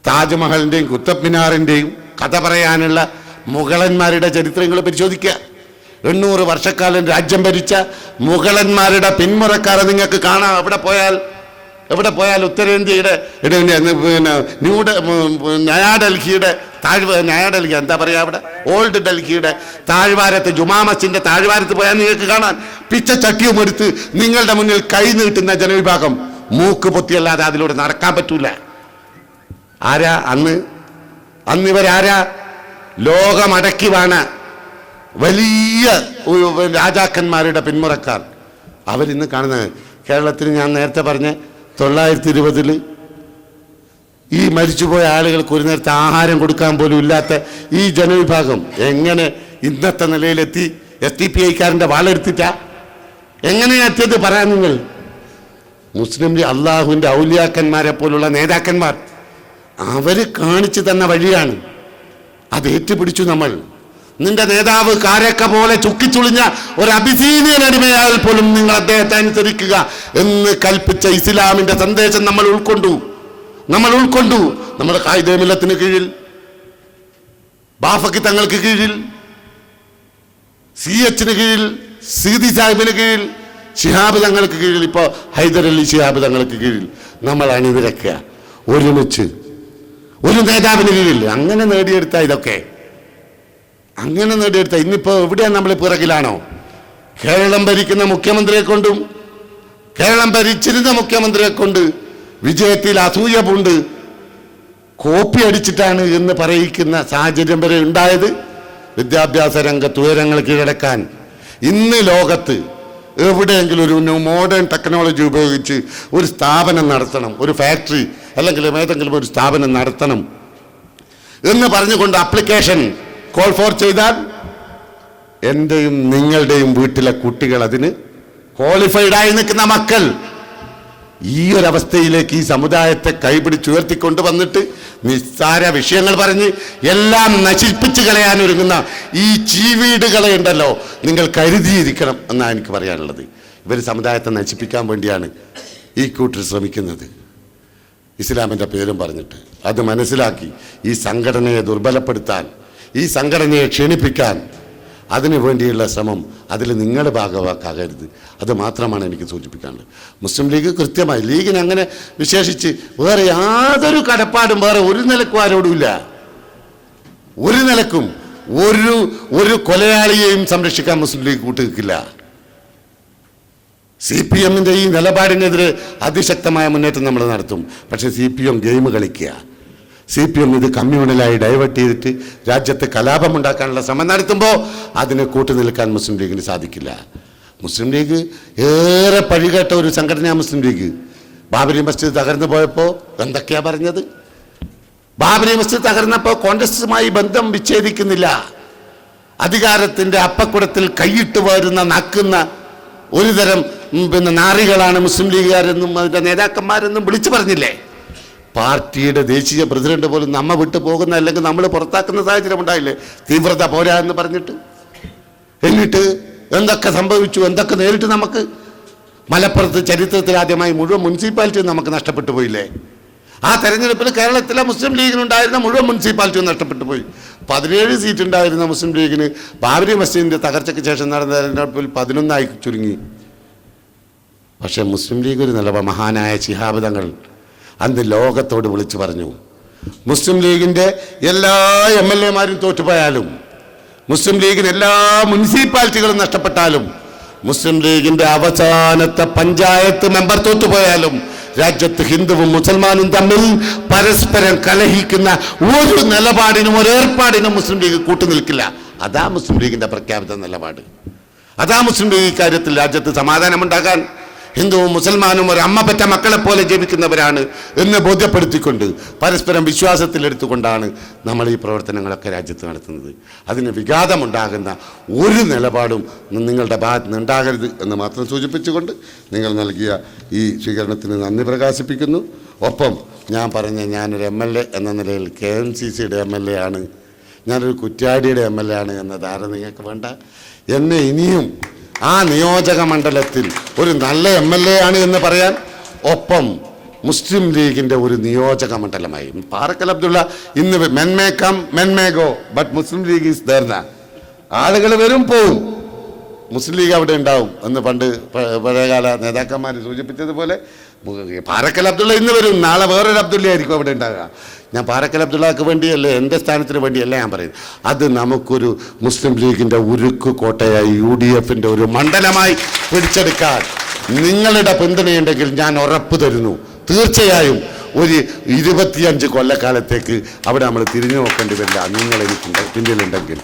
താജ്മഹലിൻ്റെയും കുത്തബ് മിനാറിൻ്റെയും കഥ പറയാനുള്ള മുഗളന്മാരുടെ ചരിത്രങ്ങൾ പരിശോധിക്കുക. 800 വർഷക്കാലം രാജ്യം ഭരിച്ച മുഗളന്മാരുടെ പിന്മുറക്കാരെ നിങ്ങൾക്ക് കാണാം. എവിടെ പോയാൽ ഉത്തരേന്ത്യയുടെ നയാഡൽഹിയുടെ നയാഡൽഹി എന്താ പറയുക, അവിടെ ഓൾഡ് ഡൽഹിയുടെ താഴ്വാരത്ത് ജുമാ മസ്ജിദിന്റെ താഴ്വാരത്ത് പോയാൽ നിങ്ങൾക്ക് കാണാൻ പിച്ചച്ചട്ടിയും എടുത്ത് നിങ്ങളുടെ മുന്നിൽ കൈ നീട്ടുന്ന ജനവിഭാഗം. മൂക്ക് പൊത്തിയല്ലാതെ അതിലൂടെ നടക്കാൻ പറ്റൂല. ആരാ അന്നിവരാരാ? ലോകമടക്കി വാണ വലിയ രാജാക്കന്മാരുടെ പിന്മുറക്കാർ. അവരിന്ന് കാണുന്നത് കേരളത്തിൽ ഞാൻ നേരത്തെ പറഞ്ഞ 920 ഈ മരിച്ചുപോയ ആളുകൾക്ക് ഒരു നേരത്തെ ആഹാരം കൊടുക്കാൻ പോലും ഇല്ലാത്ത ഈ ജനവിഭാഗം എങ്ങനെ ഇന്നത്തെ നിലയിലെത്തി? SDPI-കാരൻ്റെ വാളെടുത്തിട്ടാ എങ്ങനെയാ എത്തിയത്? പറയാൻ നിങ്ങൾ മുസ്ലിം അള്ളാഹുവിൻ്റെ ഔലിയാക്കന്മാരെ പോലുള്ള നേതാക്കന്മാർ അവർ കാണിച്ചു തന്ന വഴിയാണ്. അത് ഏറ്റുപിടിച്ചു നമ്മൾ. നിന്റെ നേതാവ് കാരക്ക പോലെ ചുക്കിച്ചുളിഞ്ഞ ഒരു അബിസീനിയൻ അടിമയായാൽ പോലും നിങ്ങൾ അദ്ദേഹത്തെ അനുസരിക്കുക എന്ന് കൽപ്പിച്ച ഇസ്ലാമിന്റെ സന്ദേശം നമ്മൾ ഉൾക്കൊണ്ടു. നമ്മുടെ ഖായിദെ മില്ലത്തിന് കീഴിൽ, ബാഫക്കി തങ്ങൾക്ക് കീഴിൽ, CH കീഴിൽ, സീതി സാഹിബിന് കീഴിൽ, ശിഹാബ് തങ്ങൾക്ക് കീഴിൽ, ഇപ്പോൾ ഹൈദർ അലി ശിഹാബ് തങ്ങൾക്ക് കീഴിൽ നമ്മൾ അണിനിരക്കുക ഒരുമിച്ച് ഒരു നേതാവിന് കീഴിൽ. അങ്ങനെ നേടിയെടുത്ത ഇതൊക്കെ ഇന്നിപ്പോൾ എവിടെയാണ് നമ്മൾ പിറകിലാണോ? കേരളം ഭരിക്കുന്ന മുഖ്യമന്ത്രിയെ കൊണ്ടും കേരളം ഭരിച്ചിരുന്ന മുഖ്യമന്ത്രിയെ കൊണ്ട് വിജയത്തിൽ അസൂയ പൂണ്ട് കോപ്പി അടിച്ചിട്ടാണ് എന്ന് പറയിക്കുന്ന സാഹചര്യം വരെ ഉണ്ടായത്. വിദ്യാഭ്യാസ രംഗത്ത് ഉയരങ്ങൾ കീഴടക്കാൻ ഇന്ന് ലോകത്ത് എവിടെയെങ്കിലും ഒരു മോഡേൺ ടെക്നോളജി ഉപയോഗിച്ച് ഒരു സ്ഥാപനം നടത്തണം, ഒരു ഫാക്ടറി അല്ലെങ്കിൽ ഏതെങ്കിലും ഒരു സ്ഥാപനം നടത്തണം എന്ന് പറഞ്ഞുകൊണ്ട് അപ്ലിക്കേഷൻ കോൾ ഫോർ ചെയ്താൽ എൻ്റെയും നിങ്ങളുടെയും വീട്ടിലെ കുട്ടികൾ, അതിന് ക്വാളിഫൈഡായി നിൽക്കുന്ന മക്കൾ ഈ ഒരവസ്ഥയിലേക്ക് ഈ സമുദായത്തെ കൈപിടിച്ചുയർത്തിക്കൊണ്ട് വന്നിട്ട് നിസ്സാര വിഷയങ്ങൾ പറഞ്ഞ് എല്ലാം നശിപ്പിച്ച് കളയാൻ ഒരുങ്ങുന്ന ഈ ചീവീടുകളെ ഉണ്ടല്ലോ, നിങ്ങൾ കരുതിയിരിക്കണം എന്നാണ് എനിക്ക് പറയാനുള്ളത്. ഇവർ സമുദായത്തെ നശിപ്പിക്കാൻ വേണ്ടിയാണ് ഈ കൂട്ടർ ശ്രമിക്കുന്നത്, ഇസ്ലാമിൻ്റെ പേരും പറഞ്ഞിട്ട്. അത് മനസ്സിലാക്കി ഈ സംഘടനയെ ദുർബലപ്പെടുത്താൻ, ഈ സംഘടനയെ ക്ഷീണിപ്പിക്കാൻ, അതിനു വേണ്ടിയുള്ള ശ്രമം അതിൽ നിങ്ങൾ ഭാഗവാക്കാകരുത്. അത് മാത്രമാണ് എനിക്ക് സൂചിപ്പിക്കാനുള്ളത്. മുസ്ലിം ലീഗ് കൃത്യമായി, ലീഗിന് അങ്ങനെ വിശേഷിച്ച് വേറെ യാതൊരു കടപ്പാടും വേറെ ഒരു നിലക്കും ആരോടുമില്ല. ഒരു നിലക്കും ഒരു കൊലയാളിയെയും സംരക്ഷിക്കാൻ മുസ്ലിം ലീഗ് കൂട്ടുനിൽക്കില്ല. CPM-ന്റെ ഈ നിലപാടിനെതിരെ അതിശക്തമായ മുന്നേറ്റം നമ്മൾ നടത്തും. പക്ഷേ CPM ഗെയിം കളിക്കുക. CPM ഇത് കമ്മ്യൂണലായി ഡൈവേർട്ട് ചെയ്തിട്ട് രാജ്യത്ത് കലാപമുണ്ടാക്കാനുള്ള ശ്രമം നടത്തുമ്പോൾ അതിന് കൂട്ടുനിൽക്കാൻ മുസ്ലിം ലീഗിന് സാധിക്കില്ല. മുസ്ലിം ലീഗ് ഏറെ പഴികേട്ട ഒരു സംഘടനയാണ് മുസ്ലിം ലീഗ്. ബാബരി മസ്ജിദ് തകർന്നു പോയപ്പോൾ എന്തൊക്കെയാ പറഞ്ഞത്? ബാബരി മസ്ജിദ് തകർന്നപ്പോൾ കോൺഗ്രസുമായി ബന്ധം വിച്ഛേദിക്കുന്നില്ല, അധികാരത്തിൻ്റെ അപ്പക്കുടത്തിൽ കൈയിട്ട് വരുന്ന നക്കുന്ന ഒരുതരം നാറികളാണ് മുസ്ലിം ലീഗുകാരെന്നും അതിൻ്റെ നേതാക്കന്മാരെന്നും വിളിച്ചു പറഞ്ഞില്ലേ? പാർട്ടിയുടെ ദേശീയ പ്രസിഡന്റ് പോലും നമ്മ വിട്ടു പോകുന്ന, അല്ലെങ്കിൽ നമ്മൾ പുറത്താക്കുന്ന സാഹചര്യം ഉണ്ടായില്ലേ തീവ്രത പോരാ എന്ന് പറഞ്ഞിട്ട്? എന്നിട്ട് എന്തൊക്കെ സംഭവിച്ചു, എന്തൊക്കെ നേരിട്ട് നമുക്ക്? മലപ്പുറത്ത് ചരിത്രത്തിൽ ആദ്യമായി മുഴുവൻ മുനിസിപ്പാലിറ്റിയും നമുക്ക് നഷ്ടപ്പെട്ടു പോയില്ലേ? ആ തെരഞ്ഞെടുപ്പിൽ കേരളത്തിലെ മുസ്ലിം ലീഗിനുണ്ടായിരുന്ന മുഴുവൻ മുനിസിപ്പാലിറ്റിയും നഷ്ടപ്പെട്ടു പോയി. 17 സീറ്റ് ഉണ്ടായിരുന്ന മുസ്ലിം ലീഗിന് ബാബരി മസ്ജിദിൻ്റെ തകർച്ചയ്ക്ക് ശേഷം നടന്ന തെരഞ്ഞെടുപ്പിൽ 11 ചുരുങ്ങി. പക്ഷേ മുസ്ലിം ലീഗ് ഒരു നിലപാട്, മഹാനായ ശിഹാബ് തങ്ങൾ അന്ന് ലോകത്തോട് വിളിച്ചു പറഞ്ഞു, മുസ്ലിം ലീഗിൻ്റെ എല്ലാ MLA-മാരും തോറ്റുപോയാലും, മുസ്ലിം ലീഗിന് എല്ലാ മുനിസിപ്പാലിറ്റികളും നഷ്ടപ്പെട്ടാലും, മുസ്ലിം ലീഗിൻ്റെ അവസാനത്തെ പഞ്ചായത്ത് മെമ്പർ തോറ്റുപോയാലും, രാജ്യത്ത് ഹിന്ദുവും മുസൽമാനും തമ്മിൽ പരസ്പരം കലഹിക്കുന്ന ഒരു നിലപാടിനും ഒരു ഏർപ്പാടിനും മുസ്ലിം ലീഗ് കൂട്ടുനിൽക്കില്ല. അതാ മുസ്ലിം ലീഗിൻ്റെ പ്രഖ്യാപിത നിലപാട്. അതാ മുസ്ലിം ലീഗ് ഇക്കാര്യത്തിൽ രാജ്യത്ത് സമാധാനമുണ്ടാകാൻ ഹിന്ദുവും മുസൽമാനും ഒരു അമ്മ പെറ്റ മക്കളെ പോലെ ജീവിക്കുന്നവരാണ് എന്ന് ബോധ്യപ്പെടുത്തിക്കൊണ്ട് പരസ്പരം വിശ്വാസത്തിലെടുത്തുകൊണ്ടാണ് നമ്മൾ ഈ പ്രവർത്തനങ്ങളൊക്കെ രാജ്യത്ത് നടത്തുന്നത്. അതിന് വിഘാതമുണ്ടാകുന്ന ഒരു നിലപാടും നിങ്ങളുടെ ഭാഗത്ത് നിന്ന് ഉണ്ടാകരുത് എന്ന് മാത്രം സൂചിപ്പിച്ചുകൊണ്ട് നിങ്ങൾ നൽകിയ ഈ സ്വീകരണത്തിന് നന്ദി പ്രകാശിപ്പിക്കുന്നു. ഒപ്പം ഞാൻ പറഞ്ഞ ഞാനൊരു MLA എന്ന നിലയിൽ KMCC-യുടെ MLA ആണ്, ഞാനൊരു കുറ്റ്യാടിയുടെ MLA ആണ് എന്ന ധാരണ നിങ്ങൾക്ക് വേണ്ട. എന്നെ ഇനിയും ആ നിയോജക മണ്ഡലത്തിൽ ഒരു നല്ല MLA ആണ് എന്ന് പറയാൻ ഒപ്പം മുസ്ലിം ലീഗിൻ്റെ ഒരു നിയോജക മണ്ഡലമായി പാറക്കൽ അബ്ദുള്ള ഇന്ന് men may come men may go but Muslim League is there. ആളുകൾ വരും പോവും, മുസ്ലിം ലീഗ് അവിടെ ഉണ്ടാവും എന്ന് പണ്ട് പഴയകാല നേതാക്കന്മാർ സൂചിപ്പിച്ചതുപോലെ പാറക്കൽ അബ്ദുള്ള ഇന്ന് വരും, നാളെ വേറൊരു അബ്ദുള്ള ആയിരിക്കും അവിടെ ഉണ്ടാകുക. ഞാൻ പാറക്കൽ അബ്ദുള്ളക്ക് വേണ്ടിയല്ലേ, എൻ്റെ സ്ഥാനത്തിന് വേണ്ടിയല്ല ഞാൻ പറയുന്നത്. അത് നമുക്കൊരു മുസ്ലിം ലീഗിൻ്റെ ഉരുക്ക് കോട്ടയായി UDFൻ്റെ ഒരു മണ്ഡലമായി പിടിച്ചെടുക്കാൻ നിങ്ങളുടെ പിന്തുണയുണ്ടെങ്കിൽ ഞാൻ ഉറപ്പ് തരുന്നു, തീർച്ചയായും ഒരു 25 കൊല്ലക്കാലത്തേക്ക് അവിടെ നമ്മൾ തിരിഞ്ഞു നോക്കേണ്ടി വരില്ല, നിങ്ങൾ എനിക്ക് പിന്നിലുണ്ടെങ്കിൽ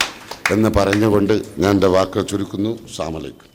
എന്ന് പറഞ്ഞുകൊണ്ട് ഞാൻ എൻ്റെ വാക്കുകൾ ചുരുക്കുന്നു. അസ്സലാമു അലൈക്കും.